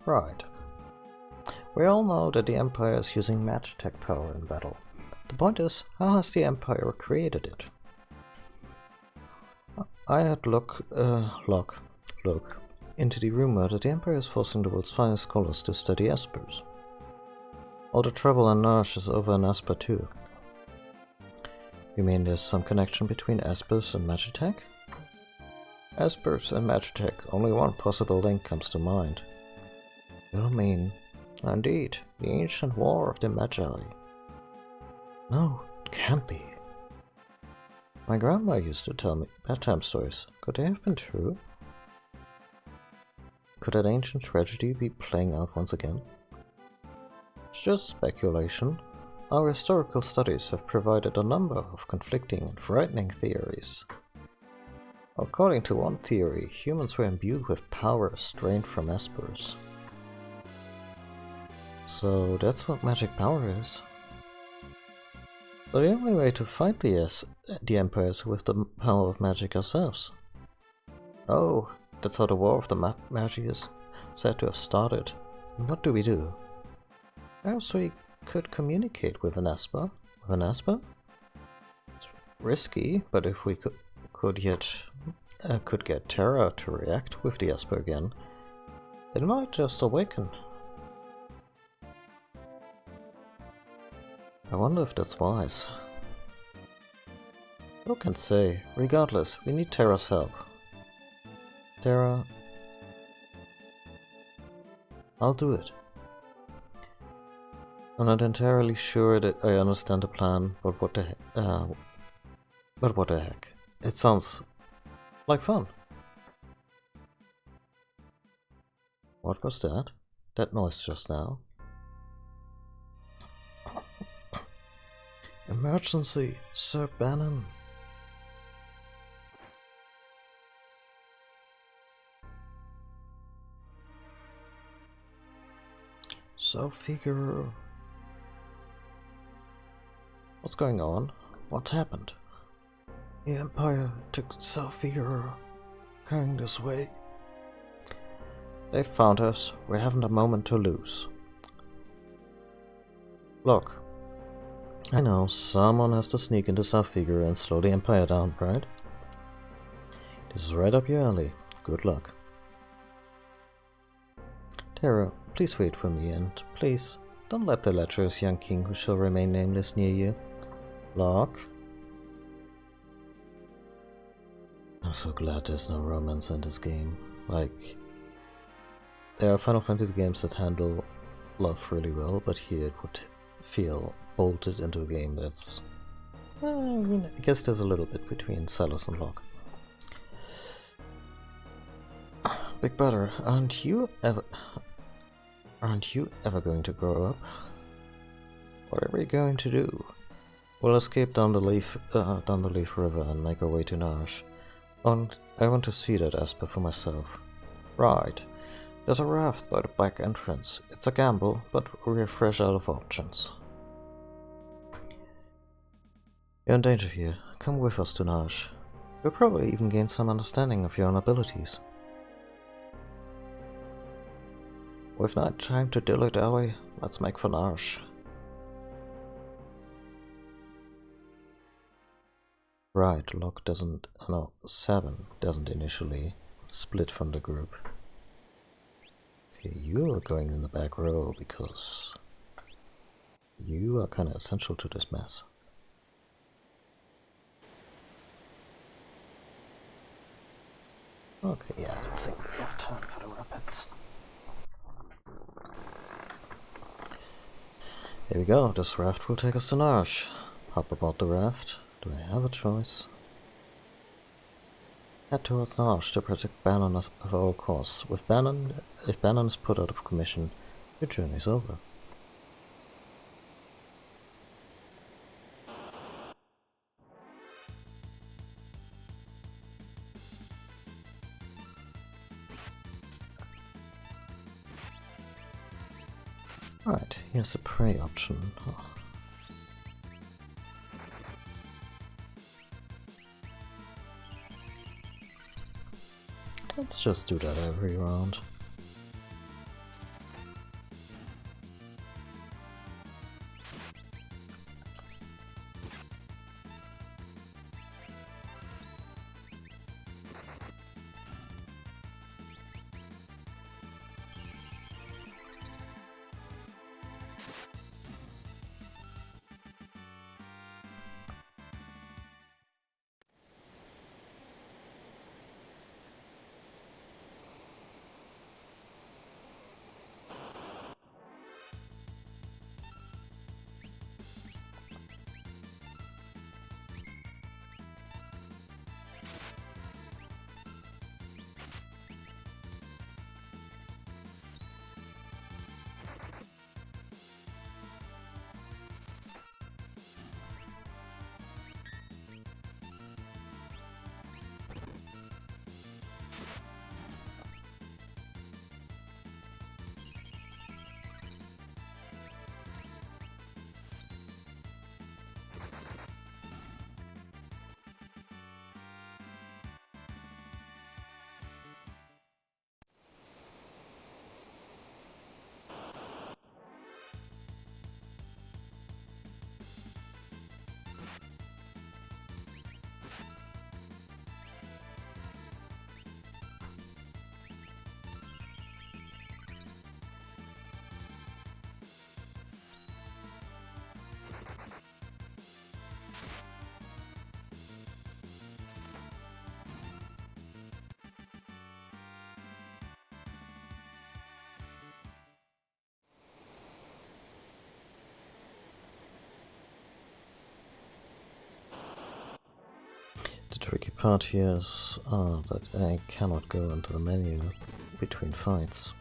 Right. We all know that the Empire is using Magitech power in battle. The point is, how has the Empire created it? I had look into the rumor that the Empire is forcing the world's finest scholars to study espers. All the trouble and nourish is over in Esper too. You mean there's some connection between espers and Magitech? Espers and Magitech, only one possible link comes to mind. You mean... Indeed, the ancient war of the Magi. No, it can't be. My grandma used to tell me bedtime stories. Could they have been true? Could that ancient tragedy be playing out once again? It's just speculation. Our historical studies have provided a number of conflicting and frightening theories. According to one theory, humans were imbued with powers drained from espers. So that's what magic power is. But the only way to fight the Empire is with the power of magic ourselves. Oh, that's how the War of the Magi is said to have started. And what do we do? Perhaps we could communicate with an Esper. With an Esper? It's risky, but if we could yet I could get Terra to react with the Esper again. It might just awaken. I wonder if that's wise. Who can say? Regardless, we need Terra's help. Terra... I'll do it. I'm not entirely sure that I understand the plan, but what the heck. It sounds like fun. What was that? That noise just now? Emergency, Sir Bannon. So Figaro. What's going on? What's happened? The Empire took South Figaro. Going this way. They found us. We haven't a moment to lose. Look. I know, someone has to sneak into South Figaro and slow the Empire down, right? This is right up your alley. Good luck. Terra, please wait for me, and please, don't let the lecherous young king who shall remain nameless near you. Locke? I'm so glad there's no romance in this game. Like, there are Final Fantasy games that handle love really well, but here it would feel bolted into a game that's... I guess there's a little bit between Celes and Locke. Big Brother, aren't you ever going to grow up? What are we going to do? We'll escape down the Leaf River and make our way to Narshe. And I want to see that Esper for myself. Right. There's a raft by the back entrance. It's a gamble, but we're fresh out of options. You're in danger here. Come with us to Narshe. You'll probably even gain some understanding of your own abilities. With not time to dilly-dally, let's make for Narshe. Right, Locke doesn't... no, Seven doesn't initially split from the group. Okay, you're going in the back row because you are kind of essential to this mess. Okay, yeah, I think we have time for the rapids. Here we go, this raft will take us to Narshe. Hop aboard the raft. Do I have a choice? Head towards Narshe to protect Bannon at all costs. If Bannon is put out of commission, your journey's over. Right, here's the prey option. Oh. Let's just do that every round. The tricky part here is that I cannot go into the menu between fights.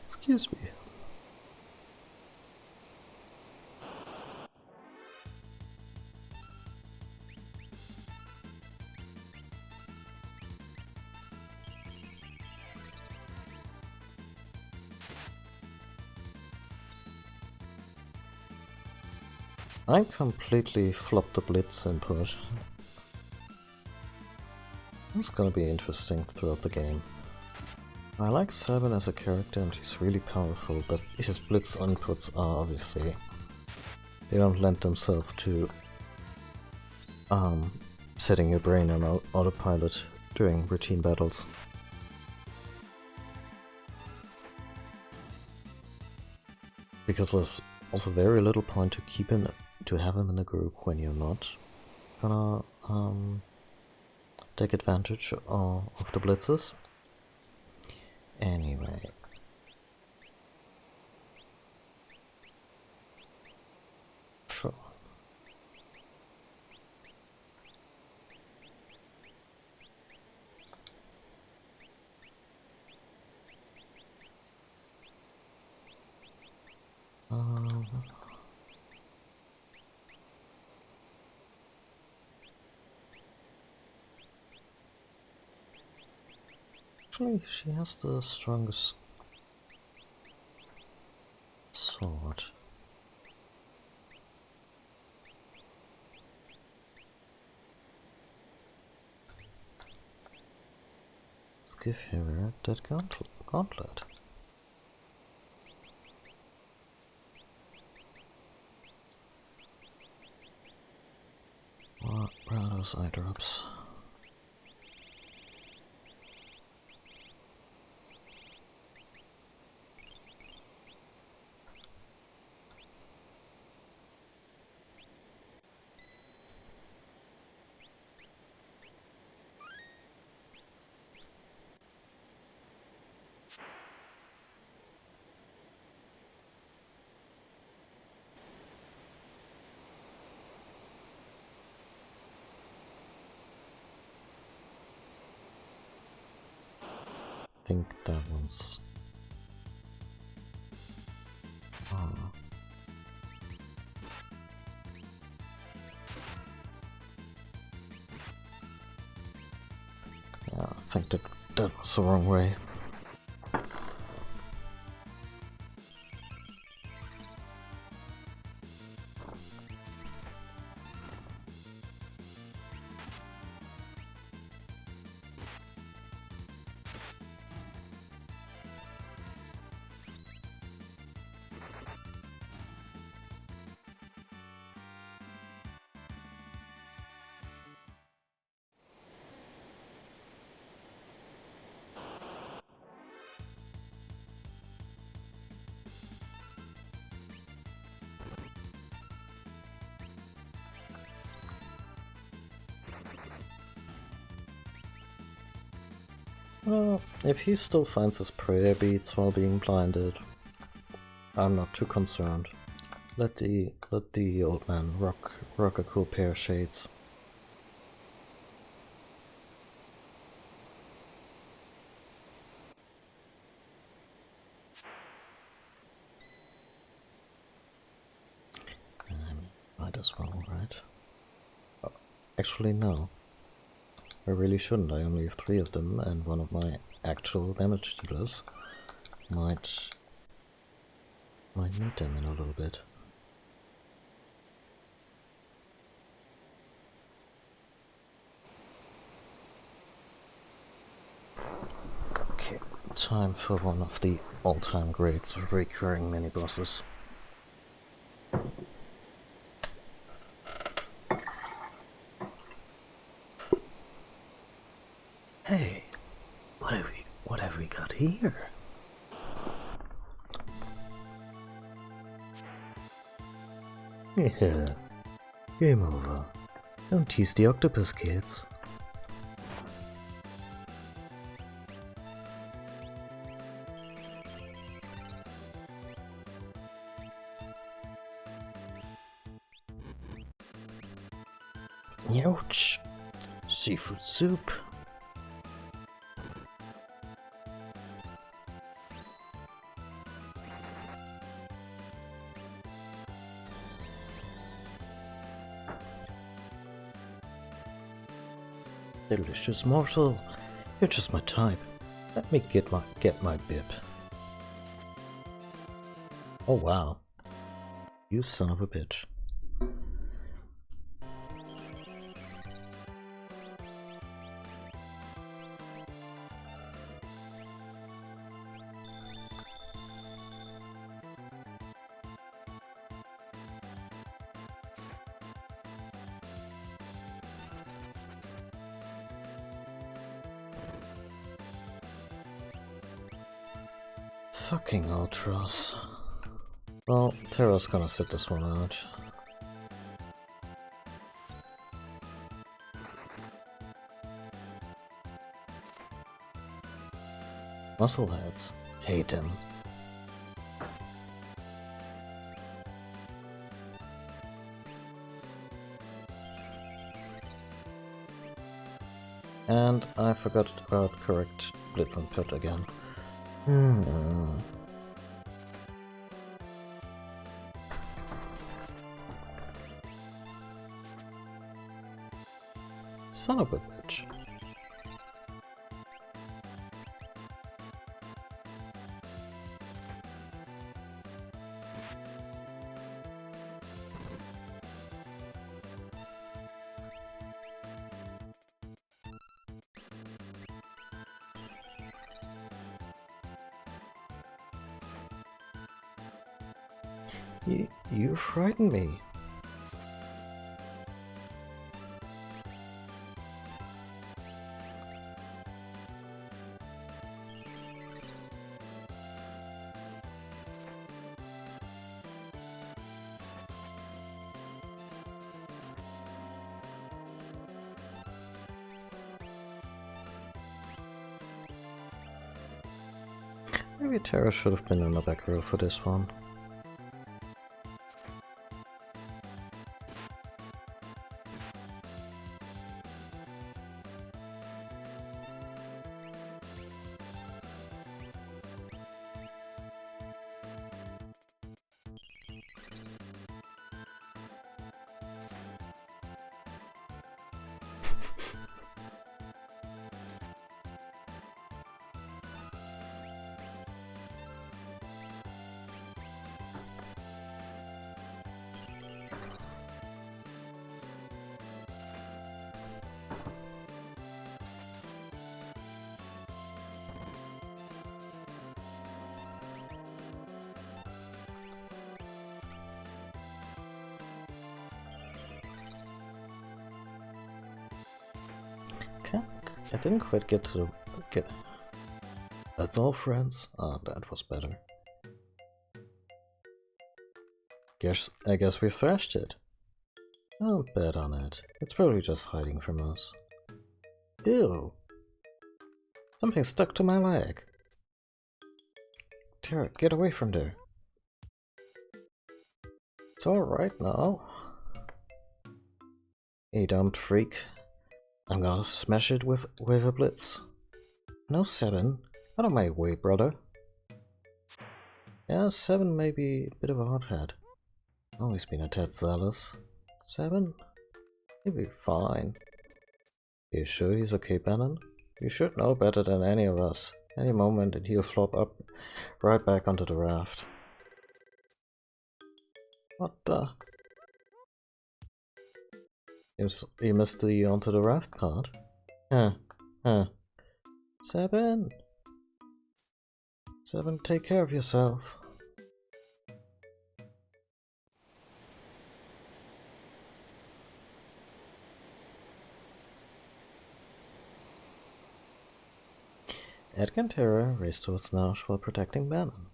Excuse me. I completely flopped the Blitz input. It's gonna be interesting throughout the game. I like Sabin as a character and he's really powerful, but his Blitz inputs are obviously... they don't lend themselves to setting your brain on autopilot during routine battles. Because there's also very little point to have him in a group when you're not gonna take advantage of the blitzes. Anyway. Sure. Actually, she has the strongest sword. Let's give her that gauntlet. Where are those eye drops? I think that was... yeah, I think that was the wrong way. Well, if he still finds his prayer beads while being blinded, I'm not too concerned. Let the old man rock a cool pair of shades. Might as well, right? Oh, actually, no. I really shouldn't. I only have 3 of them, and one of my actual damage dealers might need them in a little bit. Okay, time for one of the all-time greats of recurring mini-bosses. Hey, what have we got here? Yeah. Game over. Don't tease the octopus, kids. Ouch! Seafood soup. Delicious morsel. You're just my type. Let me get my bib. Oh wow. You son of a bitch. Fucking Ultras. Well, Terra's gonna sit this one out. Muscleheads. Hate him. And I forgot about correct Blitz and Pit again. Son of a bitch. You frighten me. Maybe Terra should have been in the back row for this one. Okay, I didn't quite get to the... That's all, friends. Ah, that was better. I guess we thrashed it. Don't bet on it. It's probably just hiding from us. Ew! Something stuck to my leg. Terra, get away from there. It's alright now. Hey, dumb freak. I'm gonna smash it with a blitz. No, 7. Out of my way, brother. Yeah, 7 may be a bit of a hothead. Always been a tad zealous. 7? He'll be fine. You sure he's okay, Bannon? You should know better than any of us. Any moment and he'll flop up right back onto the raft. What the? You missed the onto the raft part? Huh. 7? 7, take care of yourself. Edgar and Terra raced towards Nash while protecting Bannon.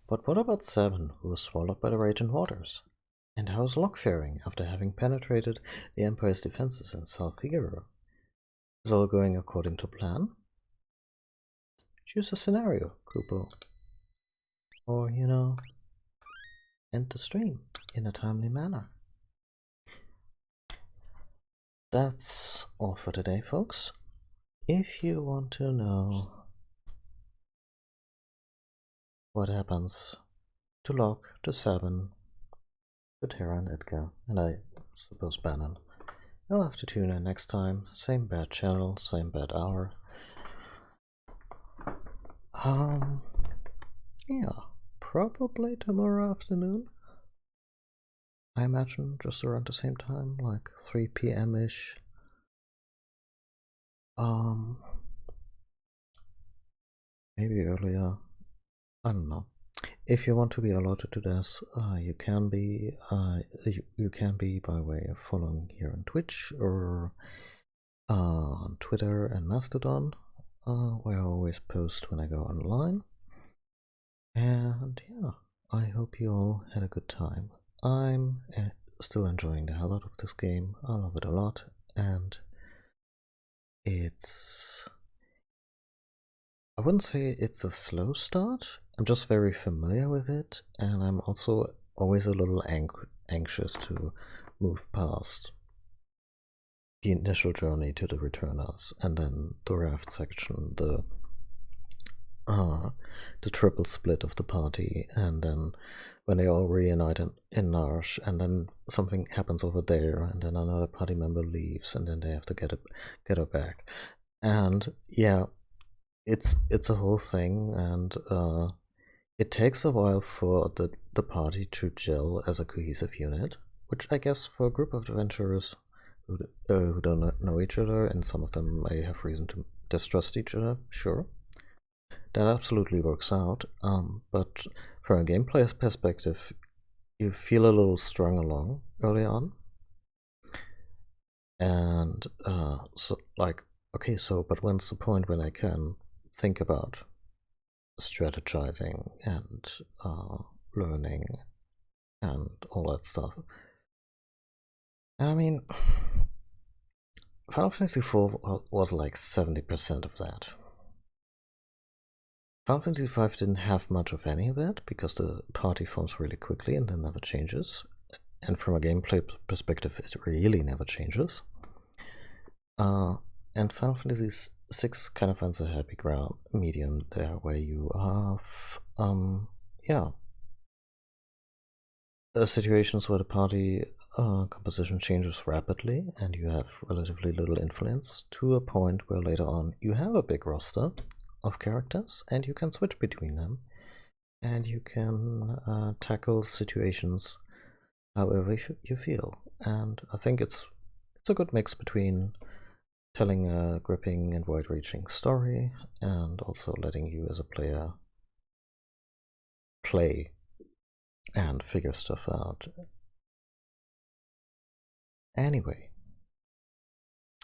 But what about 7, who was swallowed by the raging waters? And how's Locke faring after having penetrated the Empire's defenses in South Figaro? Is all going according to plan? Choose a scenario, Kupo. Or, end the stream in a timely manner. That's all for today, folks. If you want to know what happens to Locke, to Sabin, to Terra and Edgar, and I suppose Bannon, you'll have to tune in next time. Same bad channel, same bad hour. Yeah, probably tomorrow afternoon. I imagine just around the same time, like 3 p.m.-ish. Maybe earlier. I don't know. If you want to be alerted to this, you can be. You can be by way of following here on Twitch or on Twitter and Mastodon, where I always post when I go online. And yeah, I hope you all had a good time. I'm still enjoying the hell out of this game. I love it a lot, and I wouldn't say it's a slow start. I'm just very familiar with it, and I'm also always a little anxious to move past the initial journey to the Returners, and then the raft section, the triple split of the party, and then when they all reunite in Narshe, and then something happens over there, and then another party member leaves, and then they have to get her back. And yeah, it's a whole thing, and it takes a while for the party to gel as a cohesive unit, which I guess for a group of adventurers who don't know each other, and some of them may have reason to distrust each other, sure, that absolutely works out. But from a gameplay perspective, you feel a little strung along early on, and so like, okay, so but when's the point when I can think about strategizing and learning and all that stuff? And I mean, Final Fantasy IV was like 70% of that. Final Fantasy V didn't have much of any of that because the party forms really quickly and then never changes. And from a gameplay perspective, it really never changes. And Final Fantasy VI kind of finds a happy ground medium there, where you have, situations where the party composition changes rapidly and you have relatively little influence, to a point where later on you have a big roster of characters and you can switch between them, and you can tackle situations however you feel. And I think it's a good mix between telling a gripping and wide-reaching story and also letting you as a player play and figure stuff out. Anyway,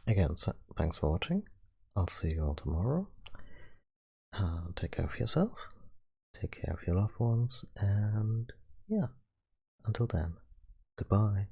again, thanks for watching. I'll see you all tomorrow. Take care of yourself, take care of your loved ones, and yeah, until then, goodbye.